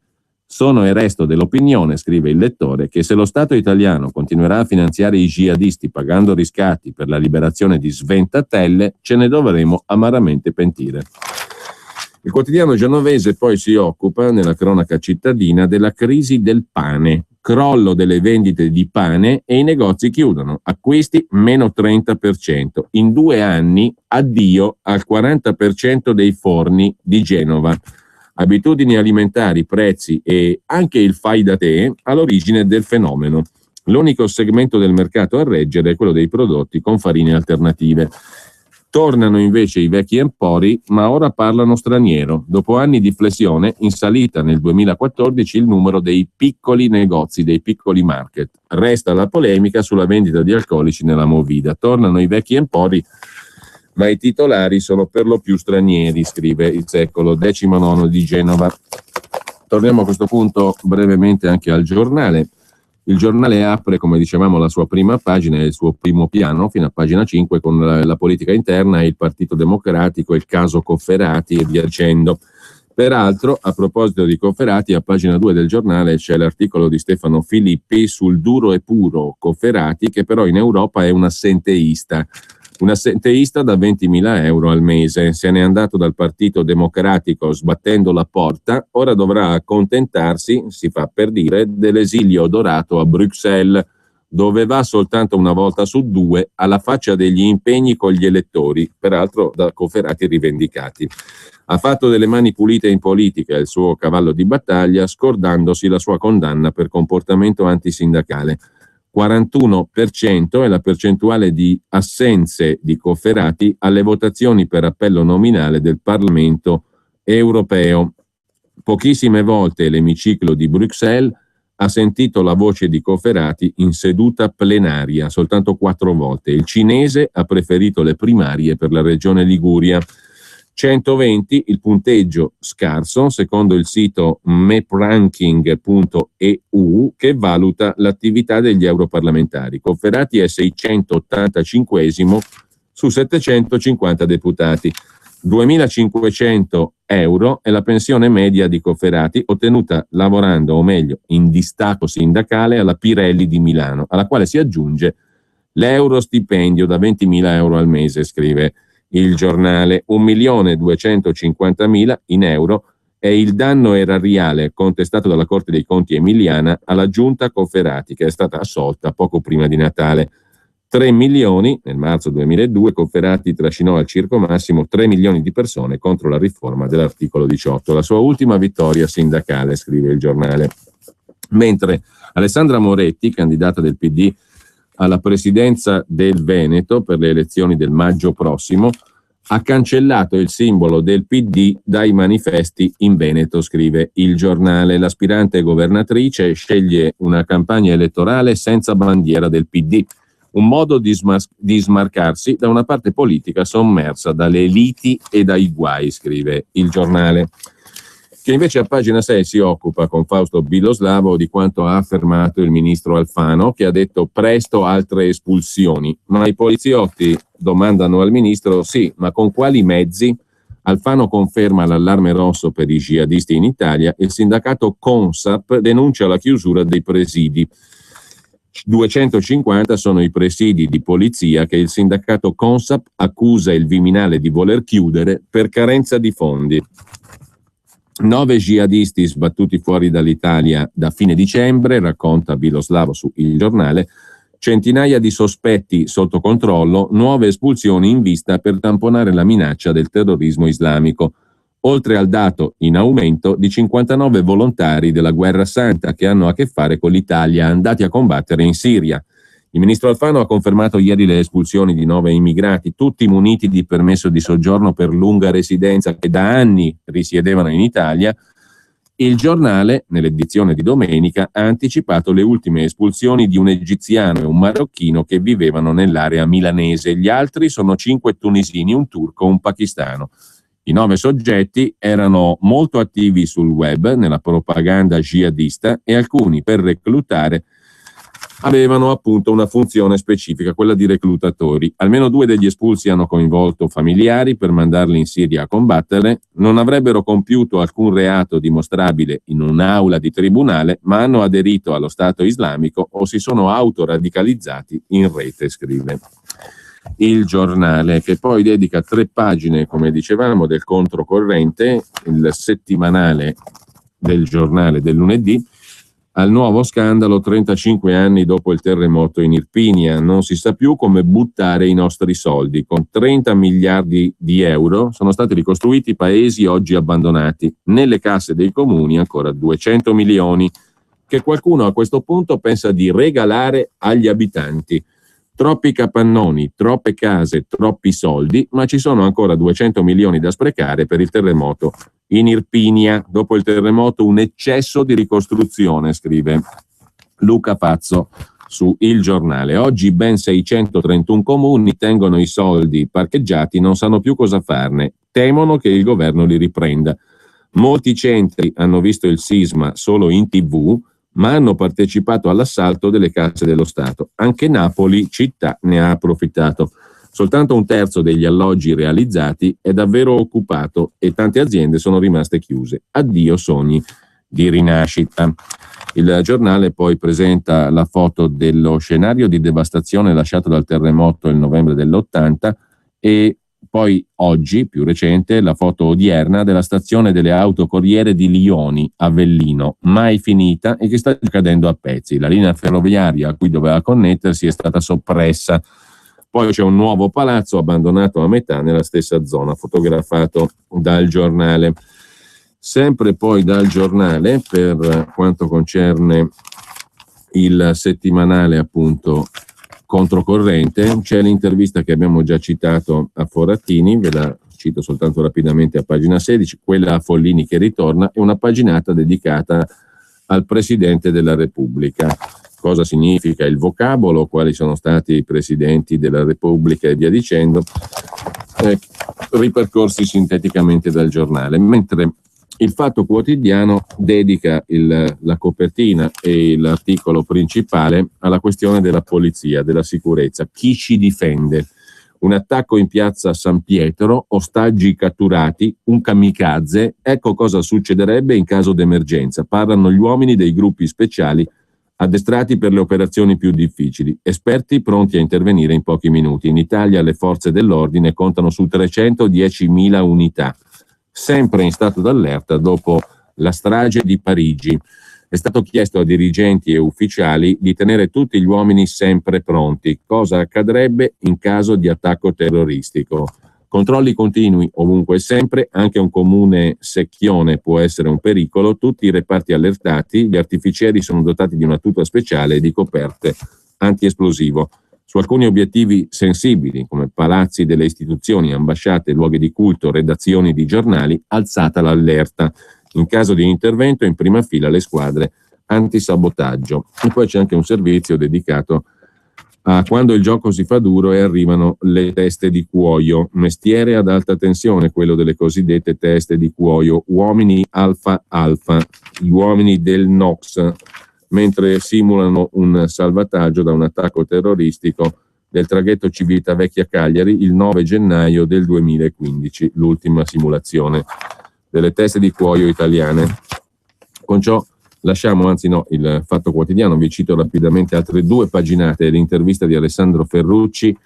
Sono e resto dell'opinione, scrive il lettore, che se lo Stato italiano continuerà a finanziare i jihadisti pagando riscatti per la liberazione di sventatelle, ce ne dovremo amaramente pentire. Il quotidiano genovese poi si occupa, nella cronaca cittadina, della crisi del pane, crollo delle vendite di pane e i negozi chiudono, acquisti meno 30%. In 2 anni addio al 40% dei forni di Genova. Abitudini alimentari, prezzi e anche il fai da te all'origine del fenomeno. L'unico segmento del mercato a reggere è quello dei prodotti con farine alternative. Tornano invece i vecchi empori, ma ora parlano straniero. Dopo anni di flessione, in salita nel 2014 il numero dei piccoli negozi, dei piccoli market. Resta la polemica sulla vendita di alcolici nella Movida. Tornano i vecchi empori, ma i titolari sono per lo più stranieri, scrive il secolo XIX di Genova. Torniamo a questo punto brevemente anche al giornale. Il giornale apre, come dicevamo, la sua prima pagina e il suo primo piano, fino a pagina 5, con la politica interna e il Partito Democratico, il caso Cofferati e via dicendo. Peraltro, a proposito di Cofferati, a pagina 2 del giornale c'è l'articolo di Stefano Filippi sul duro e puro Cofferati, che però in Europa è un assenteista. Un assenteista da 20.000 euro al mese. Se n'è andato dal Partito Democratico sbattendo la porta, ora dovrà accontentarsi, si fa per dire, dell'esilio dorato a Bruxelles, dove va soltanto una volta su 2 alla faccia degli impegni con gli elettori, peraltro da Cofferati rivendicati. Ha fatto delle mani pulite in politica il suo cavallo di battaglia, scordandosi la sua condanna per comportamento antisindacale. 41% è la percentuale di assenze di Cofferati alle votazioni per appello nominale del Parlamento europeo. Pochissime volte l'emiciclo di Bruxelles ha sentito la voce di Cofferati in seduta plenaria, soltanto 4 volte. Il cinese ha preferito le primarie per la regione Liguria. 120 il punteggio scarso, secondo il sito mapranking.eu, che valuta l'attività degli europarlamentari. Cofferati è 685esimo su 750 deputati. 2.500 euro è la pensione media di Cofferati, ottenuta lavorando, o meglio, in distacco sindacale alla Pirelli di Milano, alla quale si aggiunge l'euro stipendio da 20.000 euro al mese, scrive il giornale. 1.250.000 in euro è il danno erariale contestato dalla Corte dei Conti emiliana alla giunta Cofferati, che è stata assolta poco prima di Natale. 3 milioni, nel marzo 2002, Cofferati trascinò al circo massimo 3 milioni di persone contro la riforma dell'articolo 18. La sua ultima vittoria sindacale, scrive il giornale. Mentre Alessandra Moretti, candidata del PD alla presidenza del Veneto per le elezioni del maggio prossimo, ha cancellato il simbolo del PD dai manifesti in Veneto, scrive il giornale. L'aspirante governatrice sceglie una campagna elettorale senza bandiera del PD, un modo di smarcarsi da una parte politica sommersa dalle liti e dai guai, scrive il giornale, che invece a pagina 6 si occupa con Fausto Biloslavo di quanto ha affermato il ministro Alfano, che ha detto presto altre espulsioni. Ma i poliziotti domandano al ministro: sì, ma con quali mezzi? Alfano conferma l'allarme rosso per i jihadisti in Italia e il sindacato Consap denuncia la chiusura dei presidi. 250 sono i presidi di polizia che il sindacato Consap accusa il Viminale di voler chiudere per carenza di fondi. 9 jihadisti sbattuti fuori dall'Italia da fine dicembre, racconta Biloslavo su Il Giornale, Centinaia di sospetti sotto controllo, nuove espulsioni in vista per tamponare la minaccia del terrorismo islamico, oltre al dato in aumento di 59 volontari della Guerra Santa che hanno a che fare con l'Italia andati a combattere in Siria. Il ministro Alfano ha confermato ieri le espulsioni di 9 immigrati, tutti muniti di permesso di soggiorno per lunga residenza, che da anni risiedevano in Italia. Il Giornale, nell'edizione di domenica, ha anticipato le ultime espulsioni di un egiziano e un marocchino che vivevano nell'area milanese. Gli altri sono 5 tunisini, un turco e un pakistano. I 9 soggetti erano molto attivi sul web, nella propaganda jihadista, e alcuni, per reclutare, avevano appunto una funzione specifica, quella di reclutatori. Almeno 2 degli espulsi hanno coinvolto familiari per mandarli in Siria a combattere, non avrebbero compiuto alcun reato dimostrabile in un'aula di tribunale, ma hanno aderito allo Stato islamico o si sono autoradicalizzati in rete, scrive il Giornale, che poi dedica 3 pagine, come dicevamo, del controcorrente, il settimanale del Giornale del lunedì, al nuovo scandalo 35 anni dopo il terremoto in Irpinia. Non si sa più come buttare i nostri soldi. Con 30 miliardi di euro sono stati ricostruiti paesi oggi abbandonati. Nelle casse dei comuni ancora 200 milioni che qualcuno a questo punto pensa di regalare agli abitanti. Troppi capannoni, troppe case, troppi soldi, ma ci sono ancora 200 milioni da sprecare per il terremoto in Irpinia. Dopo il terremoto un eccesso di ricostruzione, scrive Luca Fazzo su Il Giornale. Oggi ben 631 comuni tengono i soldi parcheggiati, non sanno più cosa farne, temono che il governo li riprenda. Molti centri hanno visto il sisma solo in TV, ma hanno partecipato all'assalto delle casse dello Stato. Anche Napoli, città, ne ha approfittato. Soltanto un terzo degli alloggi realizzati è davvero occupato e tante aziende sono rimaste chiuse. Addio sogni di rinascita. Il Giornale poi presenta la foto dello scenario di devastazione lasciato dal terremoto il novembre dell'80 e poi oggi, più recente, la foto odierna della stazione delle autocorriere di Lioni, Avellino, mai finita e che sta cadendo a pezzi. La linea ferroviaria a cui doveva connettersi è stata soppressa. Poi c'è un nuovo palazzo abbandonato a metà nella stessa zona, fotografato dal Giornale. Sempre poi dal Giornale, per quanto concerne il settimanale appunto controcorrente, c'è l'intervista che abbiamo già citato a Forattini, ve la cito soltanto rapidamente a pagina 16, quella a Follini che ritorna, è una paginata dedicata al Presidente della Repubblica. Cosa significa il vocabolo, quali sono stati i Presidenti della Repubblica e via dicendo, ripercorsi sinteticamente dal Giornale, mentre il Fatto Quotidiano dedica la copertina e l'articolo principale alla questione della polizia, della sicurezza. Chi ci difende? Un attacco in piazza San Pietro, ostaggi catturati, un kamikaze. Ecco cosa succederebbe in caso d'emergenza. Parlano gli uomini dei gruppi speciali addestrati per le operazioni più difficili, esperti pronti a intervenire in pochi minuti. In Italia le forze dell'ordine contano su 310.000 unità. Sempre in stato d'allerta dopo la strage di Parigi. È stato chiesto a dirigenti e ufficiali di tenere tutti gli uomini sempre pronti. Cosa accadrebbe in caso di attacco terroristico? Controlli continui ovunque e sempre, anche un comune secchione può essere un pericolo, tutti i reparti allertati, gli artificieri sono dotati di una tuta speciale e di coperte antiesplosivo. Su alcuni obiettivi sensibili, come palazzi delle istituzioni, ambasciate, luoghi di culto, redazioni di giornali, alzata l'allerta. In caso di intervento, in prima fila le squadre antisabotaggio. E poi c'è anche un servizio dedicato a quando il gioco si fa duro e arrivano le teste di cuoio. Mestiere ad alta tensione, quello delle cosiddette teste di cuoio. Uomini alfa, gli uomini del NOx, mentre simulano un salvataggio da un attacco terroristico del traghetto Civitavecchia Cagliari il 9 gennaio del 2015, l'ultima simulazione delle teste di cuoio italiane. Con ciò lasciamo, il Fatto Quotidiano, vi cito rapidamente altre 2 paginate, l'intervista di Alessandro Ferrucci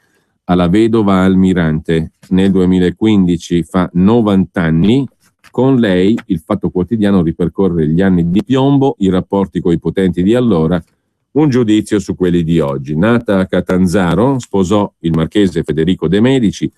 alla vedova Almirante, nel 2015 fa 90 anni. Con lei il Fatto Quotidiano ripercorre gli anni di piombo, i rapporti coi potenti di allora, un giudizio su quelli di oggi. Nata a Catanzaro, sposò il marchese Federico De Medici,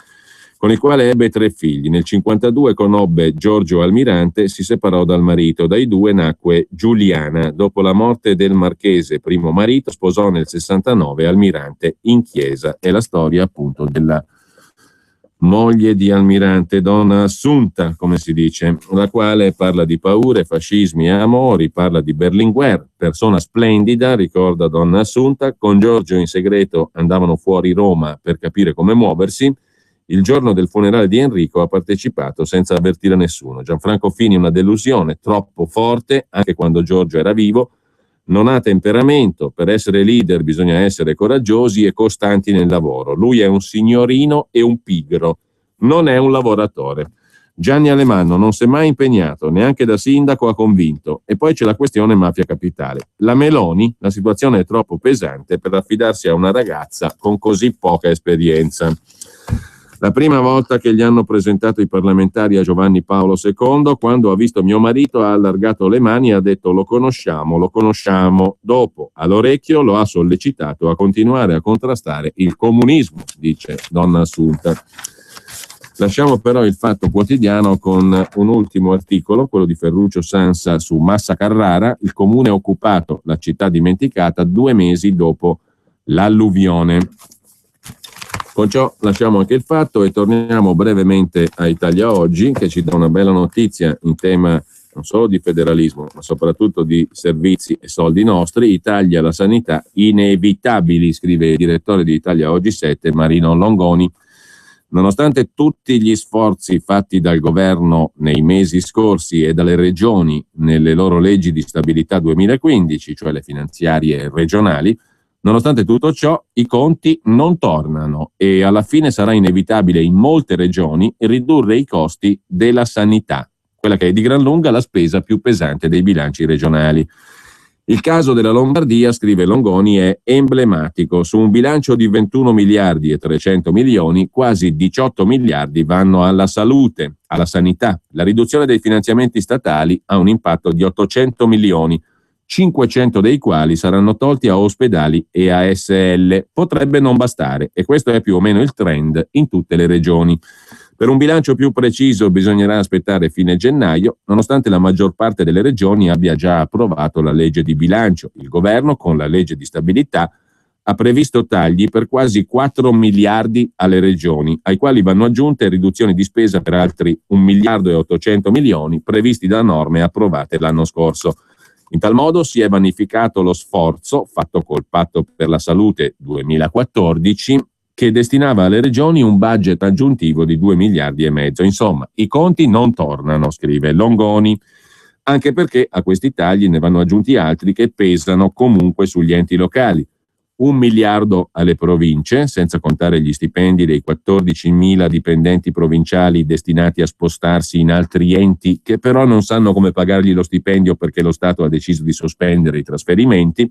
con il quale ebbe 3 figli. Nel 1952 conobbe Giorgio Almirante, si separò dal marito. Dai 2 nacque Giuliana. Dopo la morte del marchese, primo marito, sposò nel 69 Almirante in chiesa. È la storia appunto della moglie di Almirante, donna assunta, come si dice, la quale parla di paure, fascismi e amori, parla di Berlinguer, persona splendida, ricorda donna assunta. Con Giorgio in segreto andavano fuori Roma per capire come muoversi. Il giorno del funerale di Enrico ha partecipato senza avvertire nessuno. Gianfranco Fini una delusione, troppo forte, anche quando Giorgio era vivo. Non ha temperamento, per essere leader bisogna essere coraggiosi e costanti nel lavoro. Lui è un signorino e un pigro, non è un lavoratore. Gianni Alemanno non si è mai impegnato, neanche da sindaco ha convinto. E poi c'è la questione mafia capitale. La Meloni, la situazione è troppo pesante per affidarsi a una ragazza con così poca esperienza. La prima volta che gli hanno presentato i parlamentari a Giovanni Paolo II, quando ha visto mio marito, ha allargato le mani e ha detto lo conosciamo, lo conosciamo. Dopo, all'orecchio, lo ha sollecitato a continuare a contrastare il comunismo, dice donna assunta. Lasciamo però il Fatto Quotidiano con un ultimo articolo, quello di Ferruccio Sansa su Massa Carrara, il comune occupato, la città dimenticata, 2 mesi dopo l'alluvione. Con ciò lasciamo anche il Fatto e torniamo brevemente a Italia Oggi, che ci dà una bella notizia in tema non solo di federalismo, ma soprattutto di servizi e soldi nostri. I tagli alla sanità inevitabili, scrive il direttore di Italia Oggi 7, Marino Longoni. Nonostante tutti gli sforzi fatti dal governo nei mesi scorsi e dalle regioni nelle loro leggi di stabilità 2015, cioè le finanziarie regionali, nonostante tutto ciò, i conti non tornano e alla fine sarà inevitabile in molte regioni ridurre i costi della sanità, quella che è di gran lunga la spesa più pesante dei bilanci regionali. Il caso della Lombardia, scrive Longoni, è emblematico. Su un bilancio di 21 miliardi e 300 milioni, quasi 18 miliardi vanno alla salute, alla sanità. La riduzione dei finanziamenti statali ha un impatto di 800 milioni, 500 dei quali saranno tolti a ospedali e ASL. Potrebbe non bastare e questo è più o meno il trend in tutte le regioni. Per un bilancio più preciso bisognerà aspettare fine gennaio, nonostante la maggior parte delle regioni abbia già approvato la legge di bilancio. Il governo, con la legge di stabilità, ha previsto tagli per quasi 4 miliardi alle regioni, ai quali vanno aggiunte riduzioni di spesa per altri 1 miliardo e 800 milioni previsti da norme approvate l'anno scorso. In tal modo si è vanificato lo sforzo fatto col Patto per la Salute 2014 che destinava alle regioni un budget aggiuntivo di 2 miliardi e mezzo. Insomma, i conti non tornano, scrive Longoni, anche perché a questi tagli ne vanno aggiunti altri che pesano comunque sugli enti locali. 1 miliardo alle province, senza contare gli stipendi dei 14.000 dipendenti provinciali destinati a spostarsi in altri enti che però non sanno come pagargli lo stipendio perché lo Stato ha deciso di sospendere i trasferimenti,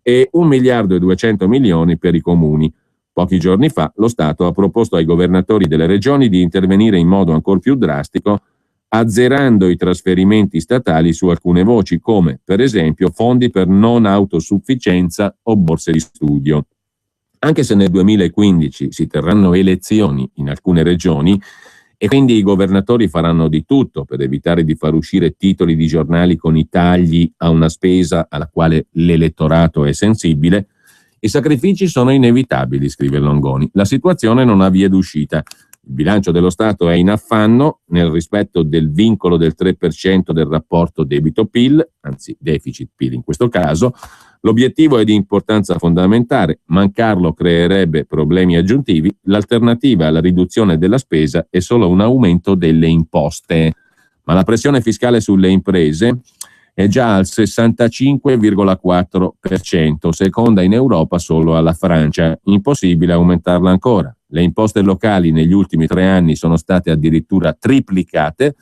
e 1 miliardo e 200 milioni per i comuni. Pochi giorni fa lo Stato ha proposto ai governatori delle regioni di intervenire in modo ancor più drastico, azzerando i trasferimenti statali su alcune voci, come per esempio fondi per non autosufficienza o borse di studio. Anche se nel 2015 si terranno elezioni in alcune regioni e quindi i governatori faranno di tutto per evitare di far uscire titoli di giornali con i tagli a una spesa alla quale l'elettorato è sensibile, i sacrifici sono inevitabili, scrive Longoni. La situazione non ha vie d'uscita. Il bilancio dello Stato è in affanno nel rispetto del vincolo del 3% del rapporto debito-PIL, anzi deficit-PIL in questo caso. L'obiettivo è di importanza fondamentale, mancarlo creerebbe problemi aggiuntivi. L'alternativa alla riduzione della spesa è solo un aumento delle imposte. Ma la pressione fiscale sulle imprese è già al 65,4%, seconda in Europa solo alla Francia. Impossibile aumentarla ancora. Le imposte locali negli ultimi 3 anni sono state addirittura triplicate.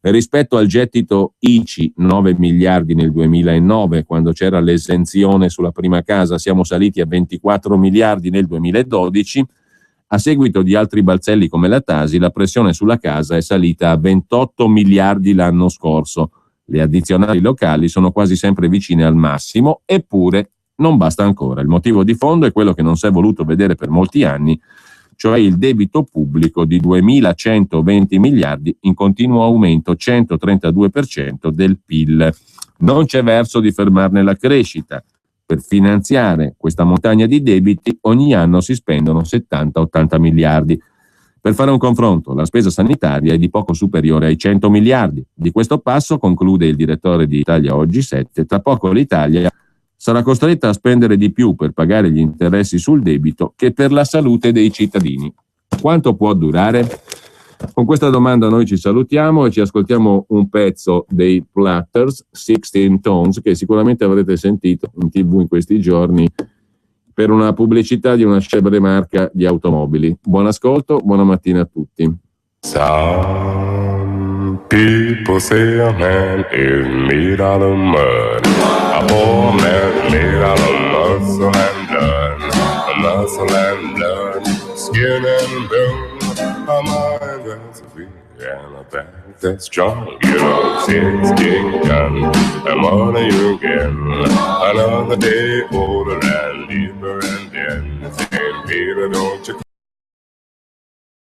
Rispetto al gettito ICI, 9 miliardi nel 2009, quando c'era l'esenzione sulla prima casa, siamo saliti a 24 miliardi nel 2012. A seguito di altri balzelli come la Tasi, la pressione sulla casa è salita a 28 miliardi l'anno scorso. Le addizionali locali sono quasi sempre vicine al massimo, eppure non basta ancora. Il motivo di fondo è quello che non si è voluto vedere per molti anni, cioè il debito pubblico di 2.120 miliardi in continuo aumento, 132% del PIL. Non c'è verso di fermarne la crescita. Per finanziare questa montagna di debiti ogni anno si spendono 70-80 miliardi. Per fare un confronto, la spesa sanitaria è di poco superiore ai 100 miliardi. Di questo passo, conclude il direttore di Italia Oggi 7, tra poco l'Italia sarà costretta a spendere di più per pagare gli interessi sul debito che per la salute dei cittadini. Quanto può durare? Con questa domanda noi ci salutiamo e ci ascoltiamo un pezzo dei Platters, 16 Tones, che sicuramente avrete sentito in TV in questi giorni per una pubblicità di una celebre marca di automobili. Buon ascolto, buona mattina a tutti. Some people say a man is made out of mud. A poor man made out of muscle and blood. Muscle and blood, skin and bone. A mind that's weak and a back that's strong. You know, 16 guns, and more than you get. Another day older and deeper and then. Saying, baby, don't you